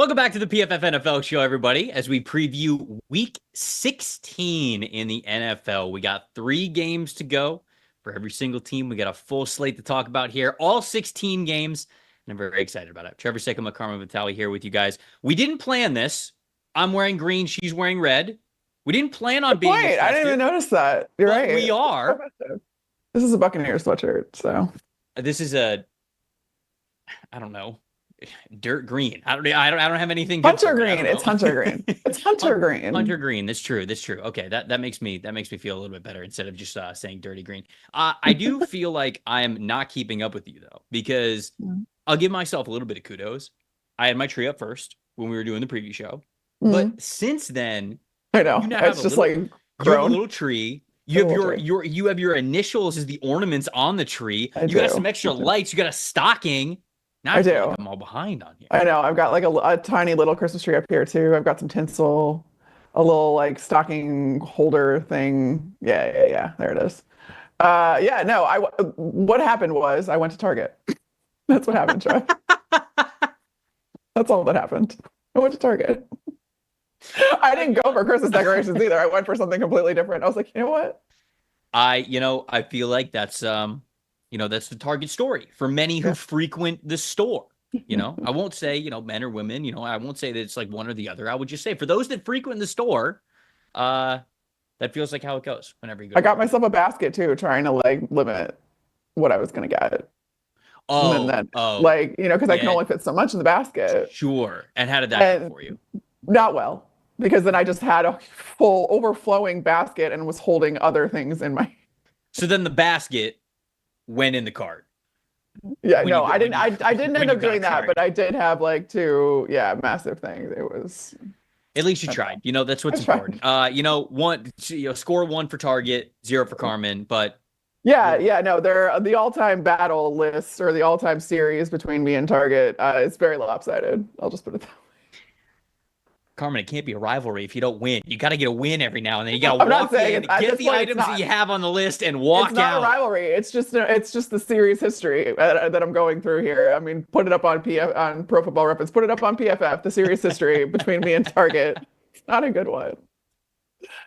Welcome back to the PFF NFL show, everybody. As we preview week 16 in the NFL, we got 3 games to go for every single team. We got a full slate to talk about here, all 16 games, and I'm very excited about it. Trevor, Sikkema, Carmen Vitali here with you guys. We didn't plan this. I'm wearing green. She's wearing red. We didn't plan on being this festive. I didn't even notice that. You're right. We are. This is a Buccaneers sweatshirt, so. This is I don't know. Dirt green. I don't have anything. Hunter green. It's hunter green. It's hunter green. Hunter green. That's true. Okay, that makes me feel a little bit better instead of just saying dirty green. I do feel like I'm not keeping up with you though, because I'll give myself a little bit of kudos. I had my tree up first when we were doing the preview show, but since then, I know it's just like you have a little tree. You have your initials as the ornaments on the tree. You got some extra lights. You got a stocking. Now I do. I'm all behind on here. I know. I've got like a tiny little Christmas tree up here too. I've got some tinsel, a little like stocking holder thing. Yeah. There it is. No. What happened was I went to Target. That's what happened, Trev. That's all that happened. I went to Target. I didn't go for Christmas decorations either. I went for something completely different. I was like, you know what? I feel like that's that's the Target story for many who frequent the store. I won't say, men or women, I won't say that it's like one or the other. I would just say for those that frequent the store, that feels like how it goes whenever you go. I got myself a basket too, trying to like limit what I was going to get. Because I can only fit so much in the basket. Sure. And how did that go for you? Not well, because then I just had a full overflowing basket and was holding other things in my. So then the basket went in the cart. Yeah, no, I didn't end up doing that, but I did have like 2, massive things. It was. At least you tried. That's what's important. Score 1 for Target, 0 for Carmen, but. No, they're the all-time battle lists or the all-time series between me and Target. It's very lopsided. I'll just put it that way. Carmen, it can't be a rivalry if you don't win. You got to get a win every now and then. You got to walk in, get the items that you have on the list, and walk out. It's not a rivalry. It's just the series history that I'm going through here. I mean, put it up on Pro Football Reference. Put it up on PFF. The series history between me and Target. It's not a good one.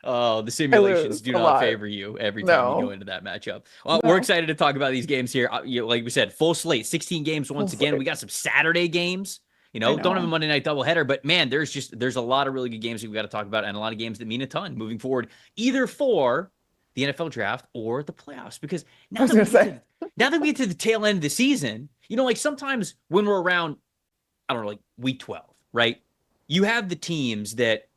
Oh, the simulations do not favor you every time you go into that matchup. Well, we're excited to talk about these games here. Like we said, full slate, 16 games once again. We got some Saturday games. Don't have a Monday night doubleheader, but man, there's a lot of really good games that we got to talk about, and a lot of games that mean a ton moving forward, either for the NFL draft or the playoffs. Because now that we get to the tail end of the season, like sometimes when we're around, I don't know, like week 12, right? You have the teams that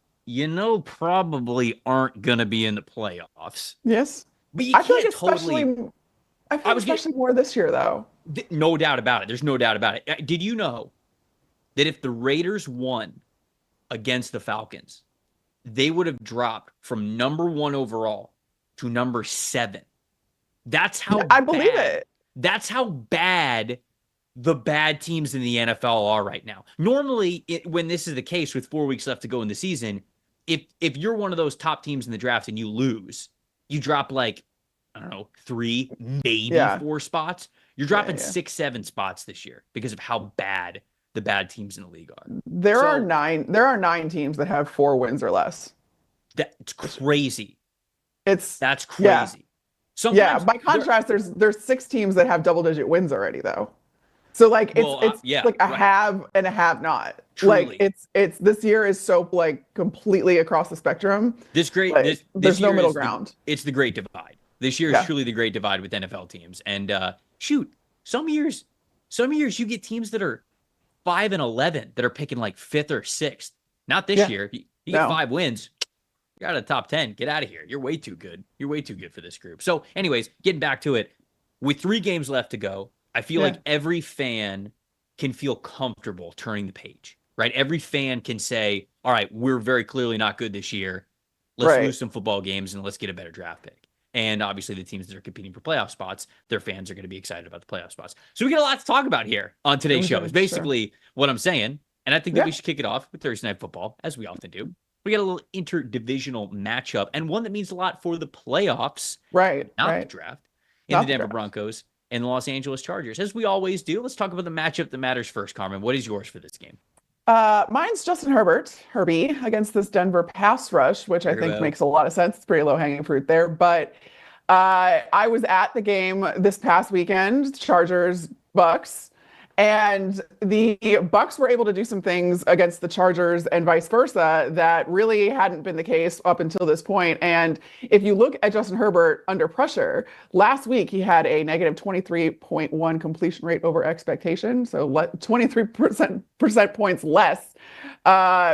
probably aren't going to be in the playoffs. Yes, but you can't especially more this year, though. No doubt about it. There's no doubt about it. Did you know that if the Raiders won against the Falcons, they would have dropped from number 1 overall to number 7? That's how I believe it. That's how bad the bad teams in the NFL are right now. Normally, when this is the case with 4 weeks left to go in the season, if you're one of those top teams in the draft and you lose, you drop like, I don't know, 3, maybe 4 spots. You're dropping 6, 7 spots this year because of how bad the bad teams in the league are. There are 9 teams that have 4 wins or less. That's crazy. That's crazy. By contrast, there's 6 teams that have double-digit wins already, though. So like it's like a have and a have not. Truly. Like it's this year is so like completely across the spectrum. There's no middle ground. It's the great divide. This year is truly the great divide with NFL teams. And some years you get teams that are 5-11 that are picking like 5th or 6th. Not this year. You get 5 wins, you're out of the top 10. Get out of here. You're way too good. You're way too good for this group. So anyways, getting back to it, with 3 games left to go, I feel like every fan can feel comfortable turning the page, right? Every fan can say, all right, we're very clearly not good this year. Let's lose some football games and let's get a better draft pick. And obviously the teams that are competing for playoff spots, their fans are going to be excited about the playoff spots. So we got a lot to talk about here on today's show. It's basically what I'm saying. And I think that we should kick it off with Thursday Night Football, as we often do. We got a little interdivisional matchup and one that means a lot for the playoffs. Not the draft. In the Denver Broncos and the Los Angeles Chargers. As we always do, let's talk about the matchup that matters first, Carmen. What is yours for this game? Mine's Justin Herbie, against this Denver pass rush, which I think makes a lot of sense. It's pretty low-hanging fruit there. But I was at the game this past weekend, Chargers, Bucks, and the Bucks were able to do some things against the Chargers and vice versa that really hadn't been the case up until this point. And if you look at Justin Herbert under pressure, last week he had a negative 23.1 completion rate over expectation, so 23% points less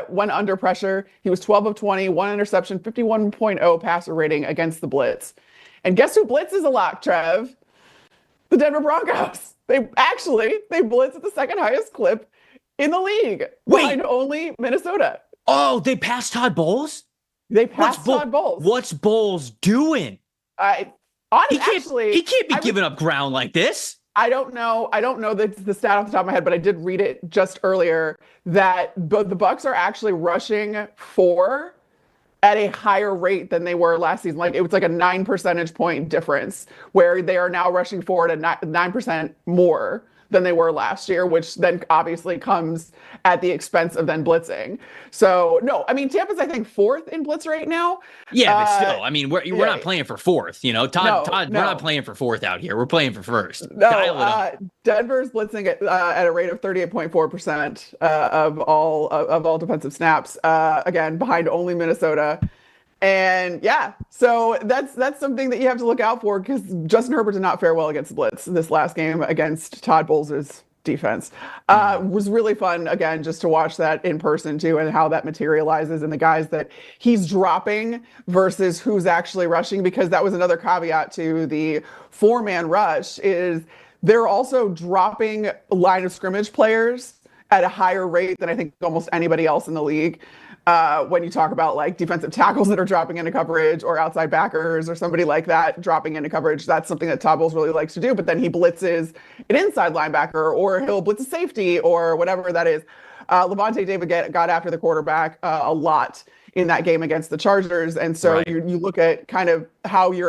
when under pressure. He was 12 of 20, one interception, 51.0 passer rating against the blitz. And guess who blitzes a lot, Trev? The Denver Broncos. They blitz at the second highest clip in the league. Behind only Minnesota. Oh, they passed Todd Bowles? They passed Todd Bowles. What's Bowles doing? He can't be giving up ground like this. I don't know the stat off the top of my head, but I did read it just earlier that the Bucks are actually rushing 4 at a higher rate than they were last season. Like it was like a 9 percentage point difference where they are now rushing forward at 9% more than they were last year, which then obviously comes at the expense of then blitzing. So no, I mean, Tampa's, I think, 4th in blitz right now. Yeah, but still, I mean, we're not playing for 4th, you know, Todd, we're not playing for 4th out here. We're playing for 1st. No, Denver's blitzing at a rate of 38.4% of all defensive snaps, again, behind only Minnesota. And yeah, so that's something that you have to look out for, because Justin Herbert did not fare well against the blitz this last game against Todd Bowles' defense. Was really fun, again, just to watch that in person too, and how that materializes and the guys that he's dropping versus who's actually rushing, because that was another caveat to the 4-man rush, is they're also dropping line of scrimmage players at a higher rate than I think almost anybody else in the league. When you talk about like defensive tackles that are dropping into coverage, or outside backers or somebody like that dropping into coverage, that's something that Todd Bowles really likes to do. But then he blitzes an inside linebacker, or he'll blitz a safety, or whatever that is. Levante David got after the quarterback a lot in that game against the Chargers. And so you look at kind of how you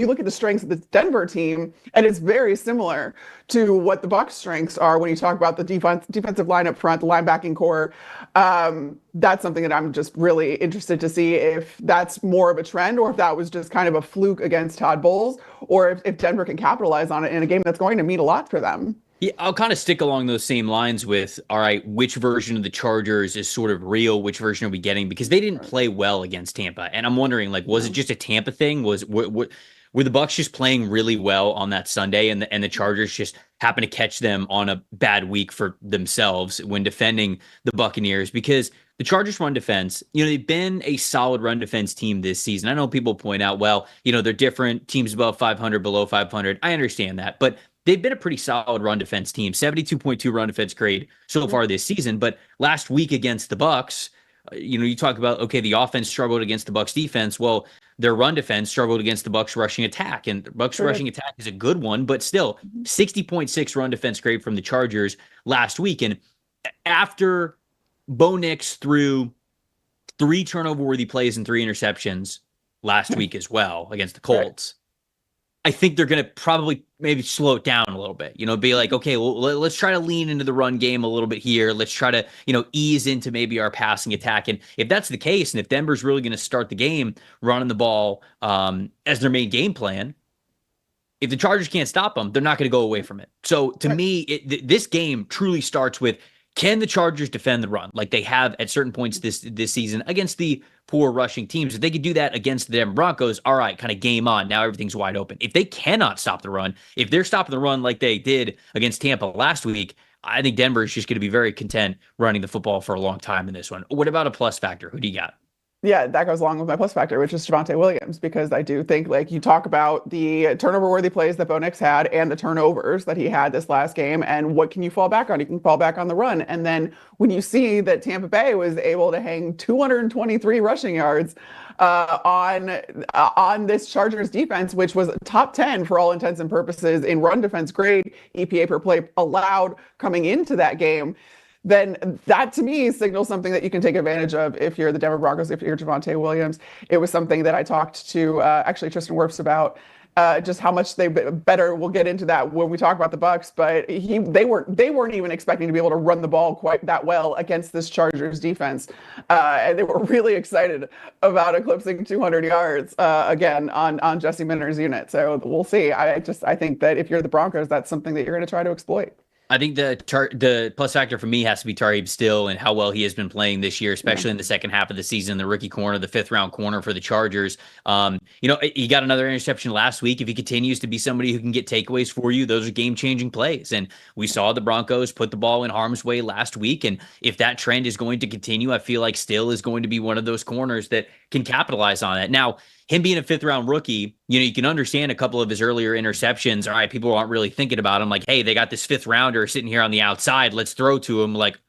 look at the strengths of the Denver team, and it's very similar to what the Bucs' strengths are when you talk about the defensive line up front, the linebacking core. That's something that I'm just really interested to see if that's more of a trend, or if that was just kind of a fluke against Todd Bowles, or if Denver can capitalize on it in a game that's going to mean a lot for them. Yeah, I'll kind of stick along those same lines with, all right, which version of the Chargers is sort of real? Which version are we getting? Because they didn't play well against Tampa. And I'm wondering, like, was it just a Tampa thing? Were the Bucs just playing really well on that Sunday, and the Chargers just happened to catch them on a bad week for themselves when defending the Buccaneers? Because the Chargers run defense, you know, they've been a solid run defense team this season. I know people point out, well, you know, they're different teams above 500, below 500. I understand that, but they've been a pretty solid run defense team, 72.2 run defense grade so far this season. But last week against the Bucs, you know, you talk about, okay, the offense struggled against the Bucs defense. Well, their run defense struggled against the Bucs rushing attack, and the Bucs rushing attack is a good one, but still 60.6 run defense grade from the Chargers last week. And after Bo Nix threw 3 turnover-worthy plays and 3 interceptions last week as well against the Colts, I think they're going to probably maybe slow it down a little bit, you know, be like, okay, well, let's try to lean into the run game a little bit here. Let's try to, you know, ease into maybe our passing attack. And if that's the case, and if Denver's really going to start the game running the ball as their main game plan, if the Chargers can't stop them, they're not going to go away from it. So to me, this game truly starts with, can the Chargers defend the run like they have at certain points this season against the poor rushing teams? If they could do that against the Denver Broncos, all right, kind of game on. Now everything's wide open. If they cannot stop the run, if they're stopping the run like they did against Tampa last week, I think Denver is just going to be very content running the football for a long time in this one. What about a plus factor? Who do you got? Yeah, that goes along with my plus factor, which is Javonte Williams, because I do think, like, you talk about the turnover-worthy plays that Bo Nix had and the turnovers that he had this last game, and what can you fall back on? You can fall back on the run. And then when you see that Tampa Bay was able to hang 223 rushing yards on this Chargers defense, which was top 10 for all intents and purposes in run defense grade, EPA per play allowed coming into that game, then that to me signals something that you can take advantage of if you're the Denver Broncos, if you're Javonte Williams. It was something that I talked to actually Tristan Wirfs about just how much they better. We'll get into that when we talk about the Bucs, but they weren't even expecting to be able to run the ball quite that well against this Chargers defense, and they were really excited about eclipsing 200 yards again on Jesse Minter's unit. So we'll see. I think that if you're the Broncos, that's something that you're going to try to exploit. I think the plus factor for me has to be Tarheeb Still and how well he has been playing this year, especially in the second half of the season, the rookie corner, the 5th-round corner for the Chargers. He got another interception last week. If he continues to be somebody who can get takeaways for you, those are game-changing plays. And we saw the Broncos put the ball in harm's way last week. And if that trend is going to continue, I feel like Still is going to be one of those corners that can capitalize on that. Now, him being a 5th-round rookie, you can understand a couple of his earlier interceptions. All right, people aren't really thinking about him like, hey, they got this 5th-rounder sitting here on the outside. Let's throw to him. Like,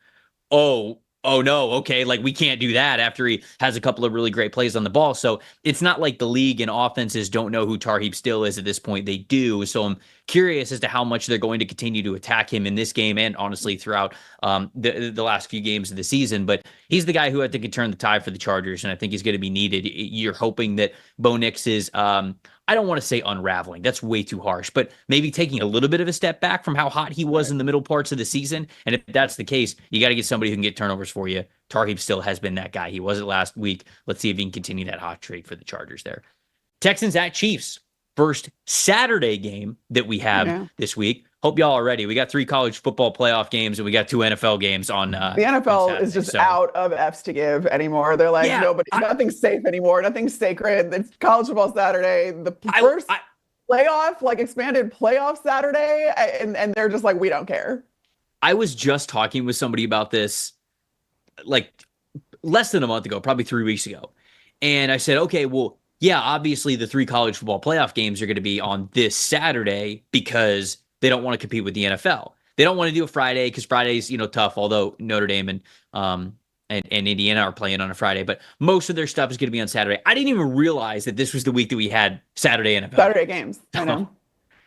oh no, okay, like we can't do that after he has a couple of really great plays on the ball. So it's not like the league and offenses don't know who Tarheeb Still is at this point. They do. So I'm curious as to how much they're going to continue to attack him in this game and honestly throughout the last few games of the season. But he's the guy who I think can turn the tide for the Chargers, and I think he's going to be needed. You're hoping that Bo Nix is I don't want to say unraveling. That's way too harsh, but maybe taking a little bit of a step back from how hot he was in the middle parts of the season. And if that's the case, you got to get somebody who can get turnovers for you. Tarheeb Still has been that guy. He was it last week. Let's see if he can continue that hot streak for the Chargers there. Texans at Chiefs. First Saturday game that we have this week. Hope y'all are ready. We got 3 college football playoff games and we got 2 NFL games on. The NFL Saturday, is just out of F's to give anymore. They're like, nothing's safe anymore. Nothing's sacred. It's college football Saturday. The first playoff, like expanded playoff Saturday. And they're just like, we don't care. I was just talking with somebody about this like less than a month ago, probably 3 weeks ago. And I said, okay, well, yeah, obviously the 3 college football playoff games are going to be on this Saturday because they don't want to compete with the NFL. They don't want to do a Friday because Friday's, tough, although Notre Dame and Indiana are playing on a Friday, but most of their stuff is going to be on Saturday. I didn't even realize that this was the week that we had Saturday NFL. Saturday games. I know.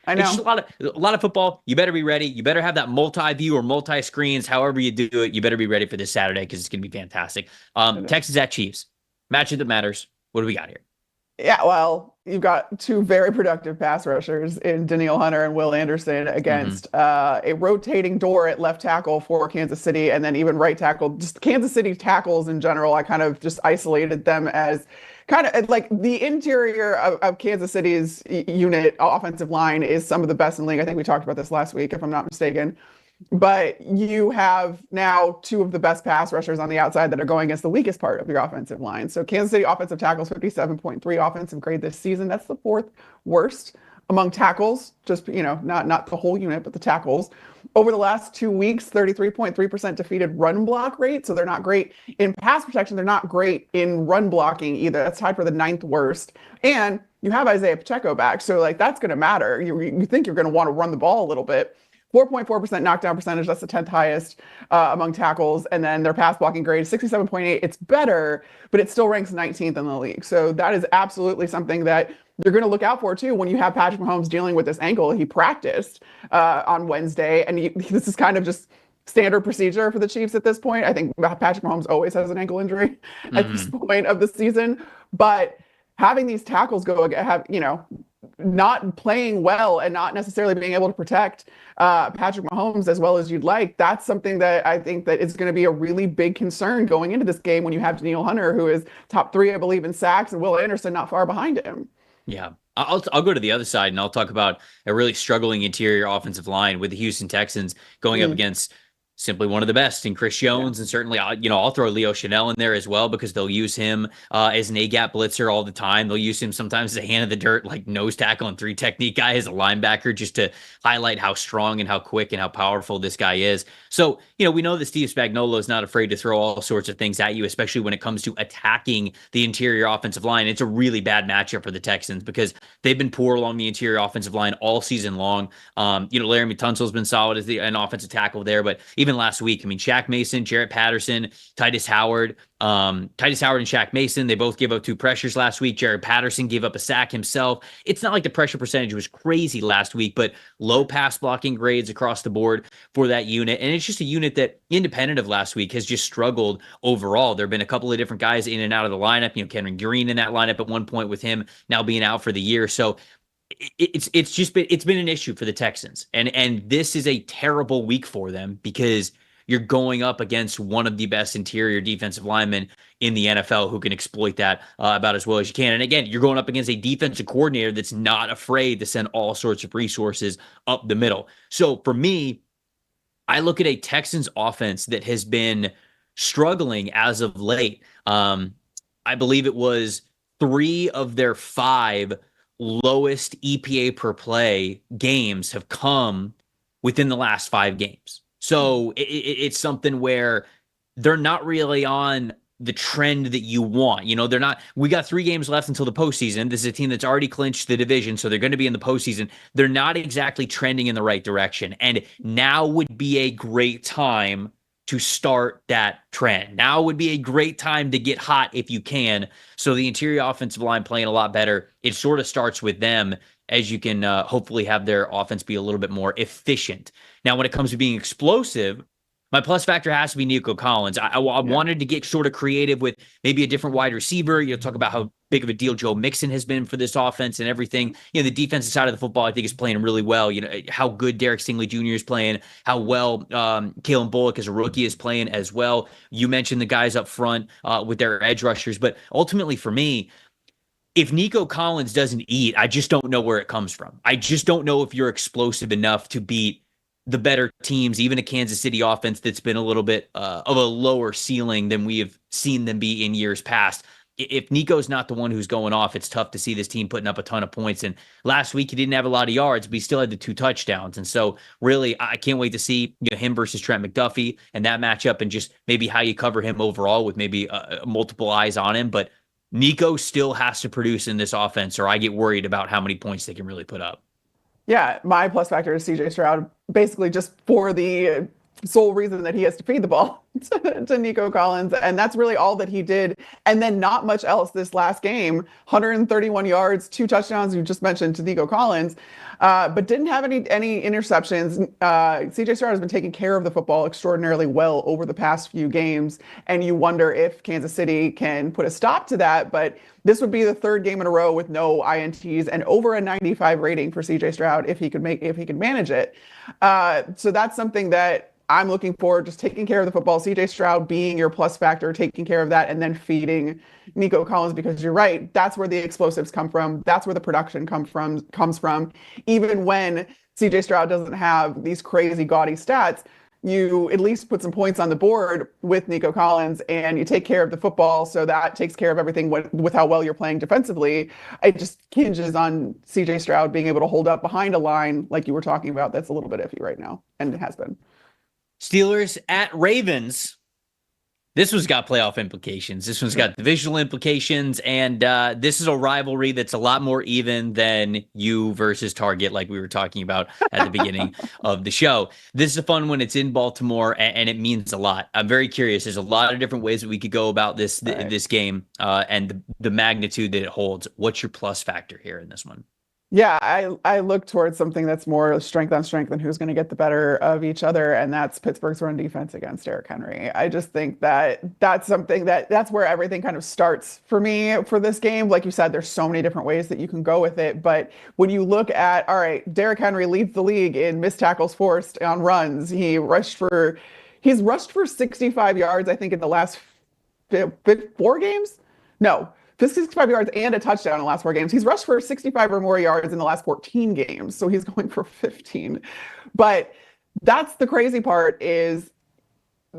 It's just a lot of football. You better be ready. You better have that multi-view or multi-screens. However you do it, you better be ready for this Saturday because it's going to be fantastic. Texans at Chiefs. Matchup that matters. What do we got here? Yeah, well, you've got 2 very productive pass rushers in Danielle Hunter and Will Anderson against a rotating door at left tackle for Kansas City, and then even right tackle. Just Kansas City tackles in general, I kind of just isolated them as kind of like the interior of Kansas City's unit offensive line is some of the best in the league. I think we talked about this last week, if I'm not mistaken. But you have now 2 of the best pass rushers on the outside that are going against the weakest part of your offensive line. So Kansas City offensive tackles, 57.3 offensive grade this season. That's the 4th worst among tackles, just, not the whole unit, but the tackles. Over the last 2 weeks, 33.3% defeated run block rate. So they're not great in pass protection. They're not great in run blocking either. That's tied for the 9th worst. And you have Isaiah Pacheco back. So that's going to matter. You think you're going to want to run the ball a little bit. 4.4% knockdown percentage. That's the 10th highest among tackles. And then their pass blocking grade, 67.8. It's better, but it still ranks 19th in the league. So that is absolutely something that you're going to look out for, too, when you have Patrick Mahomes dealing with this ankle. He practiced on Wednesday, and this is kind of just standard procedure for the Chiefs at this point. I think Patrick Mahomes always has an ankle injury at this point of the season. But having these tackles not playing well and not necessarily being able to protect Patrick Mahomes as well as you'd like, that's something that I think that is going to be a really big concern going into this game when you have Danielle Hunter, who is top 3, I believe, in sacks, and Will Anderson not far behind him. Yeah. I'll go to the other side and I'll talk about a really struggling interior offensive line with the Houston Texans going up against simply one of the best in Chris Jones. And certainly, I'll throw Leo Chanel in there as well, because they'll use him as an A-gap blitzer all the time. They'll use him sometimes as a hand in the dirt, like nose tackle and 3 technique guy as a linebacker, just to highlight how strong and how quick and how powerful this guy is. So, we know that Steve Spagnuolo is not afraid to throw all sorts of things at you, especially when it comes to attacking the interior offensive line. It's a really bad matchup for the Texans because they've been poor along the interior offensive line all season long. Laramie Tunsil's been solid as an offensive tackle there, but even last week, Shaq Mason, Jarrett Patterson, Titus Howard and Shaq Mason, they both gave up 2 pressures last week. Jarrett Patterson gave up a sack himself. It's not like the pressure percentage was crazy last week, but low pass blocking grades across the board for that unit. And it's just a unit that, independent of last week, has just struggled overall. There have been a couple of different guys in and out of the lineup. Cameron Green in that lineup at one point, with him now being out for the year. So it's been an issue for the Texans, and this is a terrible week for them because you're going up against one of the best interior defensive linemen in the NFL who can exploit that about as well as you can. And again, you're going up against a defensive coordinator that's not afraid to send all sorts of resources up the middle. So for me, I look at a Texans offense that has been struggling as of late. I believe it was 3 of their 5 lowest EPA per play games have come within the last 5 games. So it's something where they're not really on the trend that you want. They're not. We got 3 games left until the postseason. This is a team that's already clinched the division, so they're going to be in the postseason. They're not exactly trending in the right direction. And now would be a great time to start that trend. Now would be a great time to get hot if you can. So the interior offensive line playing a lot better. It sort of starts with them as you can hopefully have their offense be a little bit more efficient. Now, when it comes to being explosive, my plus factor has to be Nico Collins. I wanted to get sort of creative with maybe a different wide receiver. Talk about how big of a deal Joe Mixon has been for this offense and everything. The defensive side of the football, I think, is playing really well. How good Derek Stingley Jr. is playing, how well Kalen Bullock as a rookie is playing as well. You mentioned the guys up front with their edge rushers. But ultimately for me, if Nico Collins doesn't eat, I just don't know where it comes from. I just don't know if you're explosive enough to beat the better teams, even a Kansas City offense that's been a little bit of a lower ceiling than we have seen them be in years past. If Nico's not the one who's going off, it's tough to see this team putting up a ton of points. And last week, he didn't have a lot of yards, but he still had the 2 touchdowns. And so really, I can't wait to see him versus Trent McDuffie and that matchup and just maybe how you cover him overall with maybe multiple eyes on him. But Nico still has to produce in this offense, or I get worried about how many points they can really put up. Yeah, my plus factor is CJ Stroud, basically just for the sole reason that he has to feed the ball to Nico Collins. And that's really all that he did. And then not much else this last game. 131 yards, 2 touchdowns, you just mentioned, to Nico Collins, but didn't have any interceptions. CJ Stroud has been taking care of the football extraordinarily well over the past few games. And you wonder if Kansas City can put a stop to that. But this would be the 3rd game in a row with no INTs and over a 95 rating for CJ Stroud if he could manage it. So that's something that I'm looking for, just taking care of the football. CJ Stroud being your plus factor, taking care of that, and then feeding Nico Collins, because you're right. That's where the explosives come from. That's where the production comes from. Even when CJ Stroud doesn't have these crazy gaudy stats, you at least put some points on the board with Nico Collins and you take care of the football. So that takes care of everything with how well you're playing defensively. It just hinges on CJ Stroud being able to hold up behind a line like you were talking about. That's a little bit iffy right now, and it has been. Steelers at Ravens. This one's got playoff implications. This one's got divisional implications. And this is a rivalry that's a lot more even than you versus Target, like we were talking about at the beginning of the show. This is a fun one. It's in Baltimore, and it means a lot. I'm very curious. There's a lot of different ways that we could go about this this game and the magnitude that it holds. What's your plus factor here in this one? Yeah, I look towards something that's more strength on strength and who's going to get the better of each other, and that's Pittsburgh's run defense against Derrick Henry. I just think that's something that's where everything kind of starts for me for this game. Like you said, there's so many different ways that you can go with it, but when you look at, all right, Derrick Henry leads the league in missed tackles forced on runs. He's rushed for 65 yards, I think, in the last 4 games. No. 65 yards and a touchdown in the last 4 games. He's rushed for 65 or more yards in the last 14 games. So he's going for 15. But that's the crazy part, is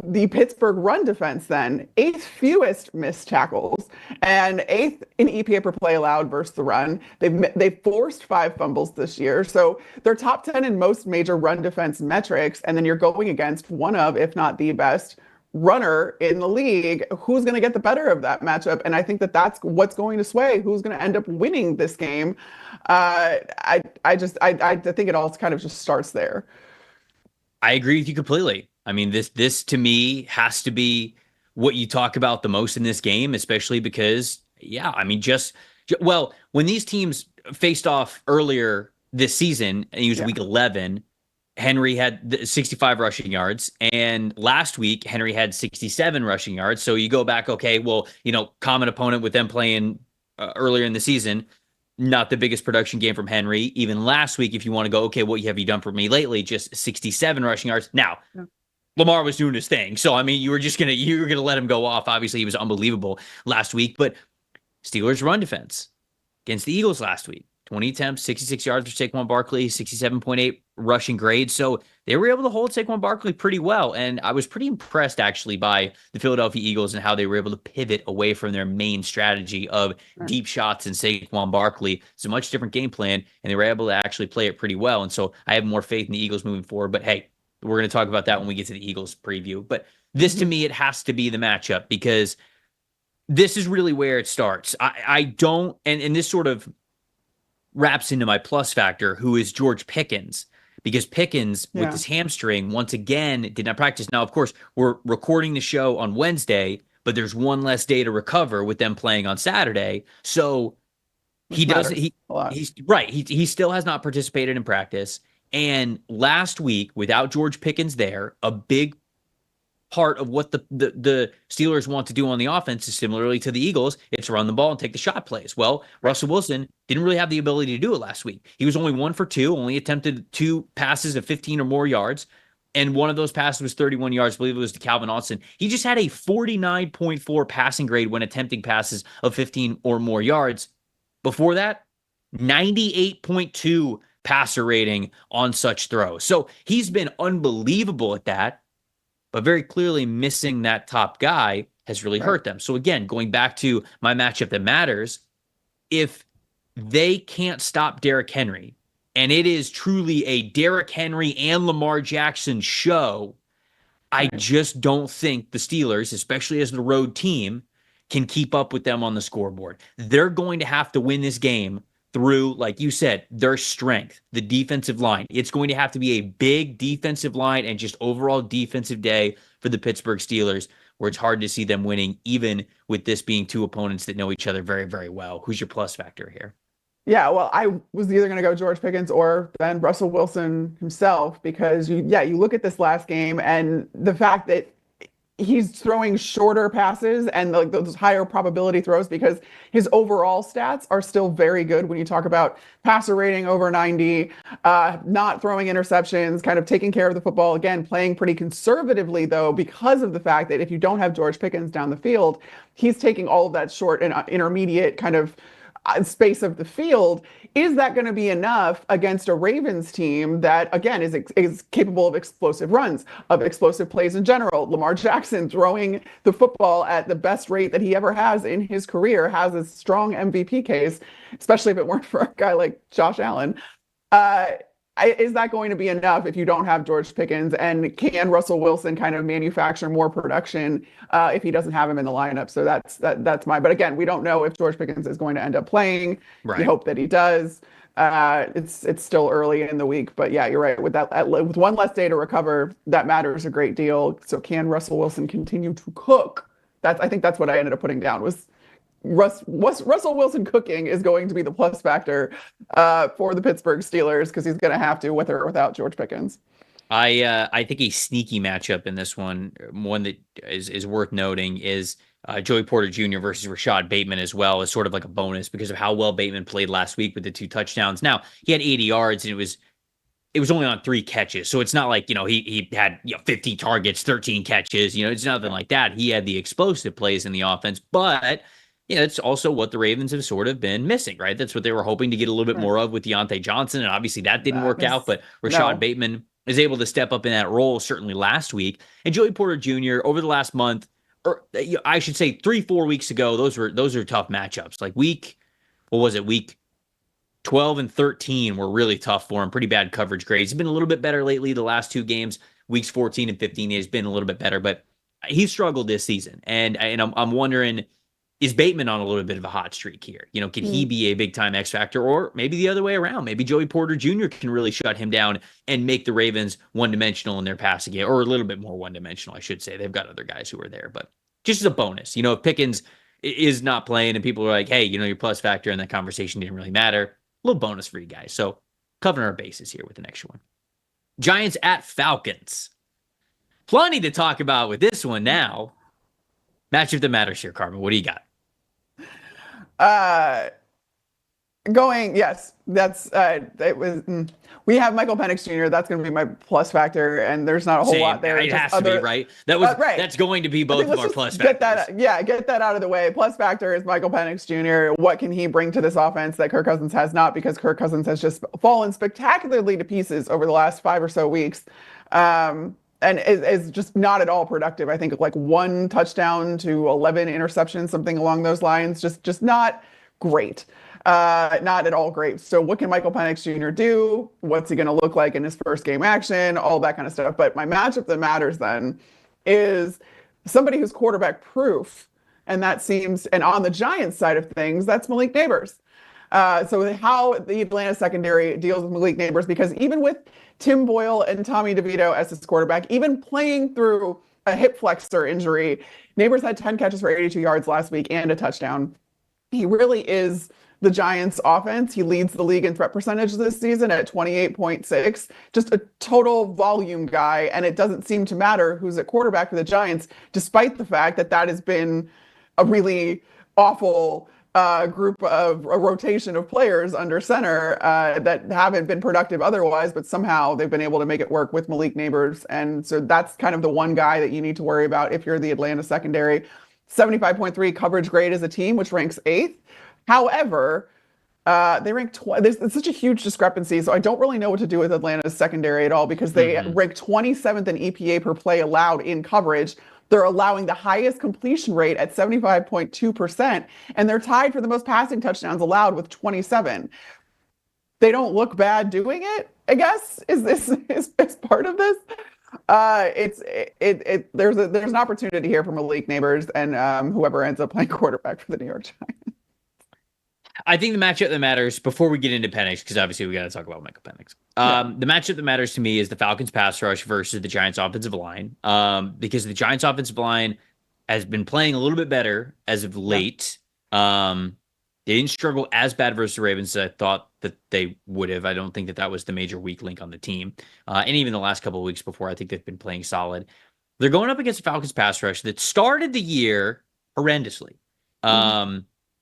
the Pittsburgh run defense then, 8th fewest missed tackles and 8th in EPA per play allowed versus the run. They've forced 5 fumbles this year. So they're top 10 in most major run defense metrics. And then you're going against one of, if not the best, runner in the league. Who's going to get the better of that matchup? And I think that's what's going to sway who's going to end up winning this game. I think it all kind of just starts there. I agree with you completely. I mean, this to me has to be what you talk about the most in this game, especially because, when these teams faced off earlier this season, and it was week 11, Henry had 65 rushing yards, and last week Henry had 67 rushing yards. So you go back, okay, well, common opponent with them playing earlier in the season. not the biggest production game from Henry. Even last week, if you want to go, okay, what have you done for me lately? Just 67 rushing yards. Now, Lamar was doing his thing. So, I mean, you were going to let him go off. Obviously, he was unbelievable last week. But Steelers run defense against the Eagles last week. 20 attempts, 66 yards for Saquon Barkley, 67.8 rushing grade. So they were able to hold Saquon Barkley pretty well. And I was pretty impressed, actually, by the Philadelphia Eagles and how they were able to pivot away from their main strategy of deep shots and Saquon Barkley. It's a much different game plan, and they were able to actually play it pretty well. And so I have more faith in the Eagles moving forward. But hey, we're going to talk about that when we get to the Eagles preview. But this, to me, it has to be the matchup, because this is really where it starts. I don't, and this sort of wraps into my plus factor, who is George Pickens, because Pickens with his hamstring once again did not practice. Now, of course, we're recording the show on Wednesday, but there's one less day to recover with them playing on Saturday. So he doesn't, he's right. He still has not participated in practice. And last week, without George Pickens there, a big part of what the Steelers want to do on the offense is similarly to the Eagles. It's run the ball and take the shot plays. Well, Russell Wilson didn't really have the ability to do it last week. He was only 1 for 2, only attempted 2 passes of 15 or more yards. And one of those passes was 31 yards. I believe it was to Calvin Austin. He just had a 49.4 passing grade when attempting passes of 15 or more yards. Before that, 98.2 passer rating on such throws. So he's been unbelievable at that. But very clearly missing that top guy has really hurt them. So again, going back to my matchup that matters, if they can't stop Derrick Henry, and it is truly a Derrick Henry and Lamar Jackson show, I just don't think the Steelers, especially as the road team, can keep up with them on the scoreboard. They're going to have to win this game through, like you said, their strength, the defensive line. It's going to have to be a big defensive line and just overall defensive day for the Pittsburgh Steelers, where it's hard to see them winning, even with this being two opponents that know each other very, very well. Who's your plus factor here? Yeah, well, I was either going to go George Pickens or then Russell Wilson himself, because you look at this last game and the fact that he's throwing shorter passes and like those higher probability throws, because his overall stats are still very good when you talk about passer rating over 90, not throwing interceptions, kind of taking care of the football, again, playing pretty conservatively, though, because of the fact that if you don't have George Pickens down the field, he's taking all of that short and intermediate kind of space of the field. Is that going to be enough against a Ravens team that, again, is capable of explosive runs, of explosive plays in general? Lamar Jackson throwing the football at the best rate that he ever has in his career, has a strong MVP case, especially if it weren't for a guy like Josh Allen. Is that going to be enough if you don't have George Pickens? And can Russell Wilson kind of manufacture more production if he doesn't have him in the lineup? So that's my. But again, we don't know if George Pickens is going to end up playing. Right. We hope that he does. It's still early in the week, but yeah, you're right. With one less day to recover, that matters a great deal. So can Russell Wilson continue to cook? I think that's what I ended up putting down was. Russell Wilson cooking is going to be the plus factor for the Pittsburgh Steelers, because he's going to have to, with or without George Pickens. I think a sneaky matchup in this one that is worth noting is Joey Porter Jr. versus Rashad Bateman as well, as sort of like a bonus because of how well Bateman played last week with the 2 touchdowns. Now, he had 80 yards and it was only on 3 catches. So it's not like, he had 50 targets, 13 catches. It's nothing like that. He had the explosive plays in the offense, but it's also what the Ravens have sort of been missing, right? That's what they were hoping to get a little bit more of with Deontay Johnson, and obviously that didn't work out, but Rashad Bateman is able to step up in that role, certainly last week. And Joey Porter Jr., over the last month, or I should say 3-4 weeks ago, those are tough matchups. Like week 12 and 13 were really tough for him, pretty bad coverage grades. He's been a little bit better lately the last 2 games. Weeks 14 and 15, he's been a little bit better, but he struggled this season. And I'm wondering, is Bateman on a little bit of a hot streak here? Can he be a big-time X factor? Or maybe the other way around. Maybe Joey Porter Jr. can really shut him down and make the Ravens one-dimensional in their passing game, or a little bit more one-dimensional, I should say. They've got other guys who are there, but just as a bonus. If Pickens is not playing and people are like, hey, your plus factor in that conversation didn't really matter, a little bonus for you guys. So covering our bases here with the next one. Giants at Falcons. Plenty to talk about with this one now. Matchup that matters here, Carmen. What do you got? Yes, that's it was. We have Michael Penix Jr. That's going to be my plus factor, and there's not a whole lot there. It has to be, right? Right. That's going to be both of our plus get factors. get that out of the way. Plus factor is Michael Penix Jr. What can he bring to this offense that Kirk Cousins has not? Because Kirk Cousins has just fallen spectacularly to pieces over the last 5 or so weeks. And is just not at all productive. I think like 1 touchdown to 11 interceptions, something along those lines. Just not great. Not at all great. So what can Michael Penix Jr. do? What's he going to look like in his first game action? All that kind of stuff. But my matchup that matters then is somebody who's quarterback proof. And on the Giants side of things, that's Malik Neighbors. So how the Atlanta secondary deals with Malik Neighbors, because even with Tim Boyle and Tommy DeVito as his quarterback, even playing through a hip flexor injury, Neighbors had 10 catches for 82 yards last week and a touchdown. He really is the Giants offense. He leads the league in threat percentage this season at 28.6, just a total volume guy. And it doesn't seem to matter who's at quarterback for the Giants, despite the fact that has been a really awful group of a rotation of players under center that haven't been productive otherwise, but somehow they've been able to make it work with Malik Neighbors. And so that's kind of the one guy that you need to worry about if you're the Atlanta secondary. 75.3 coverage grade as a team, which ranks 8th. However, they rank there's such a huge discrepancy, so I don't really know what to do with Atlanta's secondary at all, because they rank 27th in EPA per play allowed in coverage. They're allowing the highest completion rate at 75.2%, and they're tied for the most passing touchdowns allowed with 27. They don't look bad doing it, I guess, is part of this. There's an opportunity here for Malik Neighbors and whoever ends up playing quarterback for the New York Giants. I think the matchup that matters before we get into Penix, because obviously we got to talk about Michael Penix. The matchup that matters to me is the Falcons pass rush versus the Giants offensive line, because the Giants offensive line has been playing a little bit better as of late. They didn't struggle as bad versus the Ravens as I thought that they would have. I don't think that was the major weak link on the team. And even the last couple of weeks before, I think they've been playing solid. They're going up against the Falcons pass rush that started the year horrendously.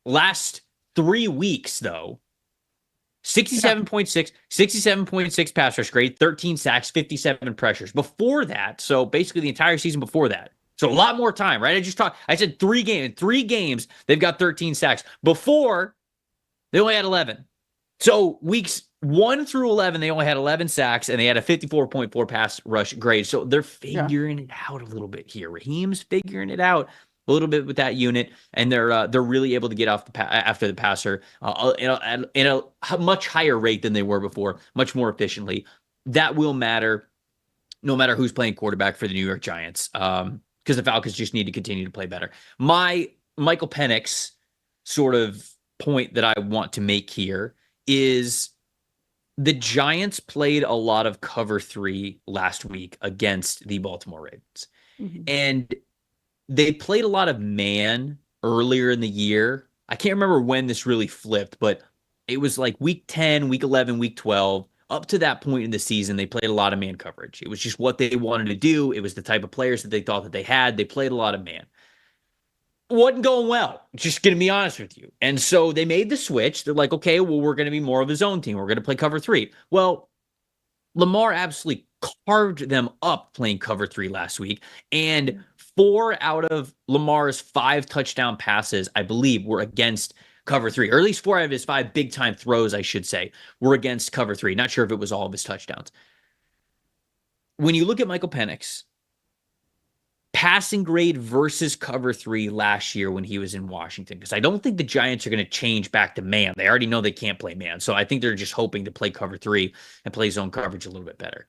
Last 3 weeks, though, 67.6 pass rush grade, 13 sacks, 57 pressures. Before that, so basically the entire season before that, so a lot more time, right? I said 3 games. 3 games, they've got 13 sacks. Before, they only had 11. So weeks 1 through 11, they only had 11 sacks, and they had a 54.4 pass rush grade. So they're figuring it out a little bit here. Raheem's figuring it out a little bit with that unit, and they're really able to get off after the passer in a much higher rate than they were before, much more efficiently. That will matter no matter who's playing quarterback for the New York Giants, because the Falcons just need to continue to play better. My Michael Penix sort of point that I want to make here is the Giants played a lot of cover 3 last week against the Baltimore Ravens. And they played a lot of man earlier in the year. I can't remember when this really flipped, but it was like week 10, week 11, week 12. Up to that point in the season, they played a lot of man coverage. It was just what they wanted to do. It was the type of players that they thought that they had. They played a lot of man. It wasn't going well, just going to be honest with you. And so they made the switch. They're like, okay, well, we're going to be more of a zone team. We're going to play cover 3. Well, Lamar absolutely carved them up playing cover 3 last week. And 4 out of Lamar's 5 touchdown passes, I believe, were against cover 3, or at least 4 out of his 5 big-time throws, I should say, were against cover 3. Not sure if it was all of his touchdowns. When you look at Michael Penix, passing grade versus cover 3 last year when he was in Washington, because I don't think the Giants are going to change back to man. They already know they can't play man, so I think they're just hoping to play cover 3 and play zone coverage a little bit better.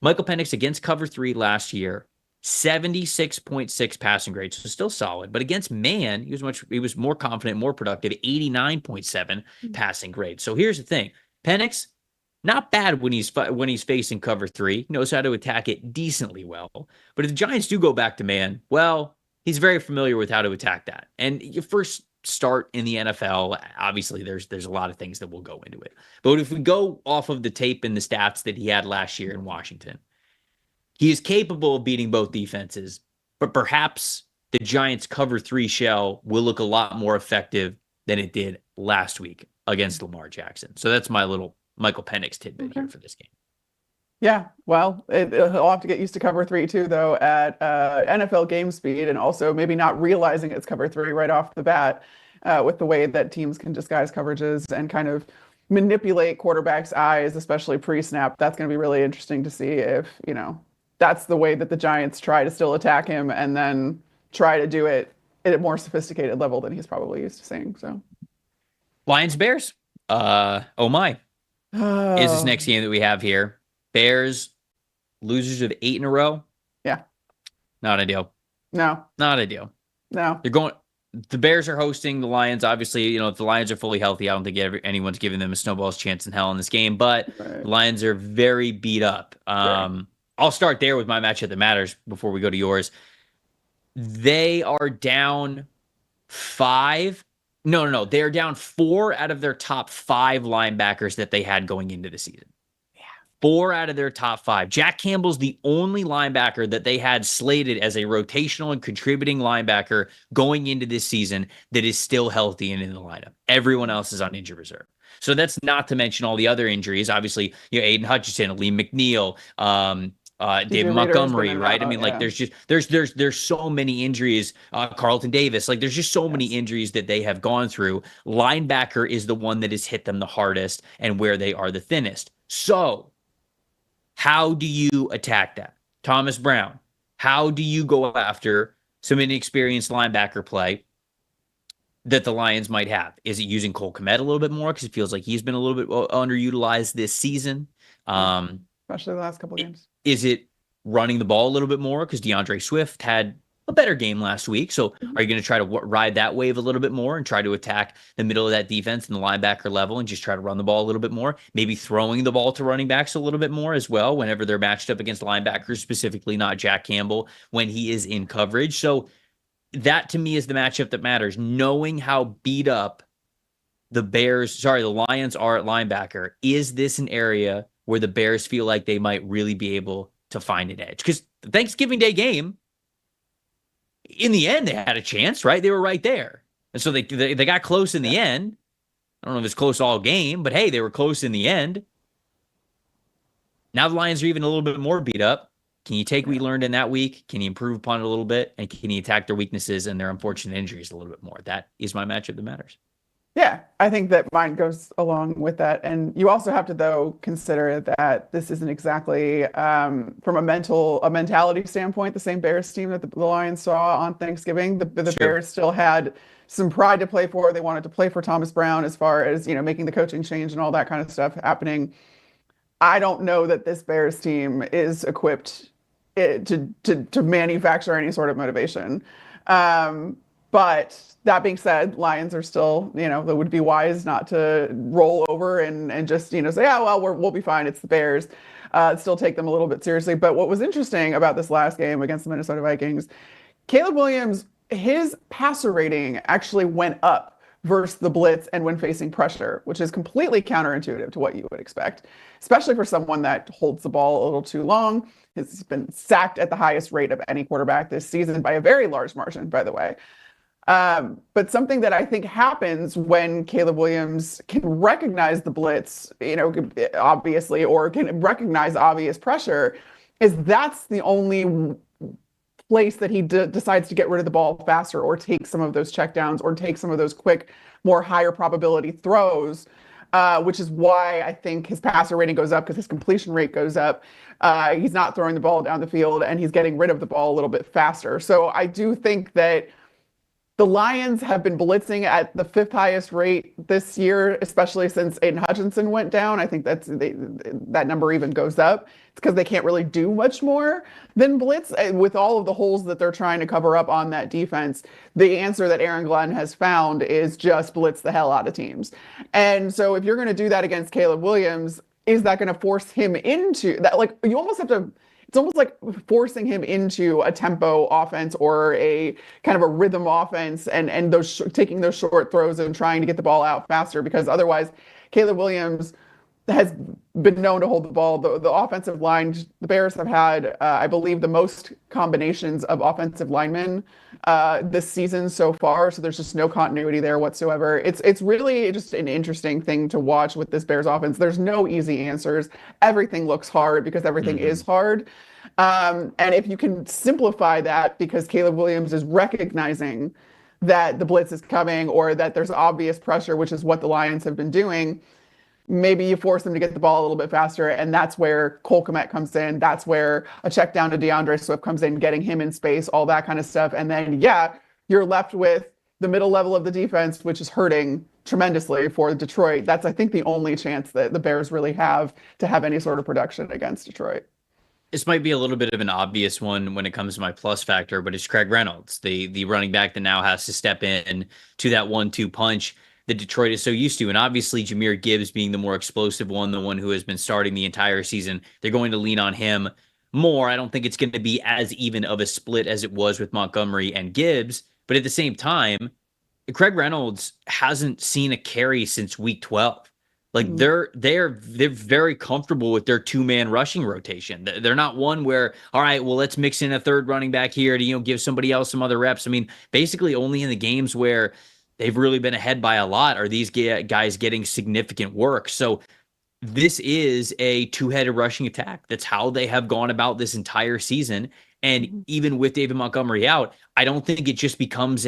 Michael Penix against cover 3 last year, 76.6 passing grade, so still solid. But against man, he was more confident, more productive, 89.7 passing grade. So here's the thing. Penix, not bad when he's facing cover 3. He knows how to attack it decently well. But if the Giants do go back to man, well, he's very familiar with how to attack that. And your first start in the NFL, obviously there's a lot of things that will go into it. But if we go off of the tape and the stats that he had last year in Washington, he is capable of beating both defenses, but perhaps the Giants' cover 3 shell will look a lot more effective than it did last week against Lamar Jackson. So that's my little Michael Penix tidbit here for this game. Yeah, well, he'll have to get used to cover 3 too, though, at NFL game speed, and also maybe not realizing it's cover 3 right off the bat with the way that teams can disguise coverages and kind of manipulate quarterbacks' eyes, especially pre-snap. That's going to be really interesting to see if, that's the way that the Giants try to still attack him and then try to do it at a more sophisticated level than he's probably used to seeing. So, Lions Bears. Oh my. Is this next game that we have here. Bears, losers of 8 in a row. Yeah. Not ideal. No. Not ideal. No. The Bears are hosting the Lions. Obviously, if the Lions are fully healthy, I don't think anyone's giving them a snowball's chance in hell in this game, but the Lions are very beat up. I'll start there with my matchup that matters before we go to yours. They are down 5. No. They're down 4 out of their top 5 linebackers that they had going into the season. 4 out of their top 5. Jack Campbell's the only linebacker that they had slated as a rotational and contributing linebacker going into this season that is still healthy and in the lineup. Everyone else is on injured reserve. So that's not to mention all the other injuries. Obviously, Aiden Hutchinson, Lee McNeil, David Montgomery, right? I mean, there's so many injuries. Carlton Davis, there's just so many injuries that they have gone through. Linebacker is the one that has hit them the hardest and where they are the thinnest. So how do you attack that? Thomas Brown, how do you go after some inexperienced linebacker play that the Lions might have? Is it using Cole Kmet a little bit more because it feels like he's been a little bit underutilized this season? Especially the last couple of games. Is it running the ball a little bit more because DeAndre Swift had a better game last week? So are you going to try to ride that wave a little bit more and try to attack the middle of that defense and the linebacker level and just try to run the ball a little bit more? Maybe throwing the ball to running backs a little bit more as well whenever they're matched up against linebackers, specifically not Jack Campbell when he is in coverage. So that to me is the matchup that matters. Knowing how beat up the Lions are at linebacker. Is this an area where the Bears feel like they might really be able to find an edge? Because the Thanksgiving Day game, in the end, they had a chance, right? They were right there. And so they got close in the end. I don't know if it's close all game, but hey, they were close in the end. Now the Lions are even a little bit more beat up. Can you take what you learned in that week? Can you improve upon it a little bit? And can you attack their weaknesses and their unfortunate injuries a little bit more? That is my matchup that matters. Yeah, I think that mine goes along with that. And you also have to, though, consider that this isn't exactly, from a mentality standpoint, the same Bears team that the Lions saw on Thanksgiving. The Bears still had some pride to play for. They wanted to play for Thomas Brown as far as, making the coaching change and all that kind of stuff happening. I don't know that this Bears team is equipped to manufacture any sort of motivation. But that being said, Lions are still, it would be wise not to roll over and just, say, yeah, well, we'll be fine. It's the Bears. Still take them a little bit seriously. But what was interesting about this last game against the Minnesota Vikings, Caleb Williams, his passer rating actually went up versus the blitz and when facing pressure, which is completely counterintuitive to what you would expect, especially for someone that holds the ball a little too long. Has been sacked at the highest rate of any quarterback this season by a very large margin, by the way. But something that I think happens when Caleb Williams can recognize the blitz, obviously, or can recognize obvious pressure, is that's the only place that he decides to get rid of the ball faster or take some of those checkdowns or take some of those quick, more higher probability throws, which is why I think his passer rating goes up because his completion rate goes up. He's not throwing the ball down the field and he's getting rid of the ball a little bit faster. So I do think that the Lions have been blitzing at the 5th highest rate this year, especially since Aiden Hutchinson went down. I think that number even goes up. It's because they can't really do much more than blitz with all of the holes that they're trying to cover up on that defense. The answer that Aaron Glenn has found is just blitz the hell out of teams. And so if you're going to do that against Caleb Williams, is that going to force him into that? You almost have to. It's almost like forcing him into a tempo offense or a kind of a rhythm offense and taking those short throws and trying to get the ball out faster, because otherwise Caleb Williams has been known to hold the ball. The offensive line, the Bears have had, I believe, the most combinations of offensive linemen this season so far. So there's just no continuity there whatsoever. It's really just an interesting thing to watch with this Bears offense. There's no easy answers. Everything looks hard because everything is hard. And if you can simplify that, because Caleb Williams is recognizing that the blitz is coming or that there's obvious pressure, which is what the Lions have been doing, maybe you force them to get the ball a little bit faster, and that's where Cole Kmet comes in. That's where a check down to DeAndre Swift comes in, getting him in space, all that kind of stuff. And then, yeah, you're left with the middle level of the defense, which is hurting tremendously for Detroit. That's, I think, the only chance that the Bears really have to have any sort of production against Detroit. This might be a little bit of an obvious one when it comes to my plus factor, but it's Craig Reynolds, the running back that now has to step in to that 1-2 punch that Detroit is so used to. And obviously Jahmyr Gibbs being the more explosive one, the one who has been starting the entire season, they're going to lean on him more. I don't think it's going to be as even of a split as it was with Montgomery and Gibbs. But at the same time, Craig Reynolds hasn't seen a carry since week 12. Like they're very comfortable with their 2-man rushing rotation. They're not one where, all right, well, let's mix in a third running back here to, give somebody else some other reps. I mean, basically only in the games where they've really been ahead by a lot are these guys getting significant work. So this is a 2-headed rushing attack. That's how they have gone about this entire season. And even with David Montgomery out, I don't think it just becomes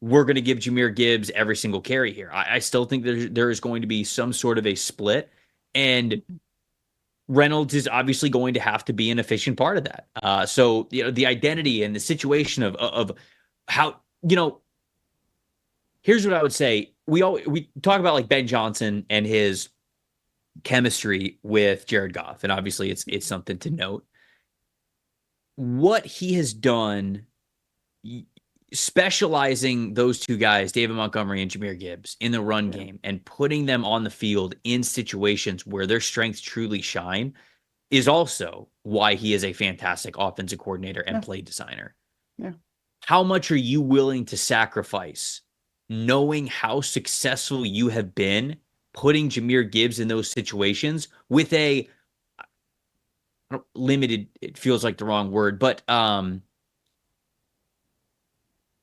we're going to give Jahmyr Gibbs every single carry here. I still think there is going to be some sort of a split. And Reynolds is obviously going to have to be an efficient part of that. So, the identity and the situation of how, here's what I would say. We talk about like Ben Johnson and his chemistry with Jared Goff, and obviously it's something to note. What he has done, specializing those two guys, David Montgomery and Jahmyr Gibbs, in the run game and putting them on the field in situations where their strengths truly shine, is also why he is a fantastic offensive coordinator and play designer. Yeah. How much are you willing to sacrifice, knowing how successful you have been putting Jahmyr Gibbs in those situations with a limited, it feels like the wrong word, but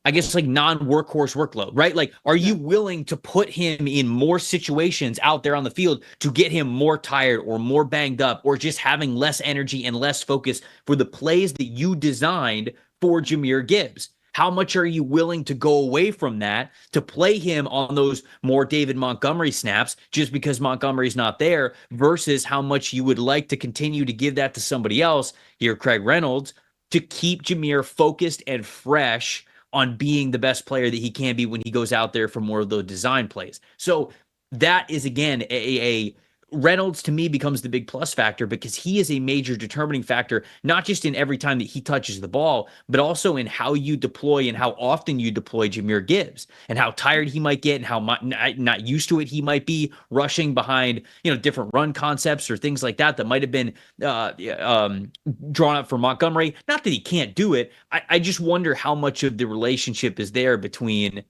I guess like non-workhorse workload, right? Like, are you willing to put him in more situations out there on the field to get him more tired or more banged up or just having less energy and less focus for the plays that you designed for Jahmyr Gibbs? How much are you willing to go away from that to play him on those more David Montgomery snaps just because Montgomery's not there, versus how much you would like to continue to give that to somebody else, here Craig Reynolds, to keep Jahmyr focused and fresh on being the best player that he can be when he goes out there for more of those design plays. So that is, again, a Reynolds to me becomes the big plus factor, because he is a major determining factor, not just in every time that he touches the ball, but also in how you deploy and how often you deploy Jahmyr Gibbs, and how tired he might get and how not used to it he might be rushing behind, different run concepts or things like that might have been drawn up for Montgomery. Not that he can't do it. I just wonder how much of the relationship is there between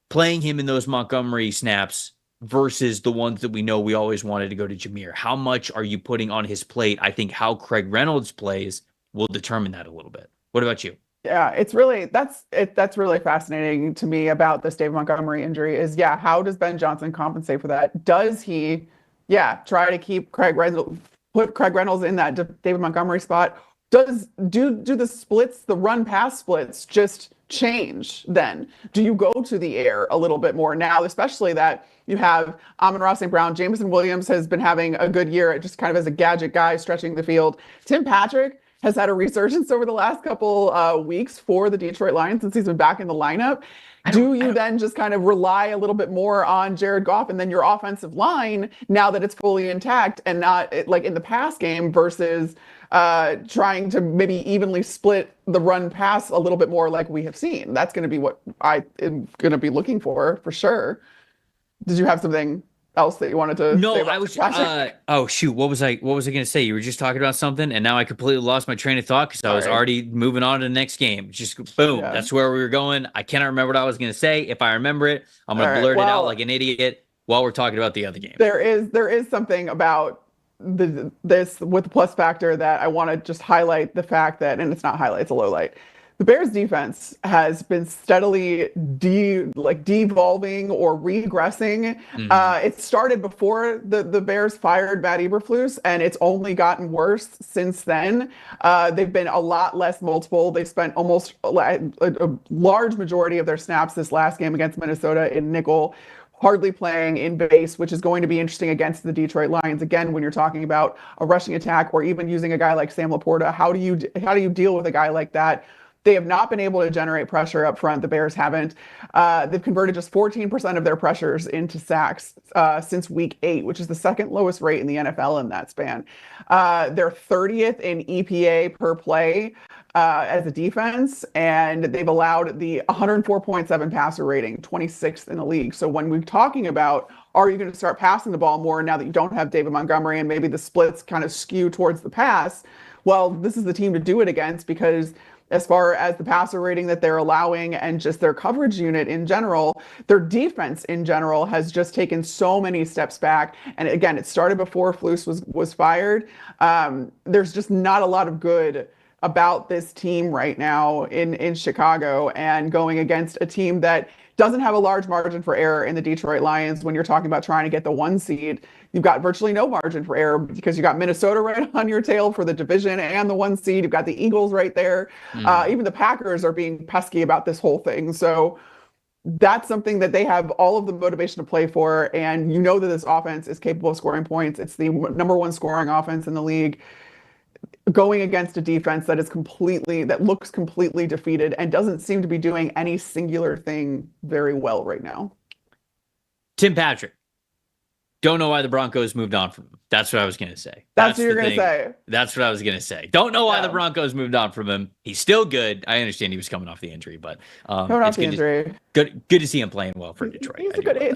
playing him in those Montgomery snaps versus the ones that we know we always wanted to go to Jahmyr. How much are you putting on his plate? I think how Craig Reynolds plays will determine that a little bit. What about you? Yeah, it's really, that's really fascinating to me about this David Montgomery injury is, how does Ben Johnson compensate for that? Does he, try to keep put Craig Reynolds in that David Montgomery spot? Do the splits, the run pass splits, just change then? Do you go to the air a little bit more now, especially that you have Amon-Ra St. Brown, Jameson Williams has been having a good year just kind of as a gadget guy stretching the field. Tim Patrick has had a resurgence over the last couple weeks for the Detroit Lions since he's been back in the lineup. Do you then just kind of rely a little bit more on Jared Goff and then your offensive line now that it's fully intact and not like in the pass game, versus trying to maybe evenly split the run pass a little bit more like we have seen? That's going to be what I am going to be looking for sure. Did you have something else that you wanted to say about I was oh shoot, what was I gonna say? You were just talking about something and now I completely lost my train of thought because I was already moving on to the next game. Just boom, that's where we were going. I cannot remember what I was gonna say. If I remember it, I'm gonna blurt it out like an idiot. while we're talking about the other game. There is something about this with the plus factor that I want to just highlight the fact that, and it's not highlight, it's a low light. The Bears defense has been steadily devolving or regressing. It started before the Bears fired Matt Eberflus, and it's only gotten worse since then. They've been a lot less multiple. They spent almost a large majority of their snaps this last game against Minnesota in nickel, hardly playing in base, which is going to be interesting against the Detroit Lions. Again, when you're talking about a rushing attack or even using a guy like Sam Laporta, how do you deal with a guy like that? They have not been able to generate pressure up front. The Bears haven't. They've converted just 14% of their pressures into sacks since week 8, which is the second lowest rate in the NFL in that span. They're 30th in EPA per play as a defense, and they've allowed the 104.7 passer rating, 26th in the league. So when we're talking about, are you going to start passing the ball more now that you don't have David Montgomery and maybe the splits kind of skew towards the pass? Well, this is the team to do it against, because as far as the passer rating that they're allowing and just their coverage unit in general, their defense in general has just taken so many steps back. And again, it started before Flus was fired. There's just not a lot of good about this team right now in Chicago, and going against a team that doesn't have a large margin for error in the Detroit Lions. When you're talking about trying to get the 1 seed, you've got virtually no margin for error because you got Minnesota right on your tail for the division and the 1 seed. You've got the Eagles right there. Even the Packers are being pesky about this whole thing. So that's something that they have all of the motivation to play for. And you know that this offense is capable of scoring points. It's the number 1 scoring offense in the league, going against a defense that looks completely defeated and doesn't seem to be doing any singular thing very well right now. Tim Patrick. Don't know why the Broncos moved on from him. That's what I was going to say. That's what you're going to say. That's what I was going to say. Don't know why the Broncos moved on from him. He's still good. I understand he was coming off the injury, but it's good to see him playing well for Detroit.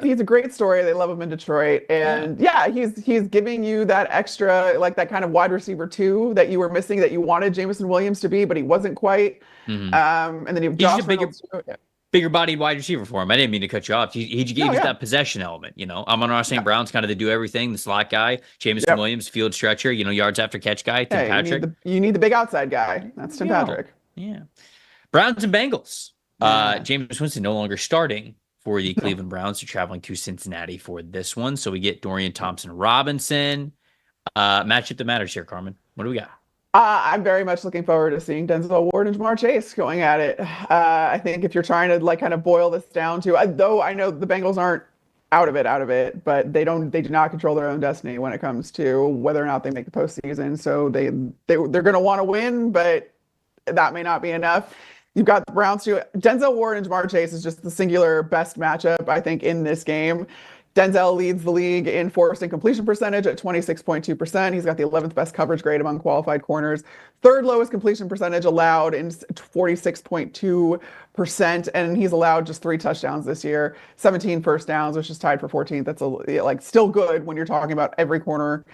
He's a great story. They love him in Detroit. And he's giving you that extra, like that kind of wide receiver 2 that you were missing, that you wanted Jameson Williams to be, but he wasn't quite. And then you have Josh Reynolds. Bigger bodied wide receiver for him. I didn't mean to cut you off. He gave us that possession element. Amon-Ra St. Brown's kind of the do everything, the slot guy. Jameson Williams, field stretcher, yards after catch guy. Tim Patrick. You need the big outside guy. That's Tim Patrick. Yeah. Browns and Bengals. Jameis Winston no longer starting for the Cleveland Browns. They're traveling to Cincinnati for this one. So we get Dorian Thompson-Robinson. Matchup that matters here, Carmen. What do we got? I'm very much looking forward to seeing Denzel Ward and Ja'Marr Chase going at it. I think if you're trying to kind of boil this down to, though I know the Bengals aren't out of it, but they do not control their own destiny when it comes to whether or not they make the postseason. So they're going to want to win, but that may not be enough. You've got the Browns too. Denzel Ward and Ja'Marr Chase is just the singular best matchup, I think, in this game. Denzel leads the league in forced incompletion percentage at 26.2%. He's got the 11th best coverage grade among qualified corners. Third lowest completion percentage allowed in 46.2%. And he's allowed just 3 touchdowns this year, 17 first downs, which is tied for 14th. That's still good when you're talking about every corner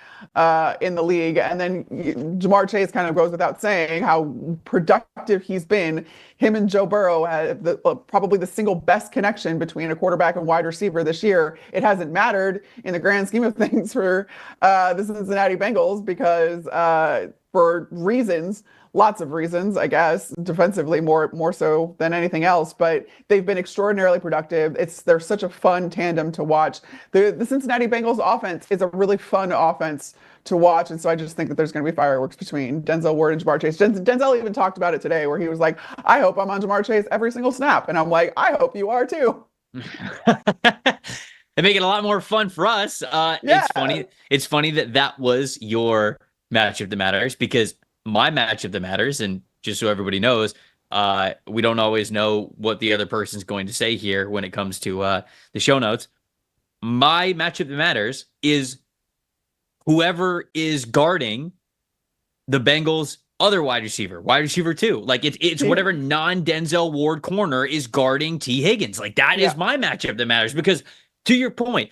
in the league. And then Ja'Marr Chase kind of goes without saying how productive he's been. Him and Joe Burrow have probably the single best connection between a quarterback and wide receiver this year. It hasn't mattered in the grand scheme of things for the Cincinnati Bengals because for lots of reasons, I guess, defensively more so than anything else, but they've been extraordinarily productive. They're such a fun tandem to watch. The Cincinnati Bengals offense is a really fun offense to watch, and so I just think that there's going to be fireworks between Denzel Ward and Ja'Marr Chase. Denzel even talked about it today, where he was like, I hope I'm on Ja'Marr Chase every single snap, and I'm like, I hope you are too. They make it a lot more fun for us. It's funny that was your matchup that matters, because my matchup that matters, and just so everybody knows, we don't always know what the other person's going to say here when it comes to the show notes. My matchup that matters is whoever is guarding the Bengals' other wide receiver 2. Like it's whatever non-Denzel Ward corner is guarding T. Higgins. Like that is my matchup that matters, because to your point,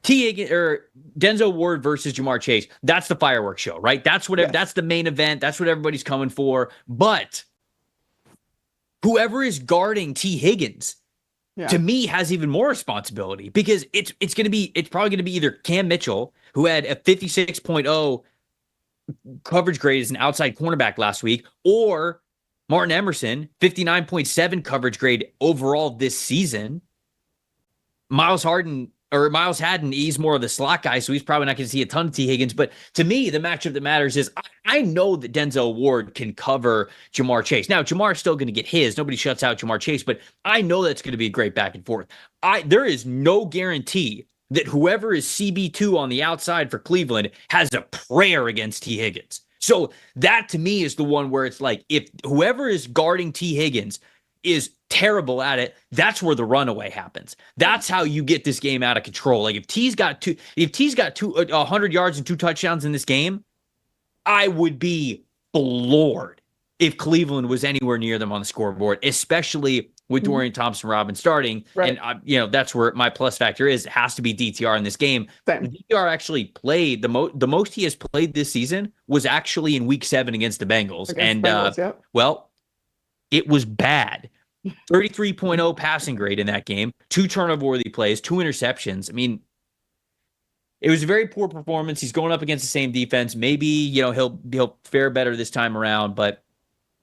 T. Higgins or Denzel Ward versus Ja'Marr Chase, that's the fireworks show, right? That's that's the main event. That's what everybody's coming for. But whoever is guarding T. Higgins to me has even more responsibility because it's probably going to be either Cam Mitchell, who had a 56.0 coverage grade as an outside cornerback last week, or Martin Emerson, 59.7 coverage grade overall this season. Miles Haddon, he's more of the slot guy, so he's probably not going to see a ton of T. Higgins. But to me, the matchup that matters is I know that Denzel Ward can cover Jamar Chase. Now, Jamar's still going to get his. Nobody shuts out Jamar Chase, but I know that's going to be a great back and forth. There is no guarantee that whoever is CB2 on the outside for Cleveland has a prayer against T. Higgins. So that to me is the one where it's like, if whoever is guarding T. Higgins is terrible at it, that's where the runaway happens. That's how you get this game out of control. Like if T's got 100 yards and 2 touchdowns in this game, I would be floored if Cleveland was anywhere near them on the scoreboard, especially with Dorian Thompson-Robinson starting. Right. And that's where my plus factor is. It has to be DTR in this game. Same. DTR actually played the most he has played this season was actually in week 7 against the Bengals. Well, it was bad. 33.0 passing grade in that game, 2 turnover-worthy plays, 2 interceptions. I mean, it was a very poor performance. He's going up against the same defense. Maybe, he'll fare better this time around, but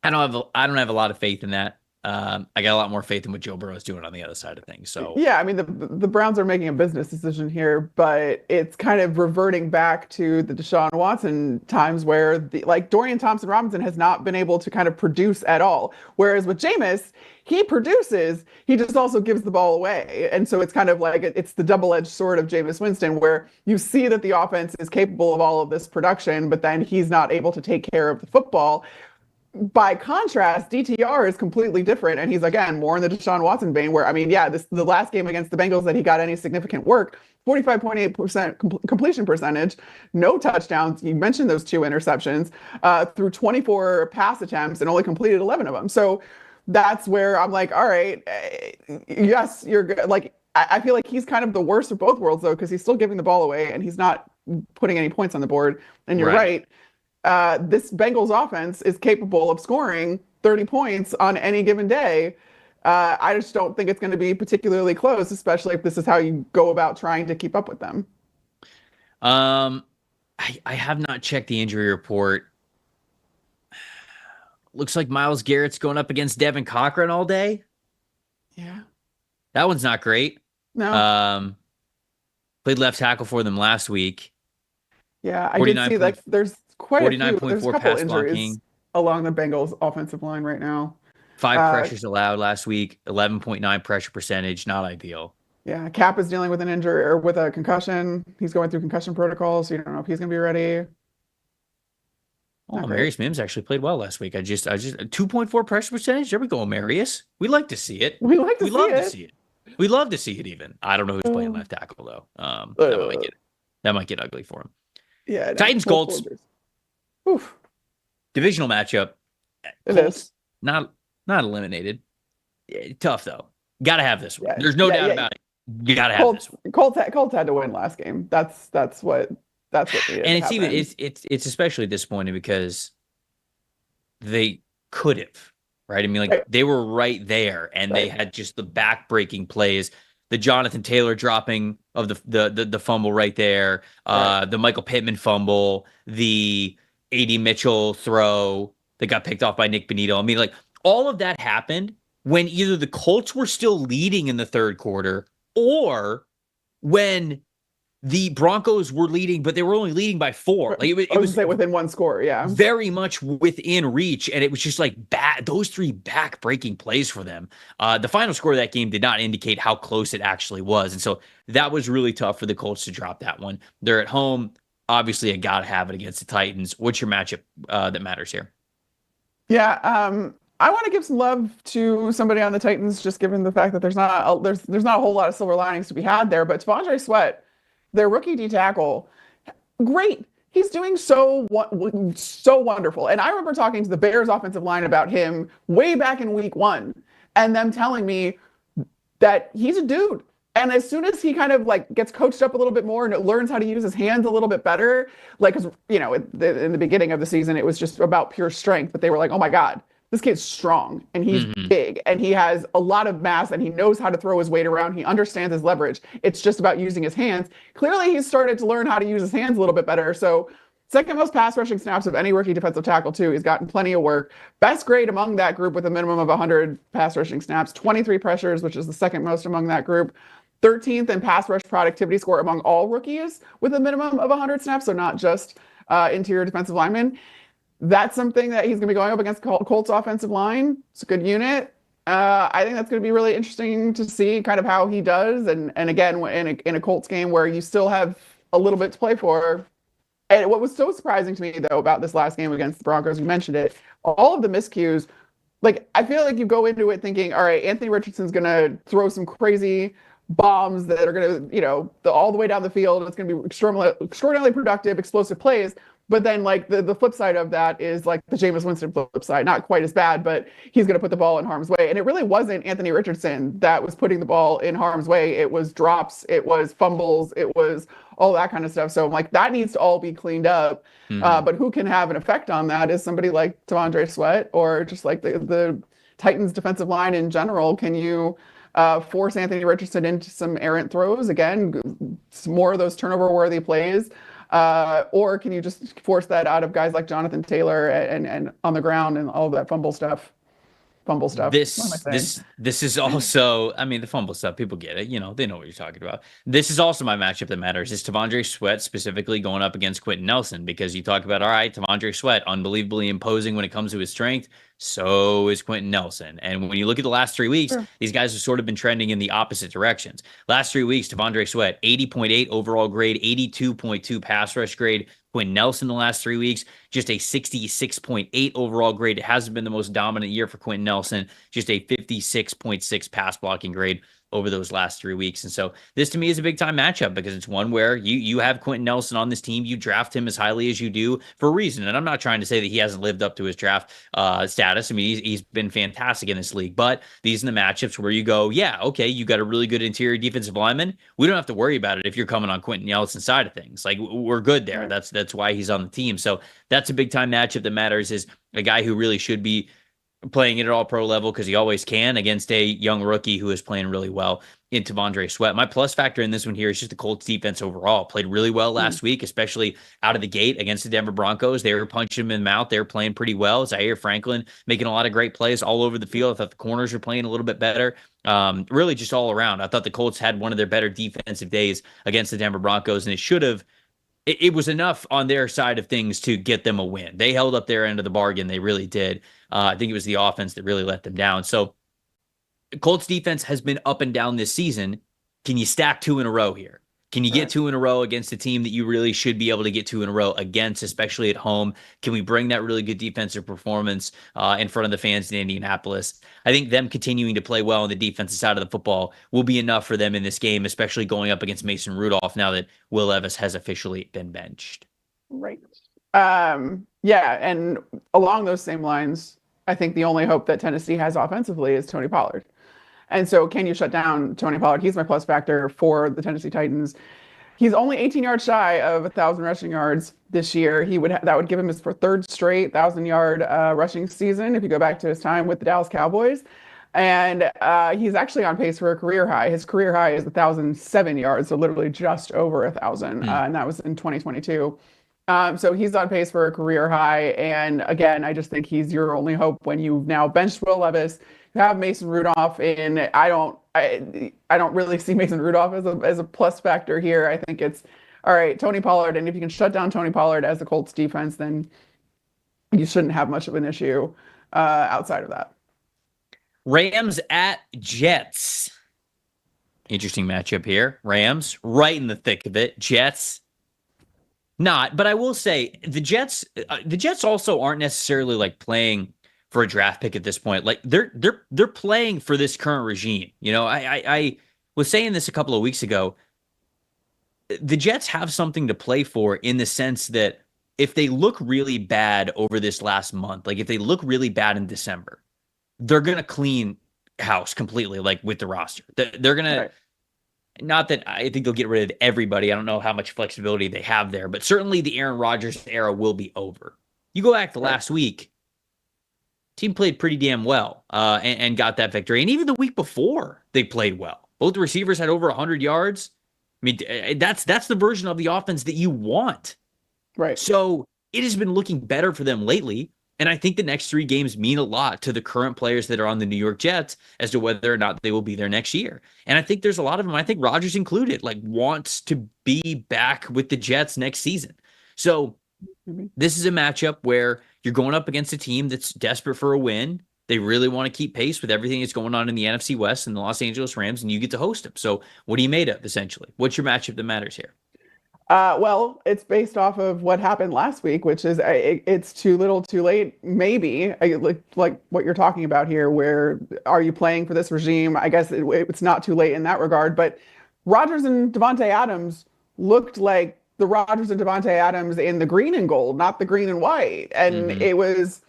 I don't have a lot of faith in that. I got a lot more faith in what Joe Burrow is doing on the other side of things. So yeah, I mean the Browns are making a business decision here, but it's kind of reverting back to the Deshaun Watson times where Dorian Thompson-Robinson has not been able to kind of produce at all. Whereas with Jameis, he produces, he just also gives the ball away. And so it's kind of like it's the double-edged sword of Jameis Winston, where you see that the offense is capable of all of this production, but then he's not able to take care of the football. By contrast, DTR is completely different, and he's, again, more in the Deshaun Watson vein, where, I mean, the last game against the Bengals that he got any significant work, 45.8% completion percentage, no touchdowns. You mentioned those 2 interceptions, through 24 pass attempts and only completed 11 of them. So that's where I'm like, all right, yes, you're good. Like, I feel like he's kind of the worst of both worlds, though, because he's still giving the ball away, and he's not putting any points on the board. And you're right. This Bengals offense is capable of scoring 30 points on any given day. I just don't think it's going to be particularly close, especially if this is how you go about trying to keep up with them. I have not checked the injury report. Looks like Myles Garrett's going up against Devin Cochran all day. Yeah. That one's not great. No. Played left tackle for them last week. Yeah, I did see that there's quite a few. There's a couple injuries blocking along the Bengals offensive line right now. 5 pressures allowed last week, 11.9 pressure percentage, not ideal. Yeah, Cap is dealing with an injury or with a concussion. He's going through concussion protocols, so you don't know if he's going to be ready. Marius Mims actually played well last week. I just 2.4 pressure percentage. There we go, Marius. We like to see it. We love to see it. We love to see it even. I don't know who's playing left tackle though. That might get ugly for him. Yeah. Titans Colts. Oof. Divisional matchup. It is. Not eliminated. Tough though. Got to have this one. There's no doubt about it. You got to have this one. Colts had to win last game. That's what needed. And it's especially disappointing because they could have, right? I mean, they were right there, and they had just the back-breaking plays. The Jonathan Taylor dropping of the fumble right there, the Michael Pittman fumble, the A.D. Mitchell throw that got picked off by Nick Bonito. I mean, all of that happened when either the Colts were still leading in the third quarter or when the Broncos were leading, but they were only leading by 4. It was within one score, very much within reach, and it was just those 3 back-breaking plays for them. The final score of that game did not indicate how close it actually was, and so that was really tough for the Colts to drop that one. They're at home. Obviously, I got to have it against the Titans. What's your matchup that matters here? Yeah, I want to give some love to somebody on the Titans, just given the fact that there's not a whole lot of silver linings to be had there. But T'Vondre Sweat, their rookie D tackle, great. He's doing so wonderful. And I remember talking to the Bears offensive line about him way back in week 1, and them telling me that he's a dude. And as soon as he kind of gets coached up a little bit more and learns how to use his hands a little bit better, because in the beginning of the season it was just about pure strength, but they were like, oh my God, this kid's strong and he's Mm-hmm. big and he has a lot of mass and he knows how to throw his weight around. He understands his leverage. It's just about using his hands. Clearly, he's started to learn how to use his hands a little bit better. So, second most pass rushing snaps of any rookie defensive tackle, too. He's gotten plenty of work. Best grade among that group with a minimum of 100 pass rushing snaps, 23 pressures, which is the second most among that group. 13th in pass rush productivity score among all rookies with a minimum of 100 snaps, so not just interior defensive linemen. That's something that he's going to be going up against Colts offensive line. It's a good unit. I think that's going to be really interesting to see kind of how he does. And again, in a Colts game where you still have a little bit to play for. And what was so surprising to me, though, about this last game against the Broncos, you mentioned it, all of the miscues, like, I feel like you go into it thinking, all right, Anthony Richardson's going to throw some crazy bombs that are going to, all the way down the field. It's going to be extraordinarily productive, explosive plays. But then, like, the flip side of that is, like, the Jameis Winston flip side. Not quite as bad, but he's going to put the ball in harm's way. And it really wasn't Anthony Richardson that was putting the ball in harm's way. It was drops. It was fumbles. It was all that kind of stuff. So, like, that needs to all be cleaned up. Mm-hmm. But who can have an effect on that is somebody like T'Vondre Sweat or just, like, the Titans defensive line in general. Can you force Anthony Richardson into some errant throws? Again, some more of those turnover-worthy plays. Or can you just force that out of guys like Jonathan Taylor and on the ground and all of that fumble stuff? This is also, I mean, the fumble stuff, people get it. They know what you're talking about. This is also my matchup that matters. Is T'Vondre Sweat specifically going up against Quentin Nelson? Because you talk about, all right, T'Vondre Sweat, unbelievably imposing when it comes to his strength. So is Quentin Nelson. And when you look at the last 3 weeks, these guys have sort of been trending in the opposite directions. Last 3 weeks, T'Vondre Sweat, 80.8 overall grade, 82.2 pass rush grade. Quentin Nelson the last 3 weeks, just a 66.8 overall grade. It hasn't been the most dominant year for Quentin Nelson, just a 56.6 pass blocking grade over those last 3 weeks. And so this to me is a big time matchup because it's one where you have Quentin Nelson on this team. You draft him as highly as you do for a reason. And I'm not trying to say that he hasn't lived up to his draft status. I mean, he's been fantastic in this league, but these are the matchups where you go, yeah, okay, you got a really good interior defensive lineman. We don't have to worry about it if you're coming on Quentin Nelson's side of things. Like, we're good there. That's why he's on the team. So that's a big time matchup that matters, is a guy who really should be playing it at all pro level because he always can, against a young rookie who is playing really well in T'Vondre Sweat. My plus factor in this one here is just the Colts defense overall. Played really well last week, especially out of the gate against the Denver Broncos. They were punching him in the mouth. They were playing pretty well. Zaire Franklin making a lot of great plays all over the field. I thought the corners were playing a little bit better. Really just all around. I thought the Colts had one of their better defensive days against the Denver Broncos, and it was enough on their side of things to get them a win. They held up their end of the bargain. They really did. I think it was the offense that really let them down. So Colts defense has been up and down this season. Can you stack 2 in a row here? Can you get 2 in a row against a team that you really should be able to get 2 in a row against, especially at home? Can we bring that really good defensive performance in front of the fans in Indianapolis? I think them continuing to play well on the defensive side of the football will be enough for them in this game, especially going up against Mason Rudolph now that Will Levis has officially been benched. Right. Yeah, and along those same lines, I think the only hope that Tennessee has offensively is Tony Pollard. And so can you shut down Tony Pollard? He's my plus factor for the Tennessee Titans. He's only 18 yards shy of 1,000 rushing yards this year. That would give him his third straight 1,000-yard rushing season if you go back to his time with the Dallas Cowboys. And he's actually on pace for a career high. His career high is 1,007 yards, so literally just over 1,000, and that was in 2022. So he's on pace for a career high. And again, I just think he's your only hope when you've now benched Will Levis. You have Mason Rudolph in. I don't really see Mason Rudolph as a plus factor here. I think it's all right, Tony Pollard. And if you can shut down Tony Pollard as the Colts defense, then you shouldn't have much of an issue outside of that. Rams at Jets. Interesting matchup here. Rams right in the thick of it. Jets not, but I will say the Jets also aren't necessarily like playing for a draft pick at this point. Like they're playing for this current regime. I was saying this a couple of weeks ago. The Jets have something to play for in the sense that if they look really bad over this last month, like if they look really bad in December, they're going to clean house completely, like with the roster. They're going to, not that I think they'll get rid of everybody. I don't know how much flexibility they have there, but certainly the Aaron Rodgers era will be over. You go back to last week, team played pretty damn well and got that victory. And even the week before, they played well. Both the receivers had over 100 yards. I mean, that's the version of the offense that you want. Right. So it has been looking better for them lately. And I think the next 3 games mean a lot to the current players that are on the New York Jets as to whether or not they will be there next year. And I think there's a lot of them, I think Rodgers included, like wants to be back with the Jets next season. So this is a matchup where you're going up against a team that's desperate for a win. They really want to keep pace with everything that's going on in the NFC West and the Los Angeles Rams, and you get to host them. So what are you made of, essentially? What's your matchup that matters here? Well, it's based off of what happened last week, which is it's too little, too late. Maybe like what you're talking about here. Where are you playing for this regime? I guess it's not too late in that regard. But Rodgers and Devontae Adams looked like the Rodgers and Devontae Adams in the green and gold, not the green and white. And it was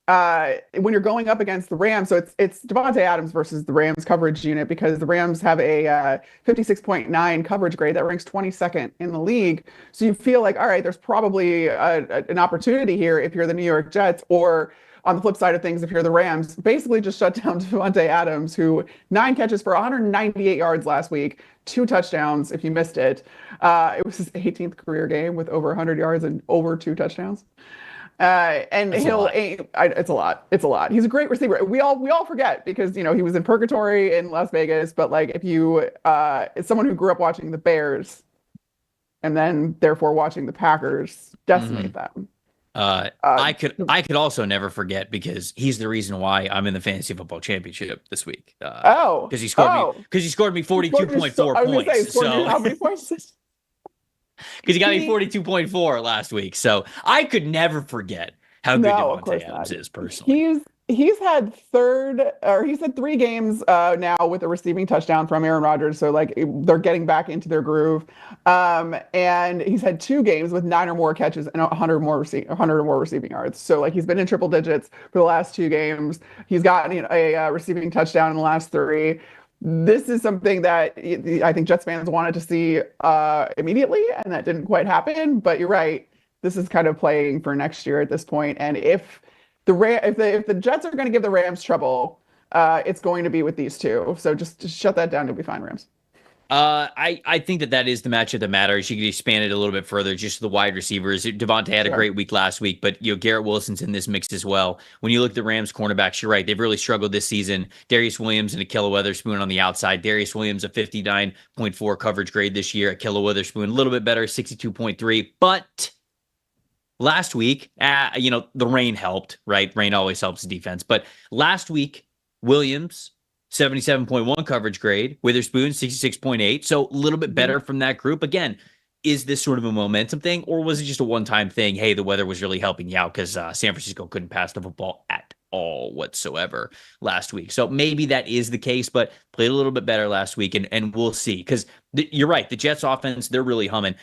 when you're going up against the Rams, so it's Devontae Adams versus the Rams coverage unit, because the Rams have a 56.9 coverage grade that ranks 22nd in the league. So you feel like, all right, there's probably an opportunity here if you're the New York Jets, or on the flip side of things, if you're the Rams, basically just shut down Devontae Adams, who 9 catches for 198 yards last week, 2 touchdowns if you missed it. It was his 18th career game with over 100 yards and over 2 touchdowns. And it's a lot. He's a great receiver. We all forget because, he was in purgatory in Las Vegas, but like if you, it's someone who grew up watching the Bears and then therefore watching the Packers decimate them. I could also never forget, because he's the reason why I'm in the fantasy football championship this week. Because he scored me 42.4 points. How many points? Because he got me 42.4 last week. So I could never forget how good Devontae Adams is personally. He's had 3 games now with a receiving touchdown from Aaron Rodgers. So like they're getting back into their groove. And he's had 2 games with 9 or more catches and 100 or more receiving yards. So like he's been in triple digits for the last 2 games. He's gotten a receiving touchdown in the last 3. This is something that I think Jets fans wanted to see immediately, and that didn't quite happen. But you're right. This is kind of playing for next year at this point. And if the Jets are going to give the Rams trouble, it's going to be with these 2. So just shut that down. You'll be fine, Rams. I think that is the matchup that matters. You can expand it a little bit further, just the wide receivers. Devontae had a great week last week, but Garrett Wilson's in this mix as well. When you look at the Rams cornerbacks, you're right. They've really struggled this season. Darius Williams and Ahkello Witherspoon on the outside. Darius Williams, a 59.4 coverage grade this year. Ahkello Witherspoon, a little bit better, 62.3. But last week, the rain helped, right? Rain always helps the defense. But last week, Williams, 77.1 coverage grade, Witherspoon 66.8, so a little bit better from that group. Again, is this sort of a momentum thing, or was it just a one-time thing? Hey, the weather was really helping you out because San Francisco couldn't pass the football at all whatsoever last week. So maybe that is the case, but played a little bit better last week, and we'll see. Because you're right, the Jets offense, they're really humming.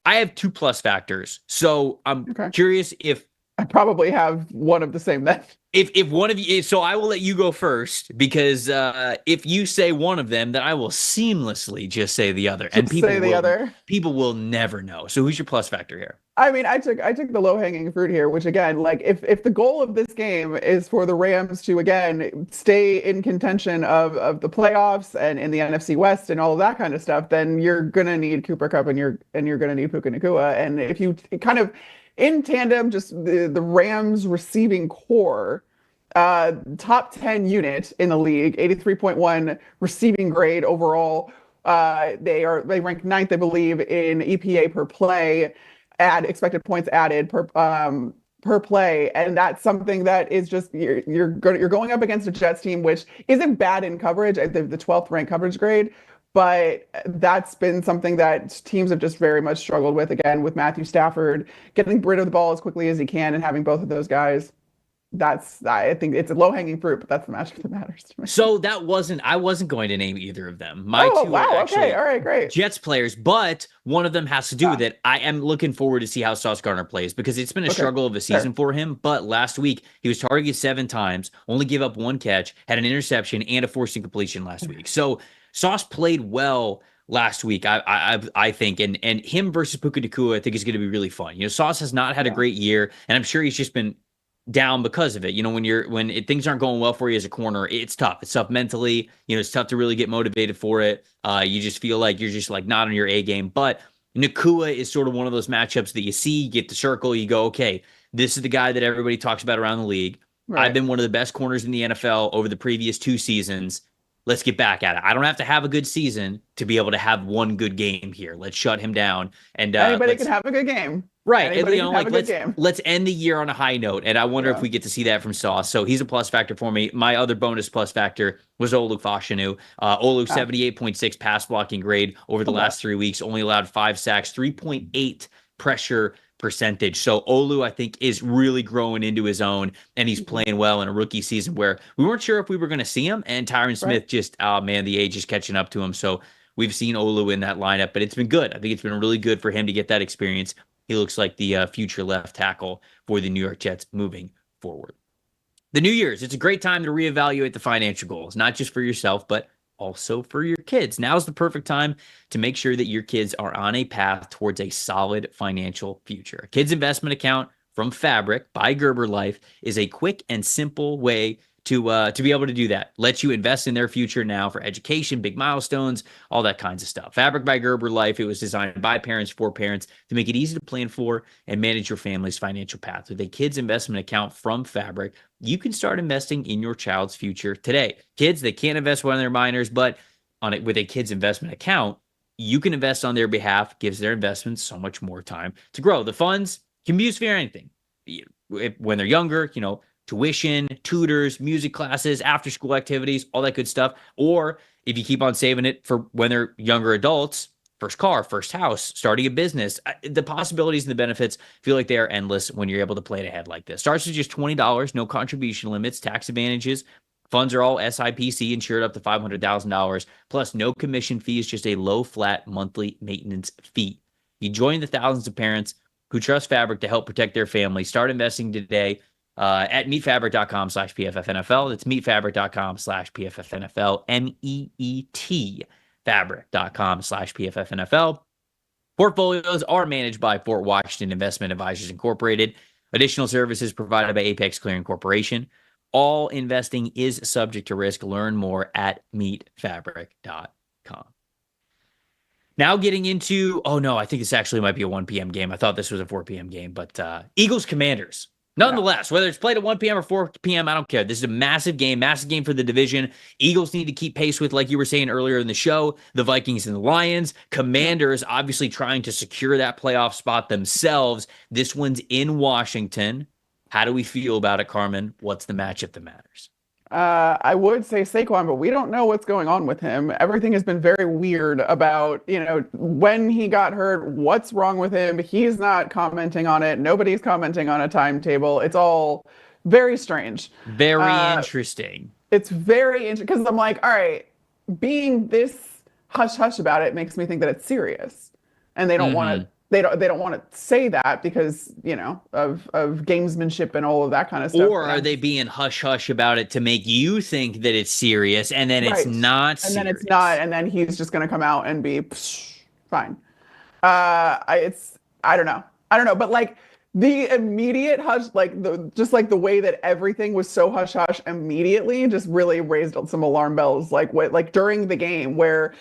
I have 2+ factors, so I'm curious if I probably have one of the same then. If one of you, so I will let you go first, because if you say one of them, then I will seamlessly just say the other, and people will never know. So who's your plus factor here? I mean, I took the low hanging fruit here, which again, like if the goal of this game is for the Rams to again stay in contention of the playoffs and in the NFC West and all of that kind of stuff, then you're gonna need Cooper Kupp and you're gonna need Puka Nacua, and if you kind of in tandem, just the Rams receiving core, top 10 unit in the league, 83.1 receiving grade overall. They rank 9th, I believe, in EPA per play, expected points added per play, and that's something that is just you're going up against a Jets team which isn't bad in coverage, the 12th ranked coverage grade. But that's been something that teams have just very much struggled with, again, with Matthew Stafford getting rid of the ball as quickly as he can and having both of those guys. I think it's a low-hanging fruit, but that's the matchup that matters to me. So I wasn't going to name either of them. My two are actually all right, great. Jets players, but one of them has to do with it. I am looking forward to see how Sauce Gardner plays, because it's been a struggle of a season for him. But last week, he was targeted 7 times, only gave up 1 catch, had an interception, and a forced incompletion last week. So Sauce played well last week, I think, and him versus Puka Nacua, I think, is going to be really fun. Sauce has not had a great year, and I'm sure he's just been down because of it. Things aren't going well for you as a corner, it's tough. It's tough mentally. It's tough to really get motivated for it. You just feel like you're just like not on your A game. But Nacua is sort of one of those matchups that you see, you get the circle, you go, okay, this is the guy that everybody talks about around the league. Right. I've been one of the best corners in the NFL over the previous 2 seasons. Let's get back at it. I don't have to have a good season to be able to have one good game here. Let's shut him down. And anybody can have a good game. Right. Let's end the year on a high note. And I wonder if we get to see that from Sauce. So he's a plus factor for me. My other bonus plus factor was Olu Fashanu. Olu 78.6 pass blocking grade over the last 3 weeks, only allowed 5 sacks, 3.8 pressure percentage. So Olu, I think, is really growing into his own, and he's playing well in a rookie season where we weren't sure if we were going to see him. And Tyron Smith the age is catching up to him. So we've seen Olu in that lineup, but it's been good. I think it's been really good for him to get that experience. He looks like the future left tackle for the New York Jets moving forward. The New Year's, it's a great time to reevaluate the financial goals, not just for yourself, but also for your kids. Now's the perfect time to make sure that your kids are on a path towards a solid financial future. A kids investment account from Fabric by Gerber Life is a quick and simple way to be able to do that. Let you invest in their future now for education, big milestones, all that kinds of stuff. Fabric by Gerber Life, it was designed by parents for parents to make it easy to plan for and manage your family's financial path. With a kids investment account from Fabric, you can start investing in your child's future today. Kids, they can't invest when they're minors, but with a kids investment account, you can invest on their behalf, gives their investments so much more time to grow. The funds can be used for anything. When they're younger, tuition, tutors, music classes, after school activities, all that good stuff. Or if you keep on saving it for when they're younger adults, first car, first house, starting a business, the possibilities and the benefits feel like they are endless when you're able to play it ahead like this. Starts with just $20, no contribution limits, tax advantages. Funds are all SIPC insured up to $500,000, plus no commission fees, just a low flat monthly maintenance fee. You join the thousands of parents who trust Fabric to help protect their family. Start investing today at meetfabric.com/PFFNFL. That's meetfabric.com/PFFNFL, MEET, fabric.com/PFFNFL. Portfolios are managed by Fort Washington Investment Advisors Incorporated. Additional services provided by Apex Clearing Corporation. All investing is subject to risk. Learn more at meetfabric.com. Now getting into, I think this actually might be a 1 p.m. game. I thought this was a 4 p.m. game, but Eagles Commanders. Nonetheless, whether it's played at 1 p.m. or 4 p.m., I don't care. This is a massive game for the division. Eagles need to keep pace with, like you were saying earlier in the show, the Vikings and the Lions. Commanders obviously trying to secure that playoff spot themselves. This one's in Washington. How do we feel about it, Carmen? What's the matchup that matters? I would say Saquon, but we don't know what's going on with him. Everything has been very weird about, when he got hurt, what's wrong with him. He's not commenting on it. Nobody's commenting on a timetable. It's all very strange. Very interesting. It's very interesting because I'm like, all right, being this hush-hush about it makes me think that it's serious. And they don't want to they don't want to say that because, of gamesmanship and all of that kind of stuff. Or are they being hush-hush about it to make you think that it's serious and then it's not serious? And then it's not, and then he's just going to come out and be fine. I don't know, but like the immediate hush, the way that everything was so hush-hush immediately just really raised some alarm bells. Like during the game where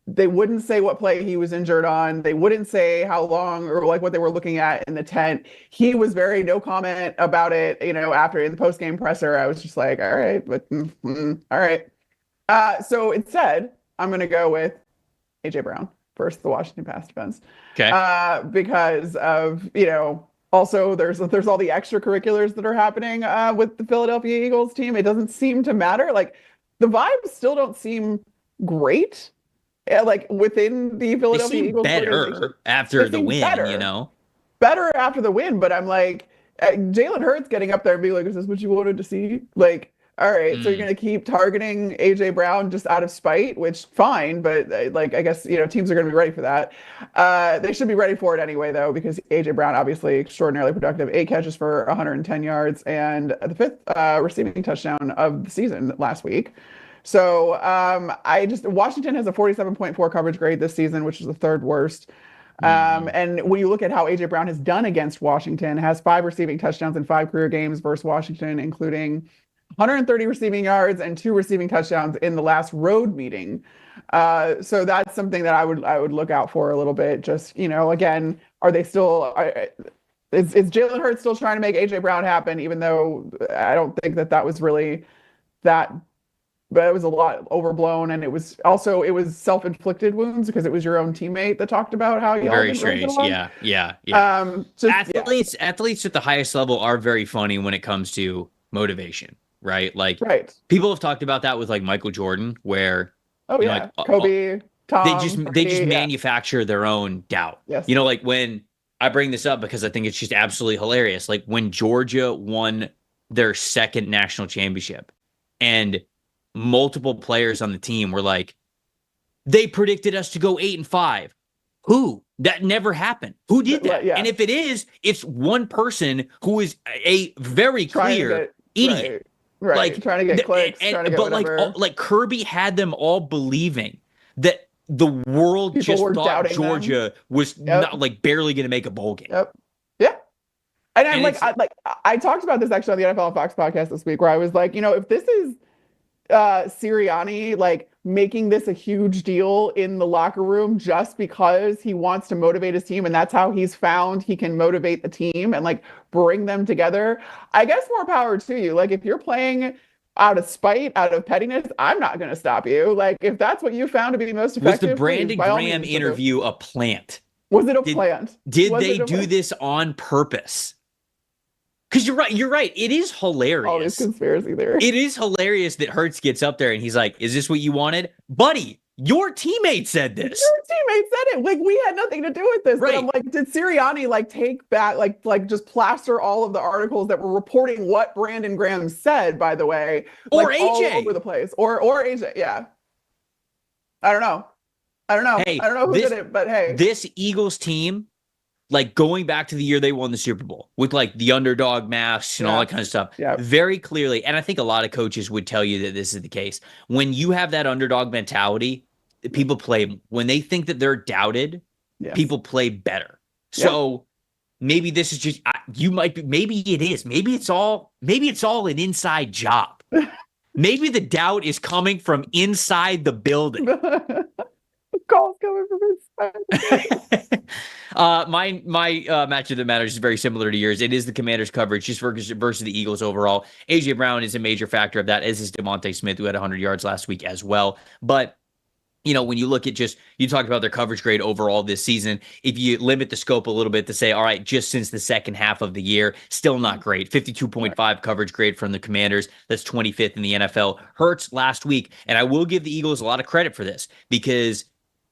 they wouldn't say what play he was injured on. They wouldn't say how long or what they were looking at in the tent. He was very no comment about it, after in the post-game presser. I was just like, all right, but all right. So instead, I'm going to go with A.J. Brown versus the Washington pass defense. Okay. Because of, also there's all the extracurriculars that are happening with the Philadelphia Eagles team. It doesn't seem to matter. Like the vibes still don't seem great. Within the Philadelphia Eagles, better after the win, better after the win. But I'm like, Jalen Hurts getting up there and being like, "Is this what you wanted to see?" Like, all right, so you're gonna keep targeting AJ Brown just out of spite, which fine, but I guess teams are gonna be ready for that. They should be ready for it anyway, though, because AJ Brown obviously extraordinarily productive, 8 catches for 110 yards and the 5th receiving touchdown of the season last week. So Washington has a 47.4 coverage grade this season, which is the 3rd worst. And when you look at how AJ Brown has done against Washington, has 5 receiving touchdowns in 5 career games versus Washington, including 130 receiving yards and 2 receiving touchdowns in the last road meeting. So that's something that I would look out for a little bit. Just, again, are they still? Is Jalen Hurts still trying to make AJ Brown happen? Even though I don't think that was really that. But it was a lot overblown, and it was self-inflicted wounds because it was your own teammate that talked about how you very strange. Yeah. Athletes at the highest level are very funny when it comes to motivation, right? Like, people have talked about that with like Michael Jordan, where Kobe, Tom, they just manufacture their own doubt. Yes. Like when I bring this up because I think it's just absolutely hilarious. Like when Georgia won their second national championship, and multiple players on the team were like, they predicted us to go 8-5. Who? That never happened. Who did that? Yeah. And if it is, it's one person who is a very clear idiot. Right. Like trying to get clicks, trying to get whatever. Like Kirby had them all believing that the world People just were thought Georgia was not like barely going to make a bowl game. Yep. Yeah. And I talked about this actually on the NFL Fox podcast this week, where I was like, if this is Sirianni like making this a huge deal in the locker room just because he wants to motivate his team, and that's how he's found he can motivate the team and like bring them together, I guess more power to you. Like if you're playing out of spite, out of pettiness, I'm not going to stop you. Like if that's what you found to be most effective. Was the Brandon Graham interview a plant? Was it a plant? Did they do this on purpose? Because you're right. It is hilarious. All these conspiracy theories. It is hilarious that Hurts gets up there and he's like, "Is this what you wanted, buddy? Your teammate said this. Your teammate said it. Like we had nothing to do with this." Right. But I'm like, did Sirianni like take back, like just plaster all of the articles that were reporting what Brandon Graham said? By the way, or like, AJ all over the place, or AJ. Yeah. I don't know. Hey, I don't know who did it, but hey, this Eagles team. Like going back to the year they won the Super Bowl with like the underdog masks and all that kind of stuff. Yeah. Very clearly. And I think a lot of coaches would tell you that this is the case. When you have that underdog mentality, people play, when they think that they're doubted, people play better. So maybe this is just, maybe it is. Maybe it's all an inside job. Maybe the doubt is coming from inside the building. Calls coming from inside. My matchup that matters is very similar to yours. It is the Commanders coverage just versus the Eagles overall. AJ Brown is a major factor of that, as is DeVonta Smith, who had 100 yards last week as well. But when you look at you talked about their coverage grade overall this season, if you limit the scope a little bit to say, all right, just since the second half of the year, still not great. 52.5 coverage grade from the Commanders. That's 25th in the NFL. Hurts last week, and I will give the Eagles a lot of credit for this because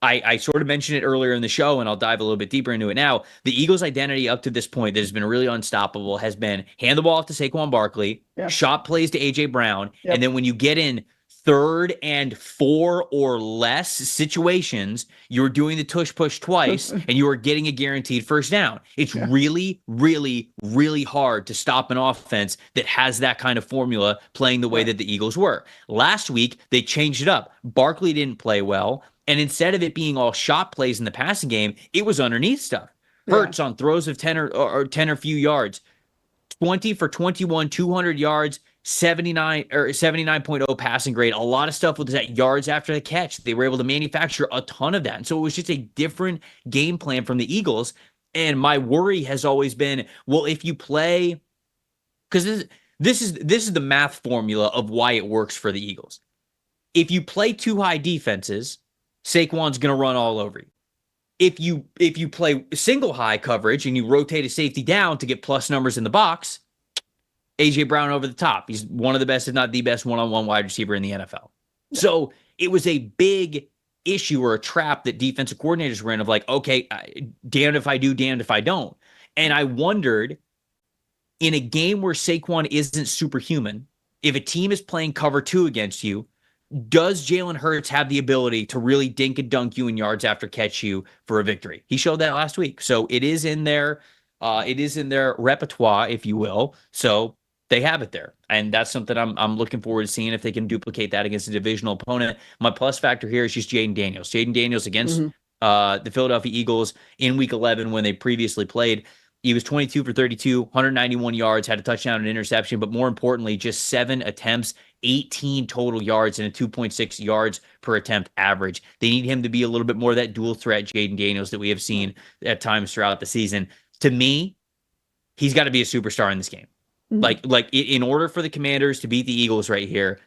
I sort of mentioned it earlier in the show, and I'll dive a little bit deeper into it now. The Eagles' identity up to this point that has been really unstoppable has been hand the ball off to Saquon Barkley, shot plays to A.J. Brown, and then when you get in 3rd and 4 or less situations, you're doing the tush push twice, and you are getting a guaranteed first down. It's really, really, really hard to stop an offense that has that kind of formula playing the way that the Eagles were. Last week, they changed it up. Barkley didn't play well. And instead of it being all shot plays in the passing game, it was underneath stuff. Hurts on throws of 10 or 10 or few yards, 20 for 21, 200 yards, 79.0 passing grade. A lot of stuff with that yards after the catch. They were able to manufacture a ton of that. And so it was just a different game plan from the Eagles. And my worry has always been, well, if you play, because this is the math formula of why it works for the Eagles. If you play too high defenses, Saquon's going to run all over you. If you play single high coverage and you rotate a safety down to get plus numbers in the box, A.J. Brown over the top. He's one of the best, if not the best, one-on-one wide receiver in the NFL. So it was a big issue or a trap that defensive coordinators were in of like, okay, damned if I do, damned if I don't. And I wondered, in a game where Saquon isn't superhuman, if a team is playing cover 2 against you, does Jalen Hurts have the ability to really dink and dunk you in yards after catch you for a victory? He showed that last week. So it is in their repertoire, if you will. So they have it there. And that's something I'm looking forward to seeing if they can duplicate that against a divisional opponent. My plus factor here is just Jaden Daniels. Jaden Daniels against the Philadelphia Eagles in week 11 when they previously played. He was 22 for 32, 191 yards, had a touchdown and interception, but more importantly, just 7 attempts, 18 total yards, and a 2.6 yards per attempt average. They need him to be a little bit more of that dual threat Jaden Daniels that we have seen at times throughout the season. To me, he's got to be a superstar in this game. Like in order for the Commanders to beat the Eagles right here,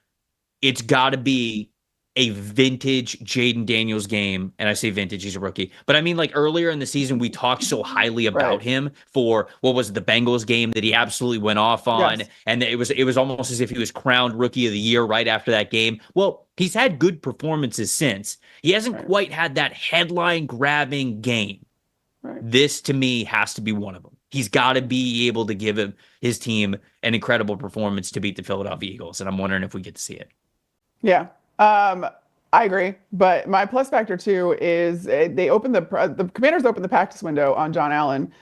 it's got to be a vintage Jaden Daniels game. And I say vintage, he's a rookie. But I mean, like earlier in the season, we talked so highly about him for what was it, the Bengals game that he absolutely went off on. Yes. And it was almost as if he was crowned rookie of the year right after that game. Well, he's had good performances since. He hasn't quite had that headline grabbing game. This to me has to be one of them. He's got to be able to give his team an incredible performance to beat the Philadelphia Eagles. And I'm wondering if we get to see it. Yeah. I agree, but my plus factor too is they opened the Commanders opened the practice window on John Allen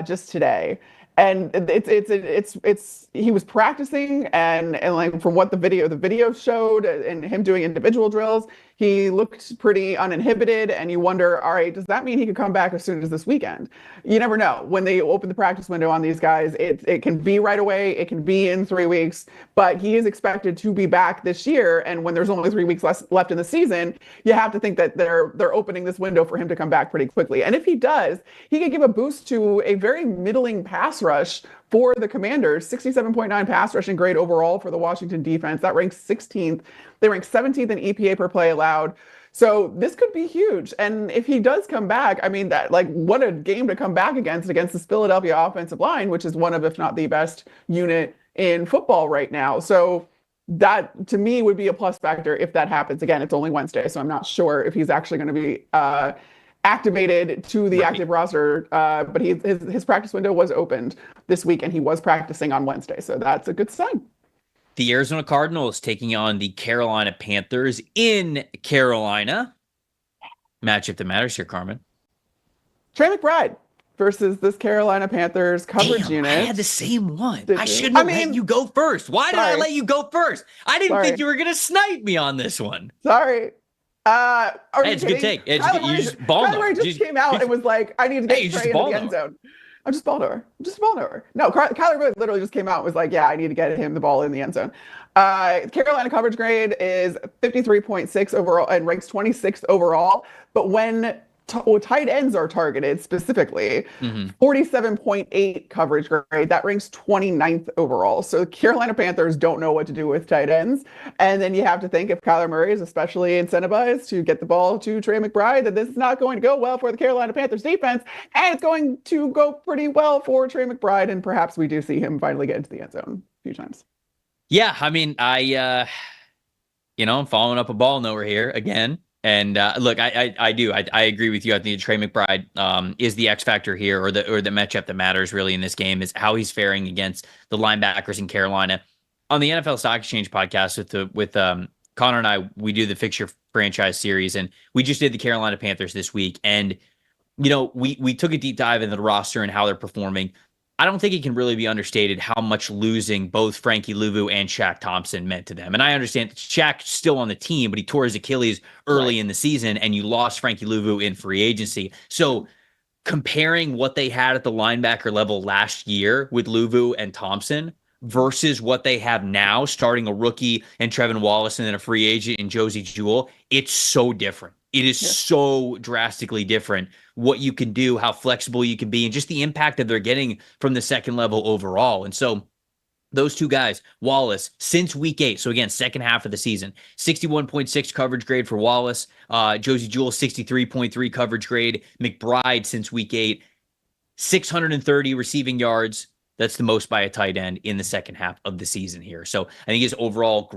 just today, and it's he was practicing and like from what the video showed and him doing individual drills, he looked pretty uninhibited, and you wonder, all right, does that mean he could come back as soon as this weekend? You never know. When they open the practice window on these guys, it can be right away, it can be in 3 weeks, but he is expected to be back this year. And when there's only 3 weeks left in the season, you have to think that they're opening this window for him to come back pretty quickly. And if he does, he could give a boost to a very middling pass rush for the Commanders. 67.9 pass rushing grade overall for the Washington defense. That ranks 16th. They rank 17th in EPA per play allowed. So this could be huge. And if he does come back, I mean, that like what a game to come back against this Philadelphia offensive line, which is one of, if not the best unit in football right now. So that to me would be a plus factor if that happens. Again, it's only Wednesday, so I'm not sure if he's actually going to be activated to the active roster, but his practice window was opened this week, and he was practicing on Wednesday, so that's a good sign. The Arizona Cardinals taking on the Carolina Panthers in Carolina. Matchup that matters here, Carmen. Trey McBride versus this Carolina Panthers coverage unit. I had the same one. I shouldn't have let you go first. Why did I let you go first? I didn't think you were going to snipe me on this one. Sorry. It's a good take. You just came out and was like, I need to get Trey into the end zone. I'm just ball over. No, Kyler literally just came out and was like, yeah, I need to get him the ball in the end zone. Carolina coverage grade is 53.6 overall and ranks 26th overall. But when tight ends are targeted specifically, 47.8 coverage grade, that ranks 29th overall. So Carolina Panthers don't know what to do with tight ends. And then you have to think if Kyler Murray is especially incentivized to get the ball to Trey McBride, that this is not going to go well for the Carolina Panthers defense. And it's going to go pretty well for Trey McBride. And perhaps we do see him finally get into the end zone a few times. Yeah, I mean, I'm following up a ball over here again. And look, I agree with you. I think Trey McBride is the X factor here, or the matchup that matters really in this game is how he's faring against the linebackers in Carolina. On the NFL Stock Exchange podcast with Connor and I, we do the Fix Your Franchise series, and we just did the Carolina Panthers this week. And we took a deep dive into the roster and how they're performing. I don't think it can really be understated how much losing both Frankie Louvu and Shaq Thompson meant to them. And I understand Shaq's still on the team, but he tore his Achilles early in the season, and you lost Frankie Louvu in free agency. So comparing what they had at the linebacker level last year with Louvu and Thompson versus what they have now, starting a rookie and Trevin Wallace and then a free agent in Josie Jewell, it's so different. It is so drastically different what you can do, how flexible you can be, and just the impact that they're getting from the second level overall. And so those two guys, Wallace, since week 8, so again, second half of the season, 61.6 coverage grade for Wallace, Josie Jewell, 63.3 coverage grade, McBride since week 8, 630 receiving yards. That's the most by a tight end in the second half of the season here. So I think his overall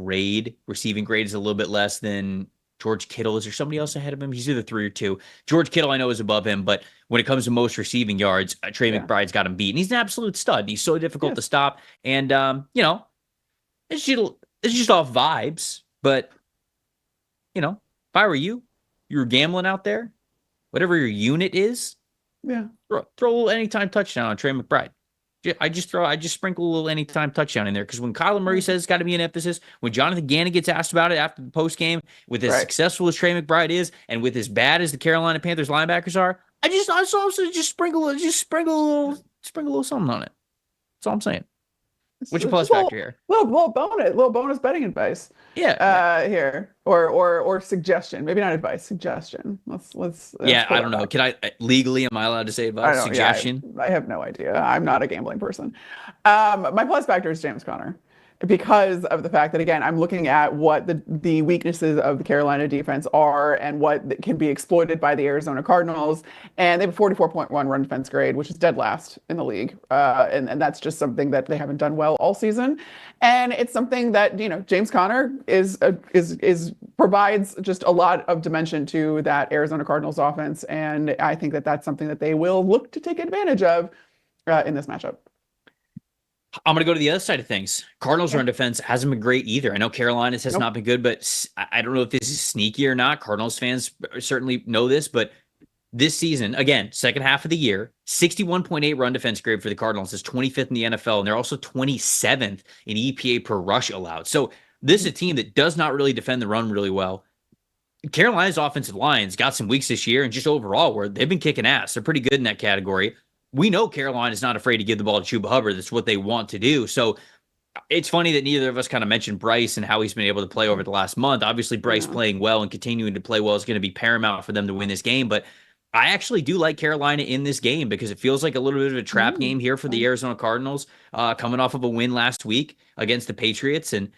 receiving grade is a little bit less than George Kittle. Is there somebody else ahead of him? He's either 3 or 2. George Kittle, I know, is above him, but when it comes to most receiving yards, Trey McBride's got him beat. And he's an absolute stud. He's so difficult to stop. And, it's just off vibes. But, if I were you were gambling out there, whatever your unit is, throw a little anytime touchdown on Trey McBride. I just sprinkle a little anytime touchdown in there because when Kyler Murray says it's got to be an emphasis, when Jonathan Gannon gets asked about it after the post game, with as successful as Trey McBride is, and with as bad as the Carolina Panthers linebackers are, I just sprinkle a little something on it. That's all I'm saying. What's your plus factor here? Little bonus betting advice. Yeah. Here or suggestion. Maybe not advice. Suggestion. Let's yeah, I don't know. Can I legally? Am I allowed to say advice? Suggestion? Yeah, I have no idea. I'm not a gambling person. My plus factor is James Conner, because of the fact that, again, I'm looking at what the weaknesses of the Carolina defense are and what can be exploited by the Arizona Cardinals. And they have a 44.1 run defense grade, which is dead last in the league. And that's just something that they haven't done well all season. And it's something that, James Conner provides just a lot of dimension to that Arizona Cardinals offense. And I think that that's something that they will look to take advantage of in this matchup. I'm going to go to the other side of things. Cardinals run defense hasn't been great either. I know Carolina's has not been good, but I don't know if this is sneaky or not. Cardinals fans certainly know this, but this season, again, second half of the year, 61.8 run defense grade for the Cardinals is 25th in the NFL, and they're also 27th in EPA per rush allowed. So this is a team that does not really defend the run really well. Carolina's offensive line's got some weeks this year, and just overall, where they've been kicking ass. They're pretty good in that category. We know Carolina is not afraid to give the ball to Chuba Hubbard. That's what they want to do. So it's funny that neither of us kind of mentioned Bryce and how he's been able to play over the last month. Obviously, Bryce playing well and continuing to play well is going to be paramount for them to win this game. But I actually do like Carolina in this game because it feels like a little bit of a trap game here for the Arizona Cardinals, coming off of a win last week against the Patriots. And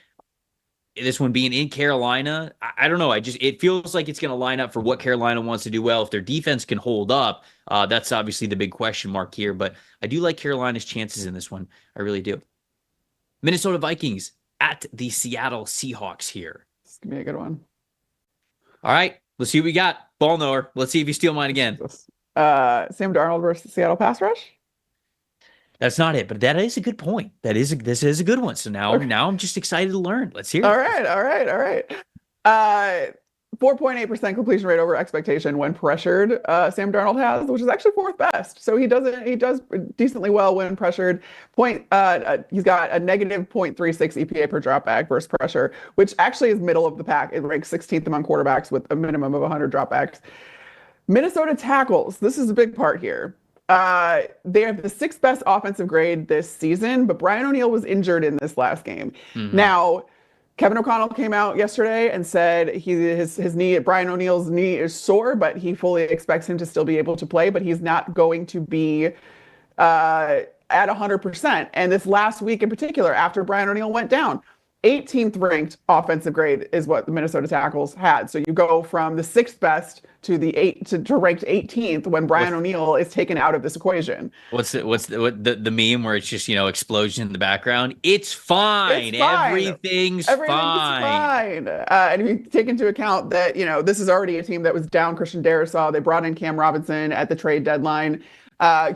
this one being in Carolina, I don't know. It feels like it's going to line up for what Carolina wants to do well. If their defense can hold up, that's obviously the big question mark here. But I do like Carolina's chances in this one. I really do. Minnesota Vikings at the Seattle Seahawks here. This could be a good one. All right, let's see what we got. Ball knower. Let's see if you steal mine again. Sam Darnold versus Seattle pass rush. That's not it, but that is a good point. This is a good one. So now I'm just excited to learn. Let's hear it. All right. 4.8% completion rate over expectation when pressured. Sam Darnold has, which is actually fourth best. So he does decently well when pressured. He's got a negative 0.36 EPA per dropback versus pressure, which actually is middle of the pack. It ranks 16th among quarterbacks with a minimum of 100 dropbacks. Minnesota tackles. This is a big part here. They have the sixth best offensive grade this season, but Brian O'Neill was injured in this last game. Mm-hmm. Now, Kevin O'Connell came out yesterday and said Brian O'Neill's knee is sore, but he fully expects him to still be able to play, but he's not going to be at 100%. And this last week in particular, after Brian O'Neill went down, 18th ranked offensive grade is what the Minnesota tackles had. So you go from the sixth best to ranked 18th when Brian O'Neill is taken out of this equation. What's the meme where it's just, explosion in the background? It's fine. Everything's fine. And if you take into account that, this is already a team that was down Christian Darrisaw. They brought in Cam Robinson at the trade deadline.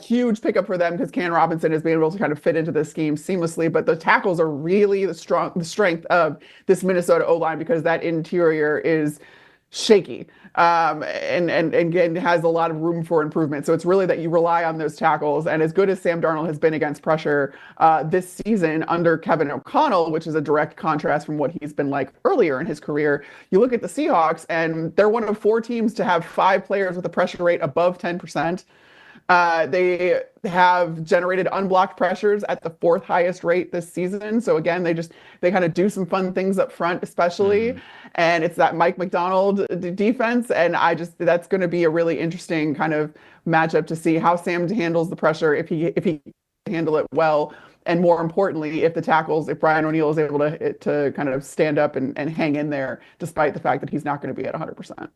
Huge pickup for them because Cam Robinson has been able to kind of fit into this scheme seamlessly, but the tackles are really the strength of this Minnesota O-line because that interior is shaky and again has a lot of room for improvement. So it's really that you rely on those tackles. And as good as Sam Darnold has been against pressure this season under Kevin O'Connell, which is a direct contrast from what he's been like earlier in his career, you look at the Seahawks and they're one of 4 teams to have 5 players with a pressure rate above 10%. They have generated unblocked pressures at the 4th highest rate this season. So again, they kind of do some fun things up front, especially. Mm-hmm. And it's that Mike McDonald defense. And that's going to be a really interesting kind of matchup to see how Sam handles the pressure, if he can handle it well. And more importantly, if Brian O'Neill is able to kind of stand up and hang in there, despite the fact that he's not going to be at 100%.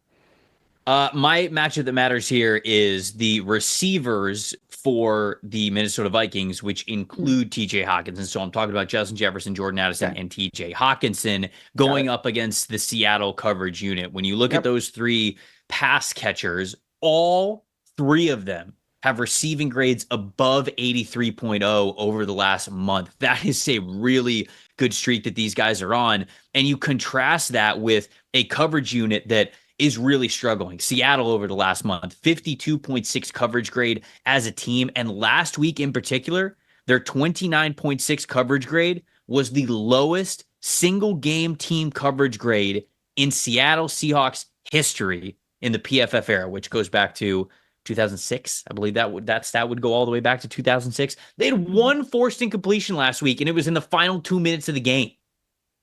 My matchup that matters here is the receivers for the Minnesota Vikings, which include TJ Hockenson. So I'm talking about Justin Jefferson, Jordan Addison, and TJ Hockenson going up against the Seattle coverage unit. When you look at those 3 pass catchers, all 3 of them have receiving grades above 83.0 over the last month. That is a really good streak that these guys are on. And you contrast that with a coverage unit that is really struggling. Seattle over the last month, 52.6 coverage grade as a team. And last week in particular, Their 29.6 coverage grade was the lowest single game team coverage grade in Seattle Seahawks history in the PFF era, which goes back to 2006. I believe that stat would go all the way back to 2006. They had one forced incompletion last week, and it was in the final 2 minutes of the game.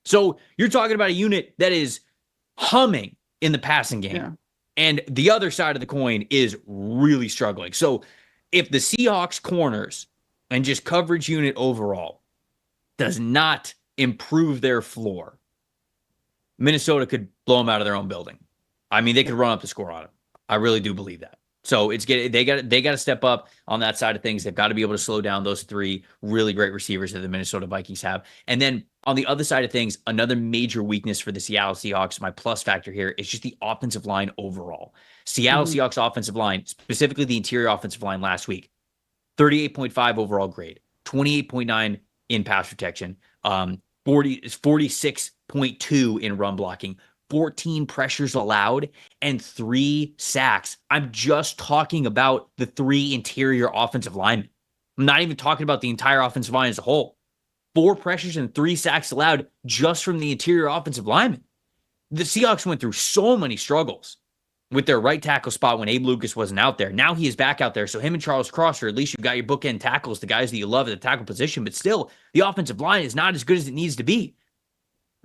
So you're talking about a unit that is humming in the passing game. Yeah. And the other side of the coin is really struggling. So if the Seahawks corners and just coverage unit overall does not improve their floor, Minnesota could blow them out of their own building. I mean, they could run up the score on them. I really do believe that. So they got to step up on that side of things. They've got to be able to slow down those three really great receivers that the Minnesota Vikings have. And then on the other side of things, another major weakness for the Seattle Seahawks, my plus factor here, is just the offensive line overall. Seattle Seahawks offensive line, specifically the interior offensive line last week, 38.5 overall grade, 28.9 in pass protection, 46.2 in run blocking, 14 pressures allowed, and 3 sacks. I'm just talking about the 3 interior offensive linemen. I'm not even talking about the entire offensive line as a whole. 4 pressures and 3 sacks allowed just from the interior offensive linemen. The Seahawks went through so many struggles with their right tackle spot when Abe Lucas wasn't out there. Now he is back out there. So him and Charles Crosser, at least you've got your bookend tackles, the guys that you love at the tackle position, but still the offensive line is not as good as it needs to be.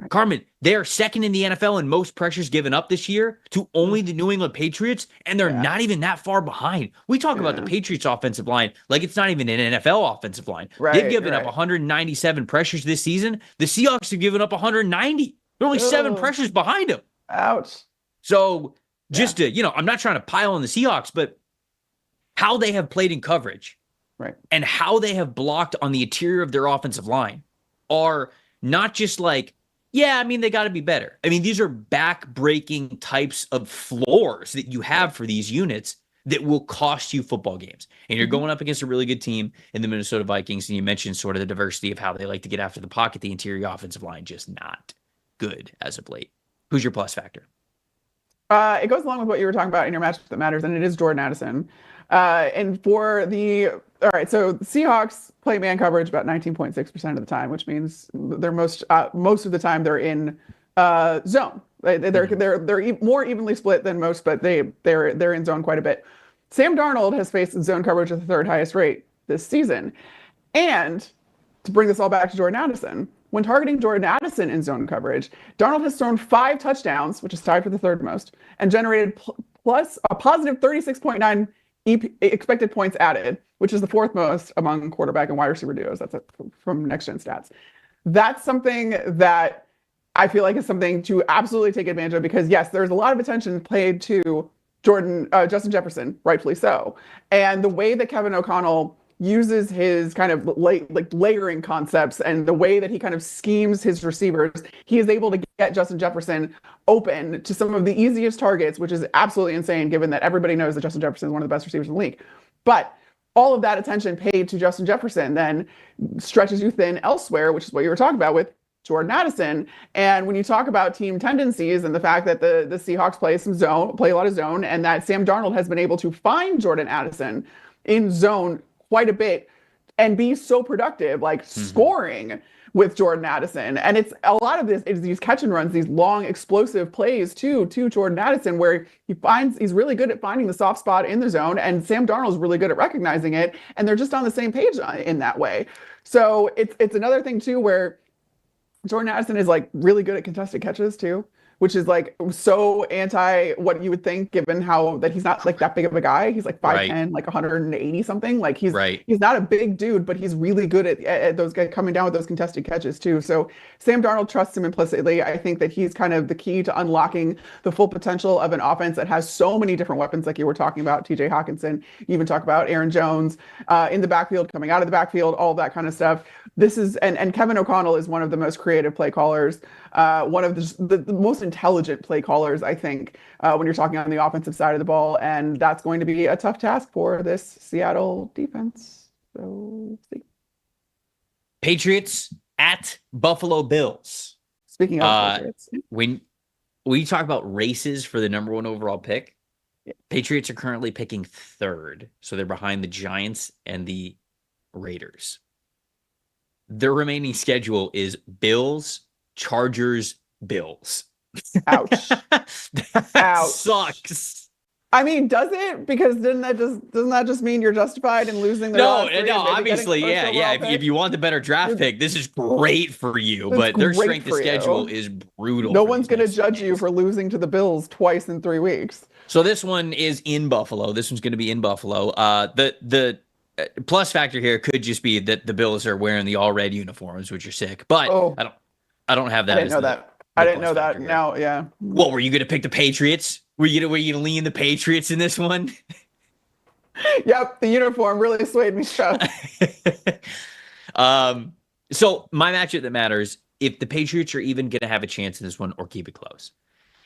Right. Carmen, they are second in the NFL in most pressures given up this year to only the New England Patriots, and they're not even that far behind. We talk about the Patriots offensive line like it's not even an NFL offensive line. Right, they've given up 197 pressures this season. The Seahawks have given up 190. They're only 7 pressures behind them. Ouch. So just to, I'm not trying to pile on the Seahawks, but how they have played in coverage and how they have blocked on the interior of their offensive line are not just like, they got to be better. I mean, these are back-breaking types of floors that you have for these units that will cost you football games. And you're going up against a really good team in the Minnesota Vikings, and you mentioned sort of the diversity of how they like to get after the pocket. The interior offensive line just not good as of late. Who's your plus factor? It goes along with what you were talking about in your matchup that matters, and it is Jordan Addison. And for all right, so the Seahawks play man coverage about 19.6% of the time, which means they're most of the time they're in zone. They're more evenly split than most, but they're in zone quite a bit. Sam Darnold has faced zone coverage at the 3rd highest rate this season. And to bring this all back to Jordan Addison, when targeting Jordan Addison in zone coverage, Darnold has thrown 5 touchdowns, which is tied for the 3rd most, and generated plus a positive 36.9 expected points added, which is the 4th most among quarterback and wide receiver duos. That's from Next Gen Stats. That's something that I feel like is something to absolutely take advantage of because, yes, there's a lot of attention paid to Justin Jefferson, rightfully so. And the way that Kevin O'Connell uses his kind of layering concepts and the way that he kind of schemes his receivers, he is able to get Justin Jefferson open to some of the easiest targets, which is absolutely insane given that everybody knows that Justin Jefferson is one of the best receivers in the league. But all of that attention paid to Justin Jefferson then stretches you thin elsewhere, which is what you were talking about with Jordan Addison. And when you talk about team tendencies and the fact that the Seahawks play a lot of zone, and that Sam Darnold has been able to find Jordan Addison in zone quite a bit and be so productive, scoring with Jordan Addison. And it's a lot of this is these catch and runs, these long explosive plays to Jordan Addison, where he's really good at finding the soft spot in the zone, and Sam Darnold's really good at recognizing it, and they're just on the same page in that way. So it's another thing too where Jordan Addison is really good at contested catches too, which is so anti what you would think given how that he's not that big of a guy. He's 5'10", 180 something. He's not a big dude, but he's really good at those guys coming down with those contested catches too. So Sam Darnold trusts him implicitly. I think that he's kind of the key to unlocking the full potential of an offense that has so many different weapons, like you were talking about, TJ Hawkinson. You even talk about Aaron Jones in the backfield, coming out of the backfield, all of that kind of stuff. This is and Kevin O'Connell is one of the most creative play callers, one of the most intelligent play callers, I think, when you're talking on the offensive side of the ball. And that's going to be a tough task for this Seattle defense. So we'll see. Patriots at Buffalo Bills. Speaking of Patriots. When we talk about races for the number 1 overall pick, Patriots are currently picking 3rd. So they're behind the Giants and the Raiders. their remaining schedule is Bills, Chargers, Bills. Ouch. That sucks. I mean, does it? Because doesn't that just mean you're justified in losing the No, obviously, yeah. If you want the better draft pick, this is great for you. But their strength of schedule is brutal. No one's going to judge you for losing to the Bills twice in 3 weeks. So this one is in Buffalo. This one's going to be in Buffalo. The plus factor here could just be that the Bills are wearing the all red uniforms, which are sick. But I don't have that. I didn't know that. I didn't know that. Now, yeah. What were you going to pick the Patriots? Were you going to lean the Patriots in this one? Yep, the uniform really swayed me. So my matchup that matters, if the Patriots are even going to have a chance in this one or keep it close,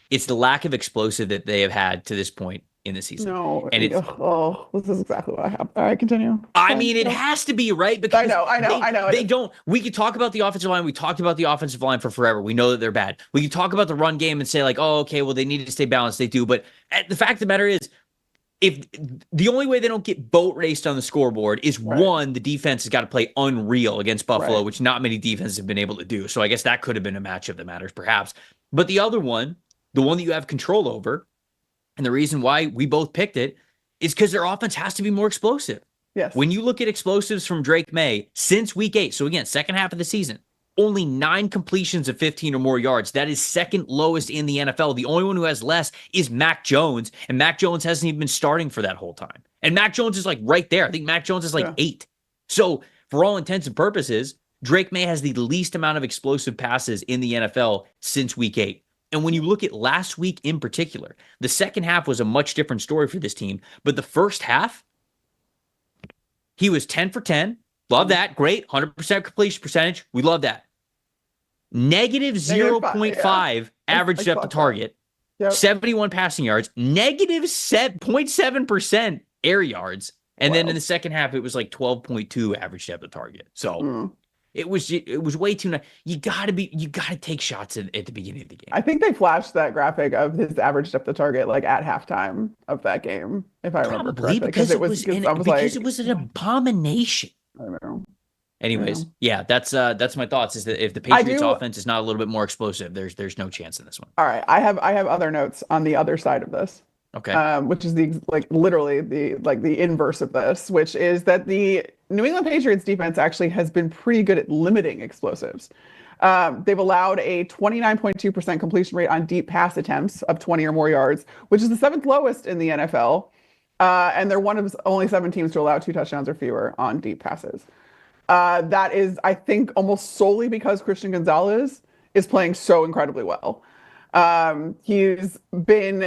it's the lack of explosive that they have had to this point in the season. No, and this is exactly what I have. All right, continue. I mean, it has to be, right? Because I know. They don't. We could talk about the offensive line. We talked about the offensive line for forever. We know that they're bad. We could talk about the run game and say like, oh, okay, well, they need to stay balanced. They do. But the fact of the matter is, if the only way they don't get boat raced on the scoreboard is one, the defense has got to play unreal against Buffalo, which not many defenses have been able to do. So I guess that could have been a matchup that matters, perhaps. But the other one, the one that you have control over, and the reason why we both picked it is because their offense has to be more explosive. Yes. When you look at explosives from Drake May since week 8, so again, second half of the season, only 9 completions of 15 or more yards. That is second lowest in the NFL. The only one who has less is Mac Jones, and Mac Jones hasn't even been starting for that whole time. And Mac Jones is like right there. I think Mac Jones is like 8. So for all intents and purposes, Drake May has the least amount of explosive passes in the NFL since week 8. And when you look at last week in particular, the second half was a much different story for this team. But the first half, he was 10 for 10. Love that. Great. 100% completion percentage. We love that. Negative 0.5 average depth of target. 71 passing yards. Negative 0.7% air yards. And then in the second half, it was like 12.2 average depth of target. So it was way too nice. You gotta take shots at the beginning of the game. I think they flashed that graphic of his average depth of target like at halftime of that game, if I remember correctly. Because it was an abomination. I don't know. Anyways, that's my thoughts. Is that if the Patriots offense is not a little bit more explosive, there's no chance in this one. All right, I have other notes on the other side of this. Okay. Which is literally the inverse of this, which is that the New England Patriots defense actually has been pretty good at limiting explosives. They've allowed a 29.2% completion rate on deep pass attempts of 20 or more yards, which is the 7th lowest in the NFL. And they're one of only 7 teams to allow 2 touchdowns or fewer on deep passes. That is, I think, almost solely because Christian Gonzalez is playing so incredibly well. He's been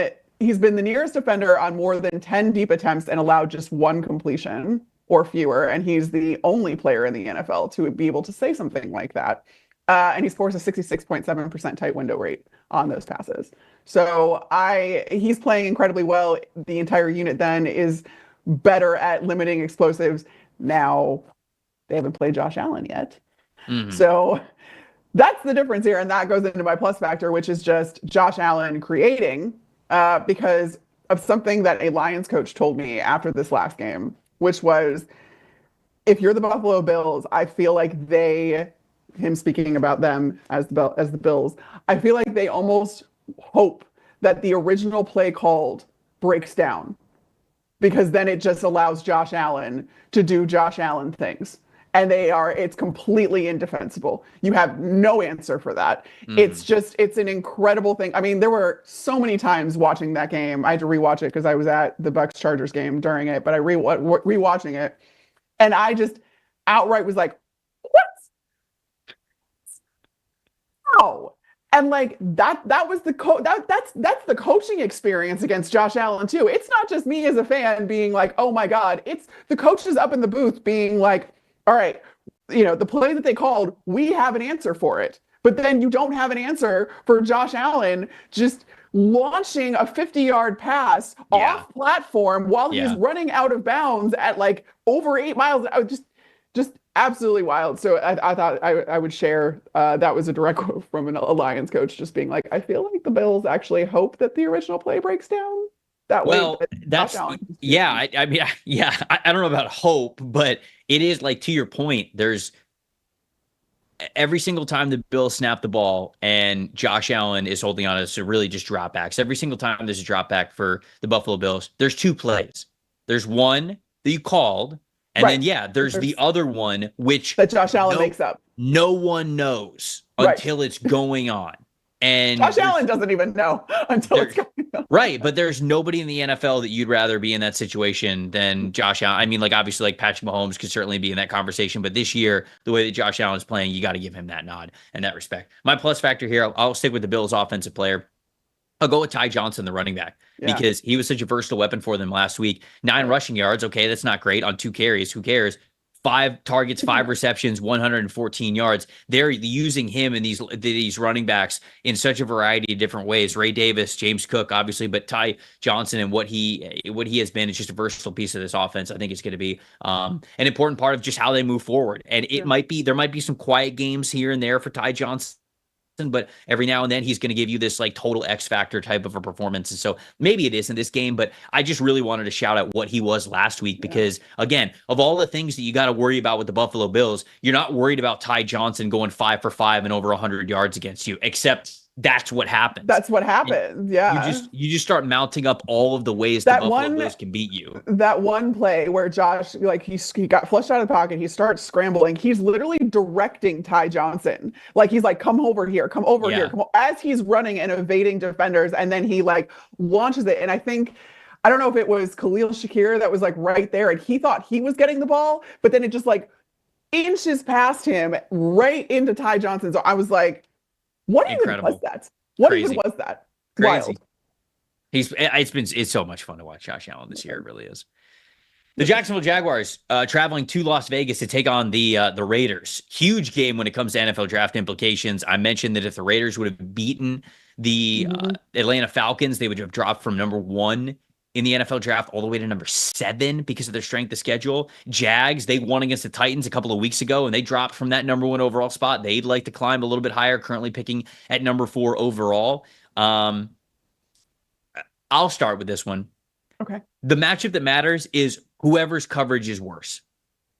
the nearest defender on more than 10 deep attempts and allowed just 1 completion or fewer. And he's the only player in the NFL to be able to say something like that. And he scores a 66.7% tight window rate on those passes. So he's playing incredibly well. The entire unit then is better at limiting explosives. Now, they haven't played Josh Allen yet. Mm-hmm. So that's the difference here. And that goes into my plus factor, which is just Josh Allen creating because of something that a Lions coach told me after this last game, which was, if you're the Buffalo Bills, I feel like him speaking about them as the Bills, I feel like they almost hope that the original play called breaks down, because then it just allows Josh Allen to do Josh Allen things. And it's completely indefensible. You have no answer for that. It's an incredible thing. I mean, there were so many times watching that game. I had to rewatch it because I was at the Bucs Chargers game during it, but I rewatching it, and I just outright was like, what? Oh. And like that was that's the coaching experience against Josh Allen too. It's not just me as a fan being like, oh my God, it's the coaches up in the booth being like, all right, the play that they called, we have an answer for it. But then you don't have an answer for Josh Allen just launching a 50-yard pass off platform while he's running out of bounds at like over 8 miles. Just absolutely wild. So I thought I would share. That was a direct quote from a Lions coach, just being like, I feel like the Bills actually hope that the original play breaks down. That way. Well, that's I mean, I don't know about hope, but it is like, to your point, there's every single time the Bills snap the ball and Josh Allen is holding on to really just dropbacks, every single time there's a dropback for the Buffalo Bills, there's two plays. There's one that you called, and then there's the other one which that Josh Allen makes up. No one knows until it's going on. And Josh Allen doesn't even know until it's going on. Right, but there's nobody in the NFL that you'd rather be in that situation than Josh Allen. I mean, like, obviously, like, Patrick Mahomes could certainly be in that conversation, but this year, the way that Josh Allen is playing, you got to give him that nod and that respect. My plus factor here, I'll stick with the Bills' offensive player. I'll go with Ty Johnson, the running back, because he was such a versatile weapon for them last week. 9 rushing yards. Okay, that's not great on 2 carries. Who cares? 5 targets, 5 receptions, 114 yards. They're using him and these running backs in such a variety of different ways. Ray Davis, James Cook, obviously, but Ty Johnson and what he has been is just a versatile piece of this offense. I think it's going to be an important part of just how they move forward. And there might be some quiet games here and there for Ty Johnson, but every now and then he's going to give you this like total X factor type of a performance. And so maybe it is in this game, but I just really wanted to shout out what he was last week, because again, of all the things that you got to worry about with the Buffalo Bills, you're not worried about Ty Johnson going 5 for 5 and over 100 yards against you, except that's what happens. That's what happens. Yeah. You just start mounting up all of the ways the Buffalo Bills can beat you. That one play where Josh, like, he got flushed out of the pocket, he starts scrambling. He's literally directing Ty Johnson. Like, he's like, come over here, come over here, as he's running and evading defenders. And then he like launches it. And I don't know if it was Khalil Shakir that was like right there and he thought he was getting the ball, but then it just like inches past him right into Ty Johnson. So I was like, what even was that? What even was that? Crazy. Wild. It's so much fun to watch Josh Allen this year. It really is. The Jacksonville Jaguars traveling to Las Vegas to take on the Raiders. Huge game when it comes to NFL draft implications. I mentioned that if the Raiders would have beaten the Atlanta Falcons, they would have dropped from number 1 in the NFL draft all the way to number 7 because of their strength of schedule. Jags, they won against the Titans a couple of weeks ago, and they dropped from that number 1 overall spot. They'd like to climb a little bit higher, currently picking at number 4 overall. I'll start with this one. Okay. The matchup that matters is whoever's coverage is worse.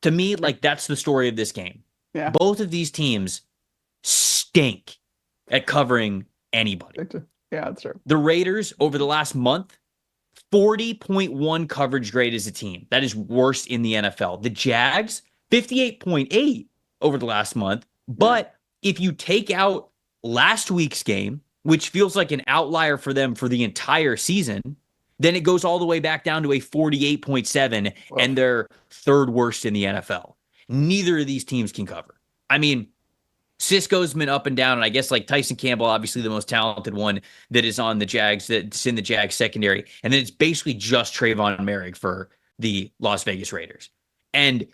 To me, like, that's the story of this game. Yeah. Both of these teams stink at covering anybody. Yeah, that's true. The Raiders, over the last month, 40.1 coverage grade as a team. That is worst in the NFL. The Jags, 58.8 over the last month. But if you take out last week's game, which feels like an outlier for them for the entire season, then it goes all the way back down to a 48.7, and they're 3rd worst in the NFL. Neither of these teams can cover. I mean, Cisco's been up and down, and I guess like Tyson Campbell, obviously the most talented one that is on the Jags, that's in the Jags secondary. And then it's basically just Trayvon Merrick for the Las Vegas Raiders. And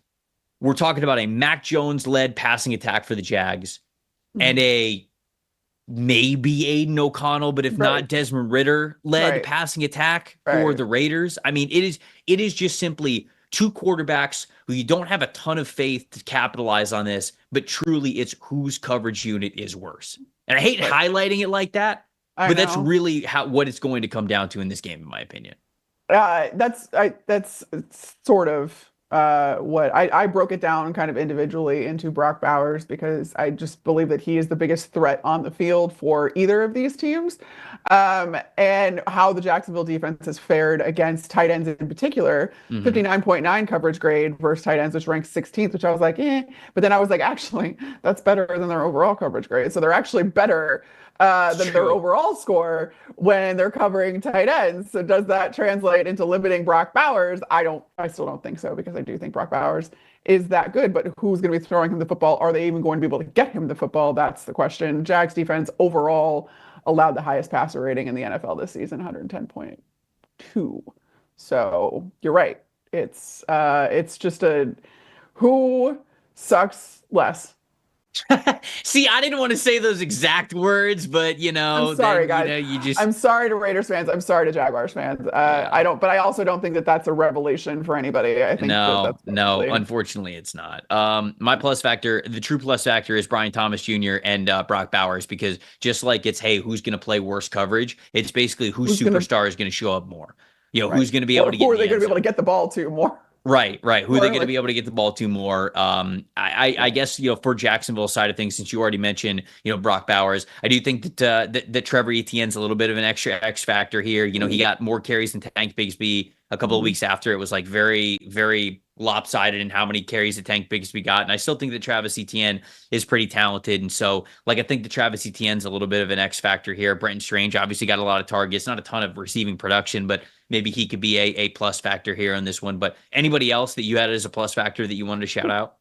we're talking about a Mac Jones-led passing attack for the Jags and a maybe Aiden O'Connell, but if not Desmond Ridder-led passing attack for the Raiders. I mean, it is just simply 2 quarterbacks who you don't have a ton of faith to capitalize on this, but truly it's whose coverage unit is worse. And I hate highlighting it like that, but that's really what it's going to come down to in this game, in my opinion. That's sort of what I broke it down kind of individually into Brock Bowers, because I just believe that he is the biggest threat on the field for either of these teams, and how the Jacksonville defense has fared against tight ends in particular. 59.9 coverage grade versus tight ends, which ranks 16th, which I was like, but then I was like, actually, that's better than their overall coverage grade. So they're actually better than their overall score when they're covering tight ends. So does that translate into limiting Brock Bowers? I still don't think so, because I do think Brock Bowers is that good, but who's going to be throwing him the football? Are they even going to be able to get him the football? That's the question. Jags defense overall allowed the highest passer rating in the NFL this season, 110.2. So you're right. It's just who sucks less. See, I didn't want to say those exact words, but I'm sorry, guys. I'm sorry to Raiders fans. I'm sorry to Jaguars fans. But I also don't think that that's a revelation for anybody. I think no, unfortunately, it's not. My plus factor, the true plus factor, is Brian Thomas Jr. and Brock Bowers, because just like it's, hey, who's going to play worse coverage? It's basically who's superstar is going to show up more. Who's going to be able to get. Who are they going to be able to get the ball to more? Right. Who are they going to like, be able to get the ball to more? I guess, for Jacksonville side of things, since you already mentioned, Brock Bowers, I do think that Trevor Etienne's a little bit of an extra X factor here. He got more carries than Tank Bigsby a couple of weeks after. It was like very, very lopsided in how many carries that Tank Bigsby got. And I still think that Travis Etienne is pretty talented. And so, I think that Travis Etienne's a little bit of an X factor here. Brenton Strange obviously got a lot of targets, not a ton of receiving production, but maybe he could be a plus factor here on this one. But anybody else that you had as a plus factor that you wanted to shout out?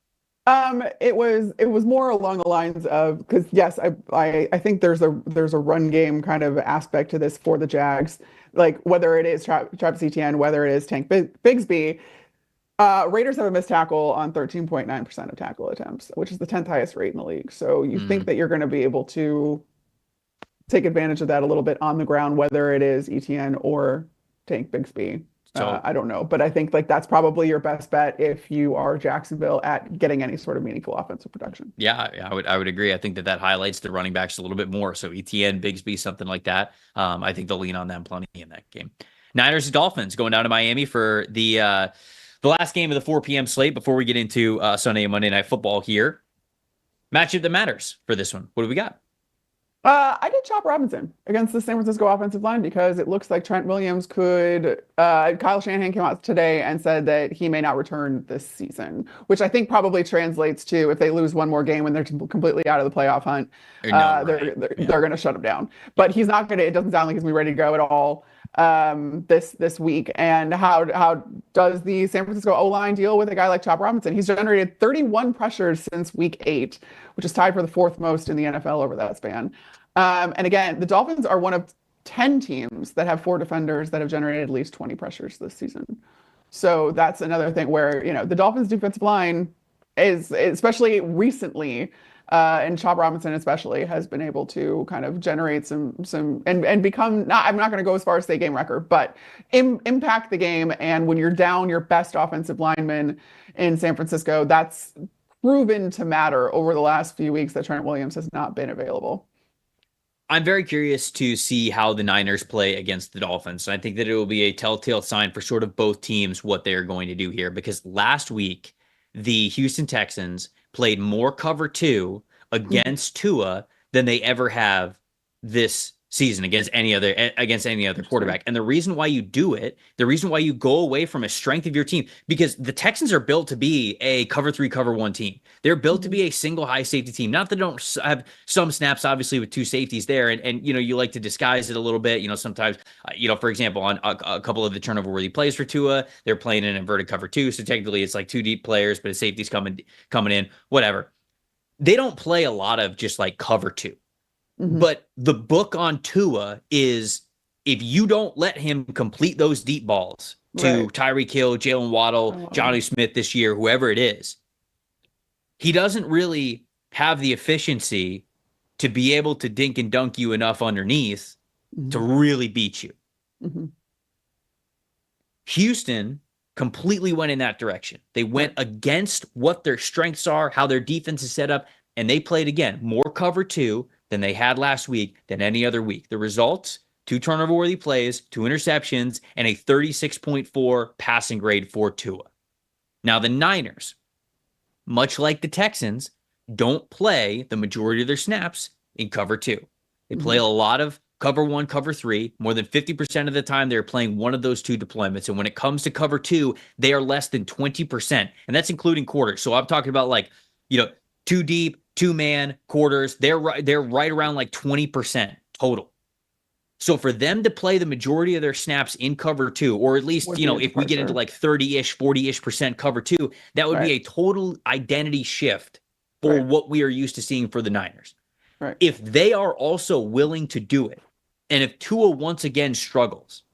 It was more along the lines of, because yes, I think there's a run game kind of aspect to this for the Jags, like whether it is Travis Etienne, whether it is Tank Bigsby. Raiders have a missed tackle on 13.9% of tackle attempts, which is the 10th highest rate in the league. So you think that you're going to be able to take advantage of that a little bit on the ground, whether it is Etienne or Tank Bigsby. I don't know, but I think like that's probably your best bet if you are Jacksonville at getting any sort of meaningful offensive production. Yeah, I would agree. I think that highlights the running backs a little bit more. So Etienne, Bigsby, something like that. I think they'll lean on them plenty in that game. Niners Dolphins going down to Miami for the last game of the 4 p.m. slate before we get into Sunday and Monday Night Football here. Matchup that matters for this one. What do we got? I did Chop Robinson against the San Francisco offensive line because it looks like Trent Williams could. Kyle Shanahan came out today and said that he may not return this season, which I think probably translates to if they lose one more game when they're completely out of the playoff hunt, they're going to shut him down. But he's not going to. It doesn't sound like he's going to be ready to go at all this week. And how does the San Francisco O-line deal with a guy like Chop Robinson? He's generated 31 pressures since week 8, which is tied for the 4th most in the NFL over that span. And again, the Dolphins are one of 10 teams that have 4 defenders that have generated at least 20 pressures this season. So that's another thing where, the Dolphins defensive line is, especially recently, and Chop Robinson especially, has been able to kind of generate some and become, I'm not going to go as far as say game record, but impact the game. And when you're down your best offensive lineman in San Francisco, that's proven to matter over the last few weeks that Trent Williams has not been available. I'm very curious to see how the Niners play against the Dolphins. And I think that it will be a telltale sign for sort of both teams what they are going to do here. Because last week, the Houston Texans played more cover 2 against Tua than they ever have this season against any other quarterback. And the reason why you do it, the reason why you go away from a strength of your team, because the Texans are built to be a cover 3, cover 1 team. They're built to be a single high safety team. Not that they don't have some snaps, obviously, with 2 safeties there. And you like to disguise it a little bit. Sometimes, for example, on a couple of the turnover worthy plays for Tua, they're playing in inverted cover 2. So technically it's like 2 deep players, but a safety's coming in, whatever. They don't play a lot of just like cover 2. But the book on Tua is if you don't let him complete those deep balls to Tyreek Hill, Jalen Waddle, Jonnu Smith this year, whoever it is, he doesn't really have the efficiency to be able to dink and dunk you enough underneath to really beat you. Houston completely went in that direction. They went against what their strengths are, how their defense is set up, and they played, again, more cover 2 than they had last week than any other week. The results, 2 turnover-worthy plays, 2 interceptions, and a 36.4 passing grade for Tua. Now, the Niners, much like the Texans, don't play the majority of their snaps in cover 2. They play a lot of cover 1, cover 3. More than 50% of the time, they're playing one of those 2 deployments. And when it comes to cover 2, they are less than 20%. And that's including quarters. So I'm talking about 2 deep, 2-man quarters. They're right around like 20% total. So for them to play the majority of their snaps in cover 2, or at least, if we get into like 30-ish, 40-ish% cover 2, that would be a total identity shift for what we are used to seeing for the Niners. If they are also willing to do it, and if Tua once again struggles,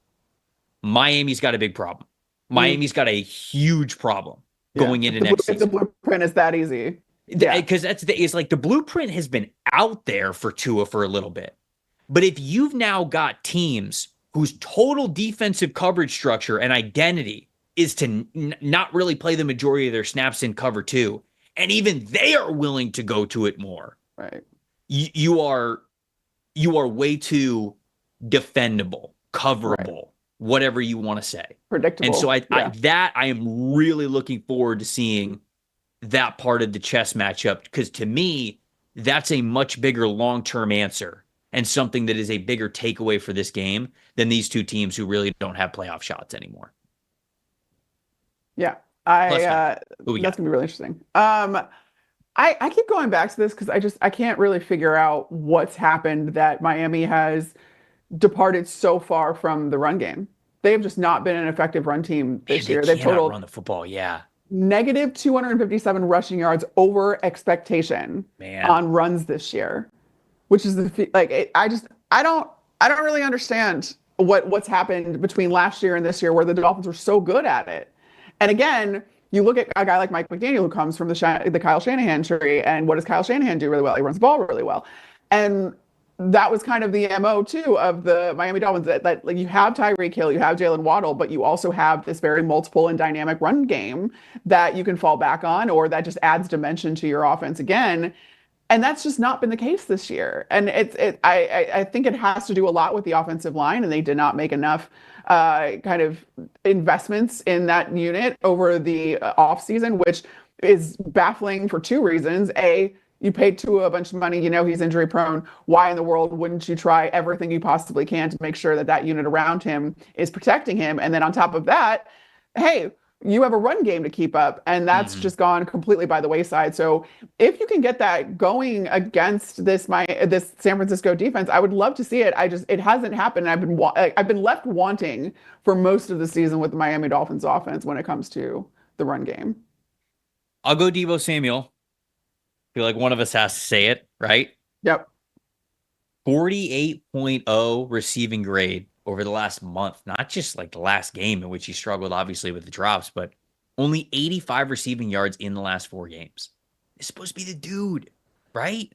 Miami's got a big problem. Miami's got a huge problem going into next season. If the blueprint is that easy. Because it's like the blueprint has been out there for Tua for a little bit. But if you've now got teams whose total defensive coverage structure and identity is to not really play the majority of their snaps in cover 2, and even they are willing to go to it more, you are way too defendable, coverable whatever you want to say. Predictable. And so I am really looking forward to seeing that part of the chess matchup, because to me, that's a much bigger long-term answer and something that is a bigger takeaway for this game than these two teams who really don't have playoff shots anymore. Yeah. That's going to be really interesting. I keep going back to this because I can't really figure out what's happened that Miami has departed so far from the run game. They have just not been an effective run team this year. They've totaled run the football, negative 257 rushing yards over expectation on runs this year, which is I don't really understand what's happened between last year and this year where the Dolphins were so good at it. And again, you look at a guy like Mike McDaniel who comes from the Kyle Shanahan tree, and what does Kyle Shanahan do really well? He runs the ball really well. And that was kind of the MO too of the Miami Dolphins, that like, you have Tyreek Hill, you have Jalen Waddle, but you also have this very multiple and dynamic run game that you can fall back on, or that just adds dimension to your offense again. And that's just not been the case this year. And I think it has to do a lot with the offensive line, and they did not make enough kind of investments in that unit over the offseason, which is baffling for two reasons. A, you paid Tua a bunch of money, he's injury prone. Why in the world wouldn't you try everything you possibly can to make sure that unit around him is protecting him? And then on top of that, hey, you have a run game to keep up, and that's just gone completely by the wayside. So if you can get that going against this San Francisco defense, I would love to see it. It hasn't happened. I've been left wanting for most of the season with the Miami Dolphins offense when it comes to the run game. I'll go Deebo Samuel. I feel like one of us has to say it, right? Yep. 48.0 receiving grade over the last month, not just like the last game in which he struggled, obviously, with the drops, but only 85 receiving yards in the last 4 games. It's supposed to be the dude, right?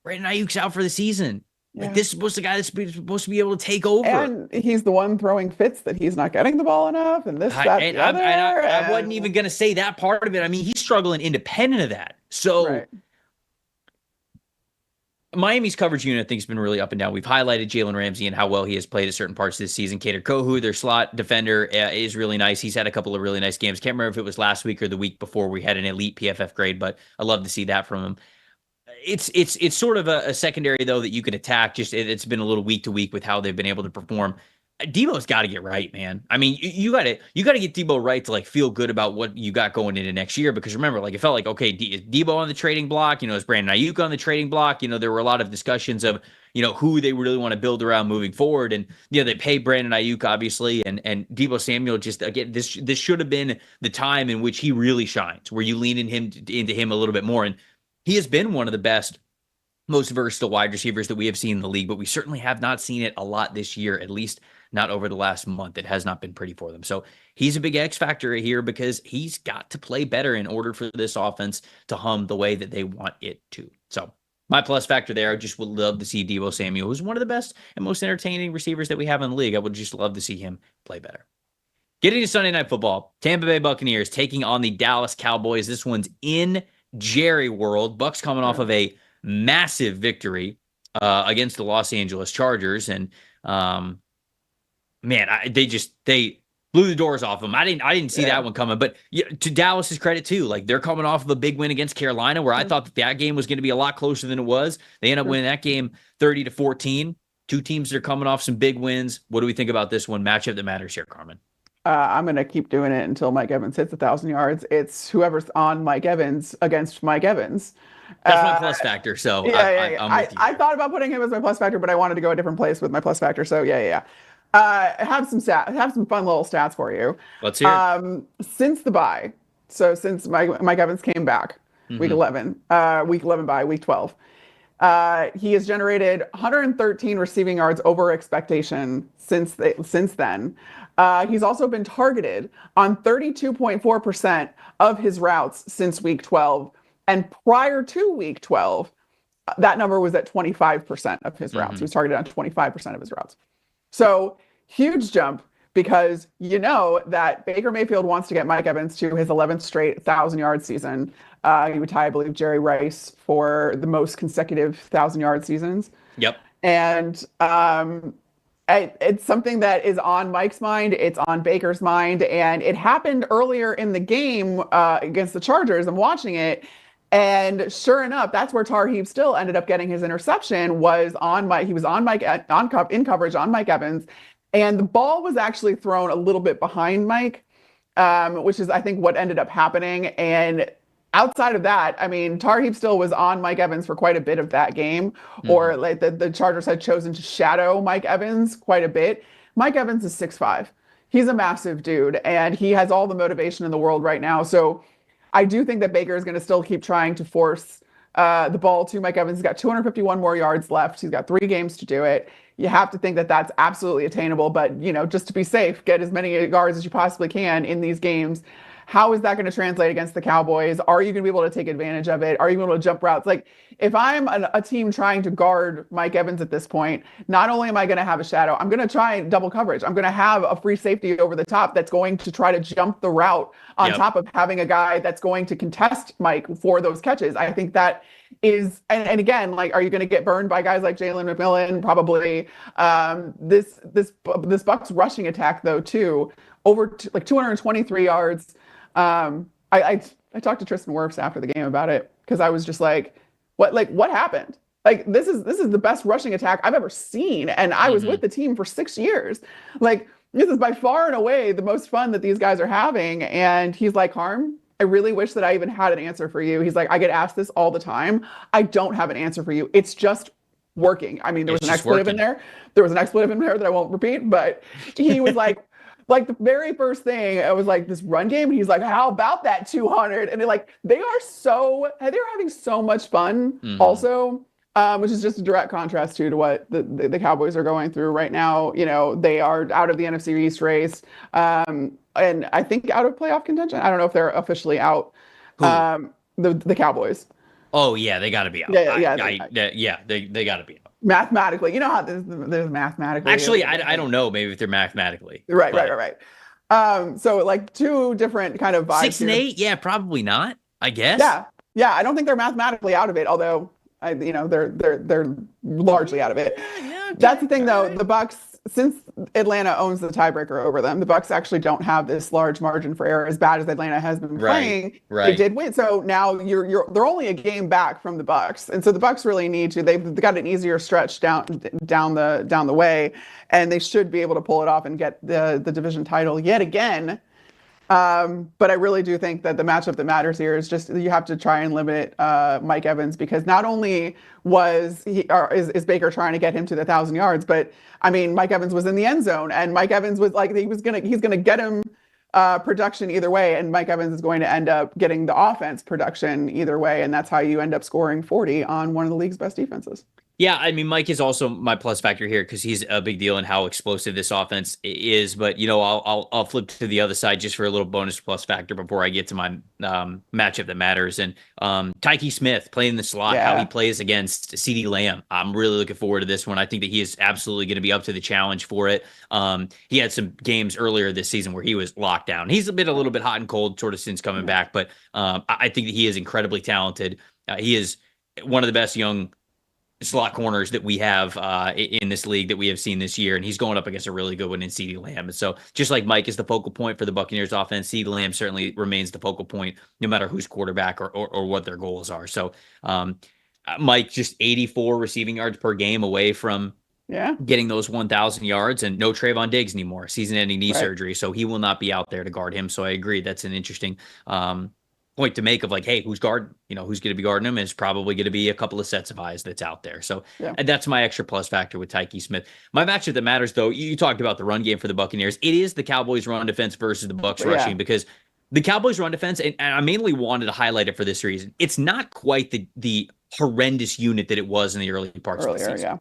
Brandon Ayuk's out for the season. Yeah. Like, this is supposed to be the guy that's supposed to be able to take over. And he's the one throwing fits that he's not getting the ball enough, and this, that, the other. I wasn't even going to say that part of it. I mean, he's struggling independent of that. So... Right. Miami's coverage unit, I think, has been really up and down. We've highlighted Jalen Ramsey and how well he has played at certain parts of this season. Kader Kohu, their slot defender, is really nice. He's had a couple of really nice games. Can't remember if it was last week or the week before we had an elite PFF grade, but I love to see that from him. It's sort of a secondary, though, that you can attack. Just it's been a little week to week with how they've been able to perform. Deebo's got to get right, man. I mean, you got to get Deebo right to like feel good about what you got going into next year. Because remember, like, it felt like, okay, is Deebo on the trading block? Is Brandon Ayuk on the trading block? There were a lot of discussions of who they really want to build around moving forward. And they pay Brandon Ayuk, obviously, and Deebo Samuel. Just again, this should have been the time in which he really shines, where you lean into him a little bit more. And he has been one of the best, most versatile wide receivers that we have seen in the league, but we certainly have not seen it a lot this year, at least not over the last month. It has not been pretty for them. So he's a big X factor here because he's got to play better in order for this offense to hum the way that they want it to. So my plus factor there, I just would love to see Deebo Samuel, who's one of the best and most entertaining receivers that we have in the league. I would just love to see him play better. Getting to Sunday Night Football, Tampa Bay Buccaneers taking on the Dallas Cowboys. This one's in Jerry World. Bucs coming off of a massive victory against the Los Angeles Chargers. And, man, they blew the doors off them. I didn't see that one coming. But to Dallas's credit too, like, they're coming off of a big win against Carolina, where I thought that game was going to be a lot closer than it was. They end up winning that game 30-14. Two teams that are coming off some big wins. What do we think about this one? Matchup that matters here, Carmen. I'm going to keep doing it until Mike Evans hits 1,000 yards. It's whoever's on Mike Evans against Mike Evans. That's my plus factor. So I'm with you. I thought about putting him as my plus factor, but I wanted to go a different place with my plus factor. So yeah. Have some fun little stats for you. Let's hear it. Since the bye, so since Mike Evans came back, week 11 bye, week 12, he has generated 113 receiving yards over expectation since then. He's also been targeted on 32.4% of his routes since week 12. And prior to week 12, that number was at 25% of his routes. He was targeted on 25% of his routes. So huge jump, because that Baker Mayfield wants to get Mike Evans to his 11th straight 1,000-yard season. He would tie, I believe, Jerry Rice for the most consecutive 1,000-yard seasons. Yep. And It's something that is on Mike's mind. It's on Baker's mind, and it happened earlier in the game against the Chargers. I'm watching it, and sure enough, that's where Tarheeb still ended up getting his interception. Was on Mike. He was on Mike in coverage on Mike Evans, and the ball was actually thrown a little bit behind Mike, which is I think what ended up happening. And outside of that, I mean, Tarheeb still was on Mike Evans for quite a bit of that game, or like the Chargers had chosen to shadow Mike Evans quite a bit. Mike Evans is 6'5". He's a massive dude, and he has all the motivation in the world right now. So I do think that Baker is going to still keep trying to force the ball to Mike Evans. He's got 251 more yards left. He's got 3 games to do it. You have to think that that's absolutely attainable, but just to be safe, get as many yards as you possibly can in these games. How is that going to translate against the Cowboys? Are you going to be able to take advantage of it? Are you able to jump routes? Like, if I'm a team trying to guard Mike Evans at this point, not only am I going to have a shadow, I'm going to try double coverage. I'm going to have a free safety over the top that's going to try to jump the route on top of having a guy that's going to contest Mike for those catches. I think that is, and again, like, are you going to get burned by guys like Jalen McMillan? Probably. This Bucs rushing attack, though, too, over like 223 yards. I talked to Tristan Wirfs after the game about it because I was just like, what happened? Like, this is the best rushing attack I've ever seen, and I was with the team for 6 years. Like, this is by far and away the most fun that these guys are having. And he's like, Harm, I really wish that I even had an answer for you. He's like, I get asked this all the time. I don't have an answer for you. It's just working. I mean, there was an expletive in there. There was an expletive in there that I won't repeat, but he was like, the very first thing, it was like this run game. And he's like, how about that 200? And they're having so much fun also, which is just a direct contrast to what the Cowboys are going through right now. They are out of the NFC East race. And I think out of playoff contention. I don't know if they're officially out. The Cowboys. Oh yeah, they got to be out. Yeah, they got to be out. Mathematically, how there's mathematically. Actually, I don't know. Maybe if they're mathematically. Right. So like 2 different kind of vibes. 6 and 8, yeah, probably not. I guess. Yeah. I don't think they're mathematically out of it, although they're largely out of it. Yeah, that's the thing, though. The Bucs, since Atlanta owns the tiebreaker over them, the Bucs actually don't have this large margin for error. As bad as Atlanta has been playing, they did win. So now they're only a game back from the Bucs, and so the Bucs really need to. They've got an easier stretch down the way, and they should be able to pull it off and get the division title yet again. But I really do think that the matchup that matters here is just you have to try and limit Mike Evans, because not only is Baker trying to get him to the 1,000 yards, but I mean, Mike Evans was in the end zone, and Mike Evans was like he's gonna get him production either way, and Mike Evans is going to end up getting the offense production either way, and that's how you end up scoring 40 on one of the league's best defenses. Yeah, I mean, Mike is also my plus factor here because he's a big deal in how explosive this offense is. But I'll flip to the other side just for a little bonus plus factor before I get to my matchup that matters. And Tyke Smith playing the slot, how he plays against CeeDee Lamb. I'm really looking forward to this one. I think that he is absolutely going to be up to the challenge for it. He had some games earlier this season where he was locked down. He's been a little bit hot and cold sort of since coming back, but I think that he is incredibly talented. He is one of the best young slot corners that we have in this league that we have seen this year, and he's going up against a really good one in CeeDee Lamb. And so just like Mike is the focal point for the Buccaneers offense, CeeDee Lamb certainly remains the focal point no matter who's quarterback or what their goals are. So Mike just 84 receiving yards per game away from getting those 1,000 yards, and no Trayvon Diggs anymore, season-ending knee surgery, so he will not be out there to guard him. So I agree, that's an interesting point to make of like, hey, who's going to be guarding him? It's probably going to be a couple of sets of eyes that's out there. So and that's my extra plus factor with Tyke Smith. My matchup that matters, though, you talked about the run game for the Buccaneers. It is the Cowboys run defense versus the Bucs rushing, because the Cowboys run defense, and I mainly wanted to highlight it for this reason, it's not quite the horrendous unit that it was in the early parts of the season.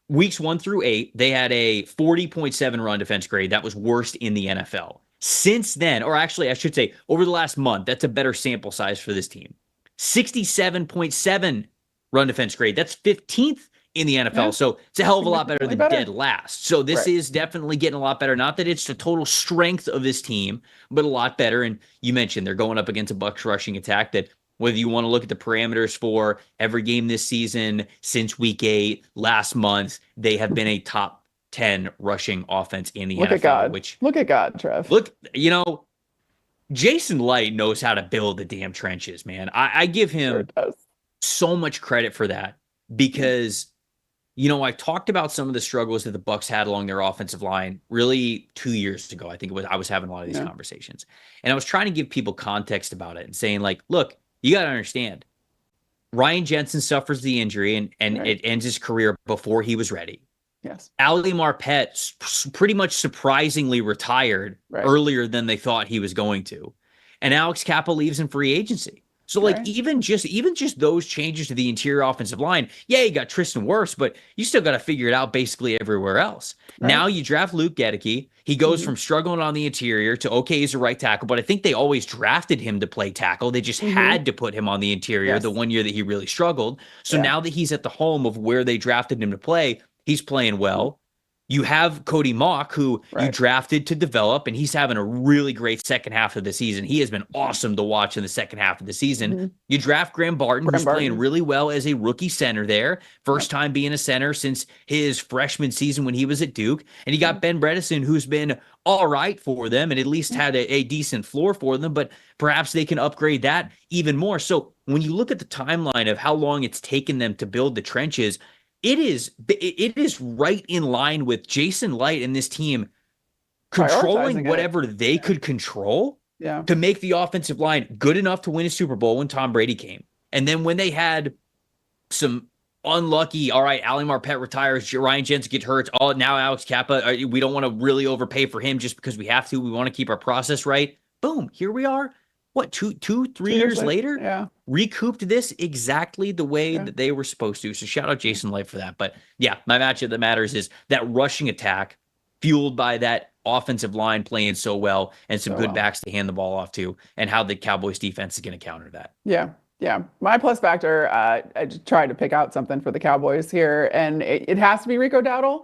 Weeks 1 through 8, they had a 40.7 run defense grade. That was worst in the NFL. Since then, or actually I should say over the last month, that's a better sample size for this team. 67.7 run defense grade. That's 15th in the NFL. So it's a hell of a lot better than dead last. So this is definitely getting a lot better. Not that it's the total strength of this team, but a lot better. And you mentioned they're going up against a Bucs rushing attack that, whether you want to look at the parameters for every game this season, since week 8, last month, they have been a top 10 rushing offense in the Look NFL. At God. Look at God, Trev. Look, Jason Light knows how to build the damn trenches, man. I give him so much credit for that because, I talked about some of the struggles that the Bucs had along their offensive line really 2 years ago. I think I was having a lot of these conversations, and I was trying to give people context about it and saying, like, look, you got to understand, Ryan Jensen suffers the injury and it ends his career before he was ready. Yes. Ali Marpet pretty much surprisingly retired earlier than they thought he was going to. And Alex Kappa leaves in free agency. So even just those changes to the interior offensive line, you got Tristan Wirfs, but you still got to figure it out basically everywhere else. Right. Now you draft Luke Gedeke. He goes from struggling on the interior to he's a right tackle, but I think they always drafted him to play tackle. They just had to put him on the interior the one year that he really struggled. So now that he's at the home of where they drafted him to play, he's playing well. You have Cody Mock, who you drafted to develop, and he's having a really great second half of the season. He has been awesome to watch in the second half of the season. You draft Graham Barton, who's playing really well as a rookie center there. First time being a center since his freshman season when he was at Duke. And you got Ben Bredesen, who's been all right for them and at least had a decent floor for them, but perhaps they can upgrade that even more. So when you look at the timeline of how long it's taken them to build the trenches, it is right in line with Jason Light and this team controlling whatever they could control to make the offensive line good enough to win a Super Bowl when Tom Brady came. And then when they had some unlucky, all right, Ali Marpet retires, Ryan Jensen gets hurt, now Alex Kappa, we don't want to really overpay for him just because we have to. We want to keep our process right. Boom, here we are. What, 3 years later? Yeah. Recouped this exactly the way that they were supposed to. So shout out Jason Light for that. But my matchup that matters is that rushing attack fueled by that offensive line playing so well and some good backs to hand the ball off to, and how the Cowboys defense is going to counter that. Yeah. My plus factor, I just tried to pick out something for the Cowboys here, and it has to be Rico Dowdle,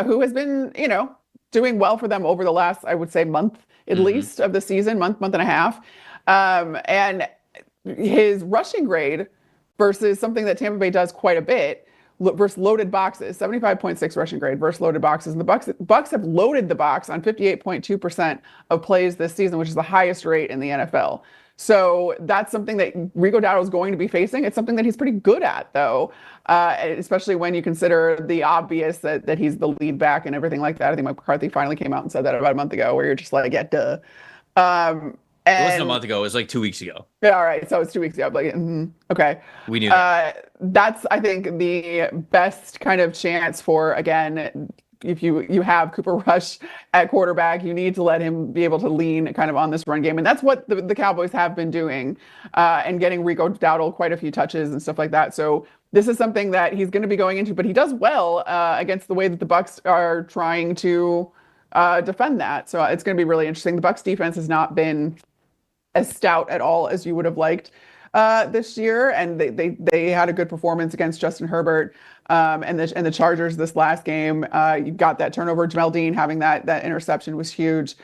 who has been, doing well for them over the last, I would say, month at least of the season, month and a half. And his rushing grade versus something that Tampa Bay does quite a bit versus loaded boxes, 75.6 rushing grade versus loaded boxes. And the Bucs have loaded the box on 58.2% of plays this season, which is the highest rate in the NFL. So that's something that Rico Dowdle is going to be facing. It's something that he's pretty good at, though, especially when you consider the obvious that he's the lead back and everything like that. I think McCarthy finally came out and said that about a month ago, where you're just like, yeah, duh. It wasn't a month ago. It was like 2 weeks ago. Yeah, all right. So it's 2 weeks ago. Like, okay. We knew that. That's, I think, the best kind of chance for, again, if you have Cooper Rush at quarterback, you need to let him be able to lean kind of on this run game. And that's what the Cowboys have been doing and getting Rico Dowdle quite a few touches and stuff like that. So this is something that he's going to be going into, but he does well against the way that the Bucs are trying to defend that. So it's going to be really interesting. The Bucs defense has not been as stout at all as you would have liked this year, and they had a good performance against Justin Herbert and the Chargers this last game. You got that turnover. Jamel Dean having that interception was huge,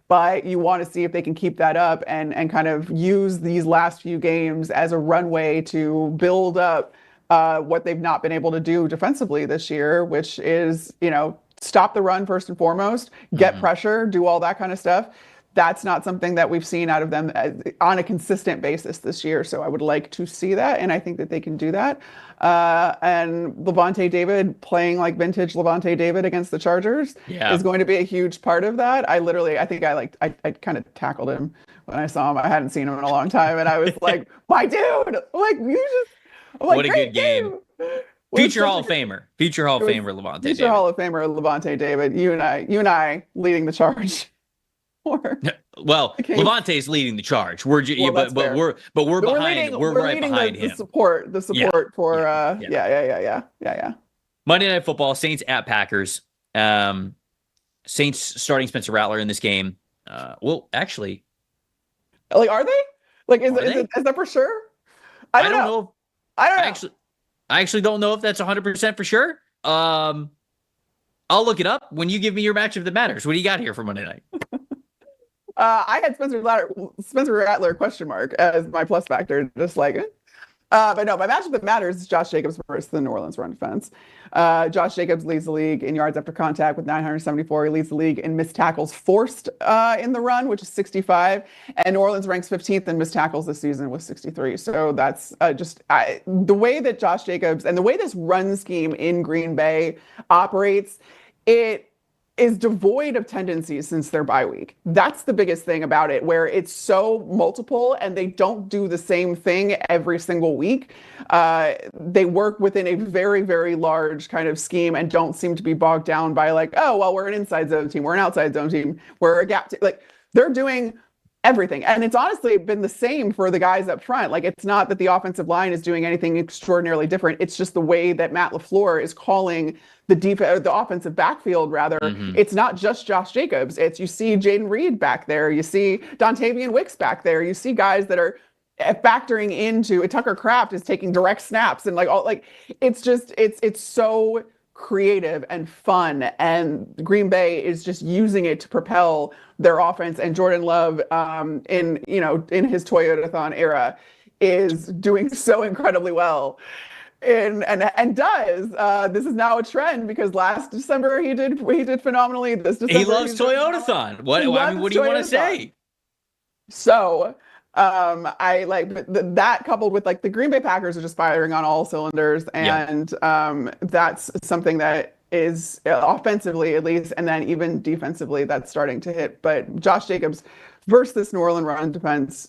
but you want to see if they can keep that up and kind of use these last few games as a runway to build up what they've not been able to do defensively this year, which is, stop the run first and foremost, get pressure, do all that kind of stuff. That's not something that we've seen out of them on a consistent basis this year. So I would like to see that, and I think that they can do that. And Levante David playing like vintage Levante David against the Chargers is going to be a huge part of that. I think I kind of tackled him when I saw him. I hadn't seen him in a long time, and I was like, my dude, like what a good game. Future Hall of Famer Levante David. Future Hall of Famer Levante David. You and I leading the charge. Well, Levante's leading the charge. We're behind. We're right behind him. The support for Monday Night Football, Saints at Packers. Saints starting Spencer Rattler in this game. Well, actually, are they? Is that for sure? I don't know. I actually don't know if that's 100% for sure. I'll look it up when you give me your matchup that matters. What do you got here for Monday night? I had Spencer Rattler question mark as my plus factor, just like it. But no, my matchup that matters is Josh Jacobs versus the New Orleans run defense. Josh Jacobs leads the league in yards after contact with 974. He leads the league in missed tackles forced in the run, which is 65. And New Orleans ranks 15th in missed tackles this season with 63. So that's the way that Josh Jacobs and the way this run scheme in Green Bay operates, it is devoid of tendencies since their bye week. That's the biggest thing about it, where it's so multiple and they don't do the same thing every single week. They work within a very, very large kind of scheme and don't seem to be bogged down by like, oh, well, we're an inside zone team, we're an outside zone team, we're a gap team. Like, they're doing everything. And it's honestly been the same for the guys up front. Like, it's not that the offensive line is doing anything extraordinarily different. It's just the way that Matt LaFleur is calling the offensive backfield, rather. Mm-hmm. It's not just Josh Jacobs. It's, you see Jaden Reed back there. You see Dontavian Wicks back there. You see guys that are factoring into Tucker Kraft is taking direct snaps and it's so creative and fun, and Green Bay is just using it to propel their offense. And Jordan Love, in his Toyotathon era, is doing so incredibly well. And does this is now a trend, because last December he did phenomenally. This December he loves Toyotathon. What do you want to say? So I like that, coupled with like the Green Bay Packers are just firing on all cylinders, and that's something that is offensively at least, and then even defensively that's starting to hit. But Josh Jacobs versus this New Orleans run defense,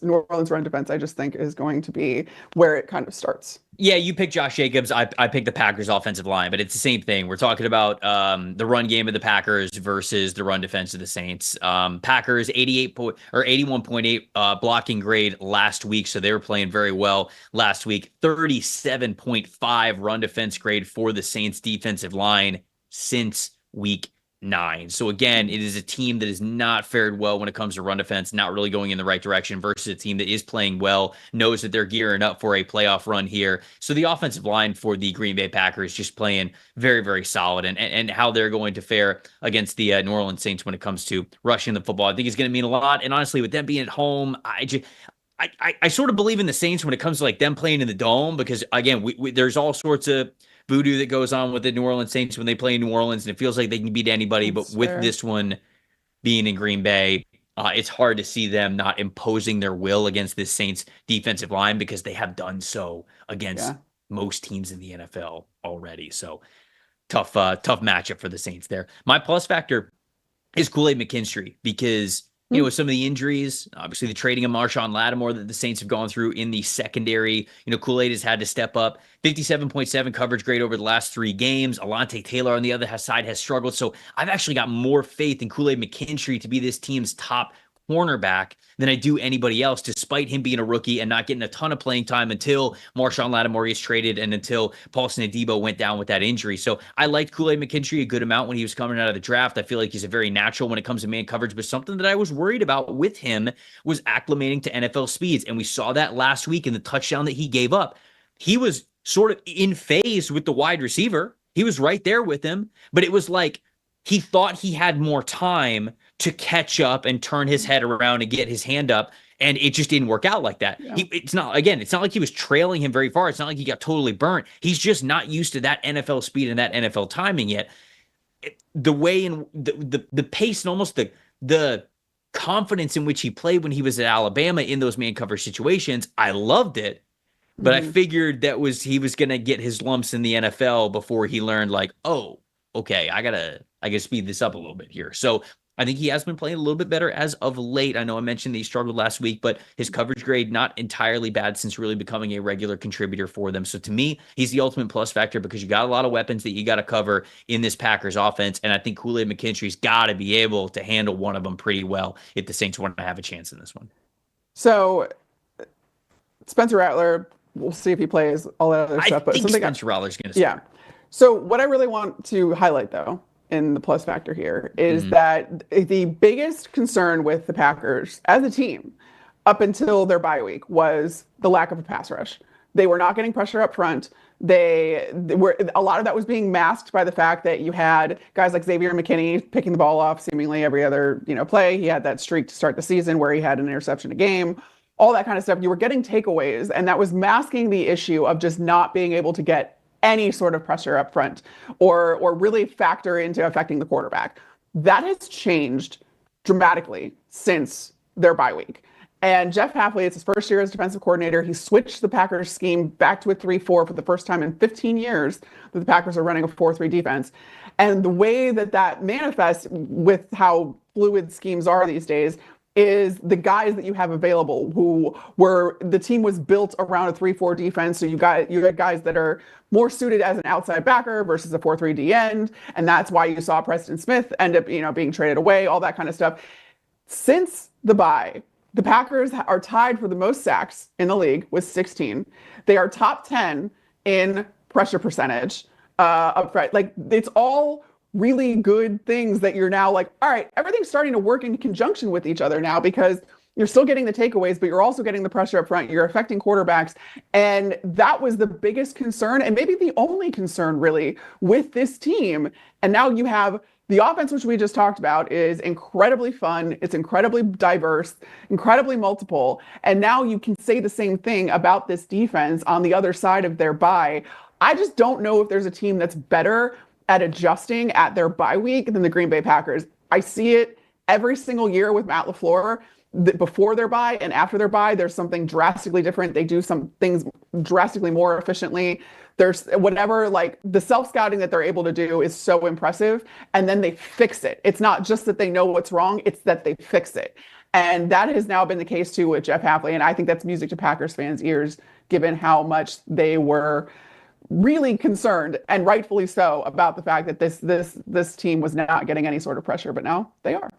I just think is going to be where it kind of starts. Yeah, you picked Josh Jacobs. I picked the Packers offensive line, but it's the same thing. We're talking about the run game of the Packers versus the run defense of the Saints. Packers 81.8 blocking grade last week, so they were playing very well last week. 37.5 run defense grade for the Saints defensive line since week 9. So again, it is a team that has not fared well when it comes to run defense, not really going in the right direction, versus a team that is playing well, knows that they're gearing up for a playoff run here. So the offensive line for the Green Bay Packers just playing very, very solid, and how they're going to fare against the New Orleans Saints when it comes to rushing the football, I think is going to mean a lot. And honestly, with them being at home, I sort of believe in the Saints when it comes to like them playing in the dome, because again, there's all sorts of voodoo that goes on with the New Orleans Saints when they play in New Orleans, and it feels like they can beat anybody. But with this one being in Green Bay, it's hard to see them not imposing their will against this Saints defensive line, because they have done so against most teams in the NFL already. So tough matchup for the Saints there. My plus factor is Kool-Aid McKinstry, because with some of the injuries, obviously the trading of Marshawn Lattimore that the Saints have gone through in the secondary, Kool-Aid has had to step up. 57.7 coverage grade over the last 3 games. Alontae Taylor on the other side has struggled. So I've actually got more faith in Kool-Aid McKinstry to be this team's top cornerback than I do anybody else, despite him being a rookie and not getting a ton of playing time until Marshawn Lattimore is traded and until Paulson Adebo went down with that injury. So I liked Kool-Aid McKinstry a good amount when he was coming out of the draft. I feel like he's a very natural when it comes to man coverage, but something that I was worried about with him was acclimating to NFL speeds. And we saw that last week in the touchdown that he gave up. He was sort of in phase with the wide receiver. He was right there with him, but it was like he thought he had more time to catch up and turn his head around and get his hand up, and it just didn't work out like that. Yeah. It's not like he was trailing him very far. It's not like he got totally burnt. He's just not used to that NFL speed and that NFL timing yet. The way in the pace and almost the confidence in which he played when he was at Alabama in those man coverage situations, I loved it. But I figured he was going to get his lumps in the NFL before he learned, like, oh, okay, I gotta speed this up a little bit here. So I think he has been playing a little bit better as of late. I know I mentioned that he struggled last week, but his coverage grade not entirely bad since really becoming a regular contributor for them. So to me, he's the ultimate plus factor, because you got a lot of weapons that you got to cover in this Packers offense, and I think Kool-Aid McKinstry's got to be able to handle one of them pretty well if the Saints want to have a chance in this one. So Spencer Rattler, we'll see if he plays all that other stuff. But I think Spencer Rattler's going to start. Yeah. So what I really want to highlight, though, in the plus factor here is that the biggest concern with the Packers as a team up until their bye week was the lack of a pass rush. They were not getting pressure up front. They were, a lot of that was being masked by the fact that you had guys like Xavier McKinney picking the ball off seemingly every other play. He had that streak to start the season where he had an interception a game. all that kind of stuff. You were getting takeaways, and that was masking the issue of just not being able to get any sort of pressure up front or really factor into affecting the quarterback. That has changed dramatically since their bye week. And Jeff Hafley, it's his first year as defensive coordinator. He switched the Packers scheme back to a 3-4 for the first time in 15 years that the Packers are running a 4-3 defense. And the way that manifests with how fluid schemes are these days is the guys that you have available the team was built around a 3-4 defense. So you got guys that are more suited as an outside backer versus a 4-3 D end. And that's why you saw Preston Smith end up, being traded away, all that kind of stuff. Since the bye, the Packers are tied for the most sacks in the league with 16. They are top 10 in pressure percentage up front. Like, it's all really good things that you're now like, all right, everything's starting to work in conjunction with each other now, because you're still getting the takeaways, but you're also getting the pressure up front. You're affecting quarterbacks. And that was the biggest concern, and maybe the only concern really with this team. And now you have the offense, which we just talked about, is incredibly fun. It's incredibly diverse, incredibly multiple. And now you can say the same thing about this defense on the other side of their bye. I just don't know if there's a team that's better at adjusting at their bye week than the Green Bay Packers. I see it every single year with Matt LaFleur. Before their bye and after their bye, there's something drastically different. They do some things drastically more efficiently. There's whatever, like, the self-scouting that they're able to do is so impressive. And then they fix it. It's not just that they know what's wrong, it's that they fix it. And that has now been the case too with Jeff Hafley. And I think that's music to Packers fans' ears, given how much they were really concerned, and rightfully so, about the fact that this team was not getting any sort of pressure, but now they are.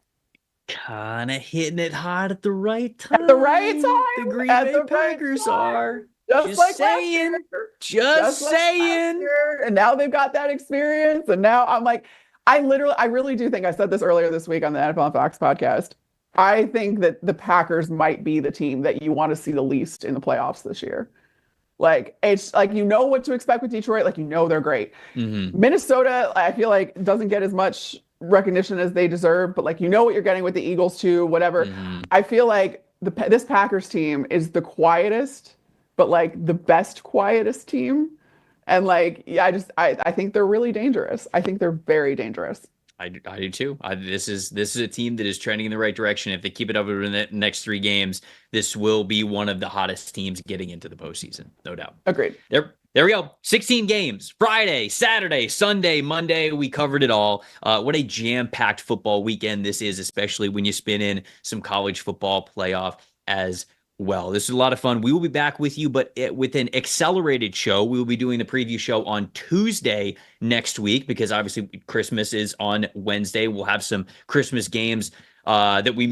Kind of hitting it hard at the right time. At the right time. The Green Bay Packers are. Just like saying. Just saying. And now they've got that experience. And now I'm like, I really do think, I said this earlier this week on the NFL on Fox podcast, I think that the Packers might be the team that you want to see the least in the playoffs this year. Like, it's like, what to expect with Detroit. Like, they're great. Mm-hmm. Minnesota, I feel like, doesn't get as much recognition as they deserve, but like, what you're getting with the Eagles too, whatever. Mm-hmm. I feel like this Packers team is the quietest, but like the best quietest team. And like, yeah, I think they're really dangerous. I think they're very dangerous. I do too. This is a team that is trending in the right direction. If they keep it up over the next 3 games, this will be one of the hottest teams getting into the postseason, no doubt. Agreed. There we go. 16 games. Friday, Saturday, Sunday, Monday. We covered it all. What a jam-packed football weekend this is, especially when you spin in some college football playoff as well. This is a lot of fun. We will be back with you, but with an accelerated show. We will be doing the preview show on Tuesday next week, because obviously Christmas is on Wednesday. We'll have some Christmas games that we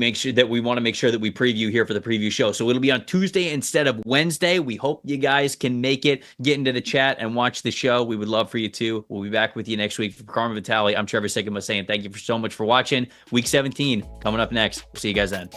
want to make sure that we preview here for the preview show. So it'll be on Tuesday instead of Wednesday. We hope you guys can make it, get into the chat and watch the show. We would love for you to. We'll be back with you next week. For Carmen Vitali, I'm Trevor Sikkema saying thank you so much for watching. Week 17 coming up next. See you guys then.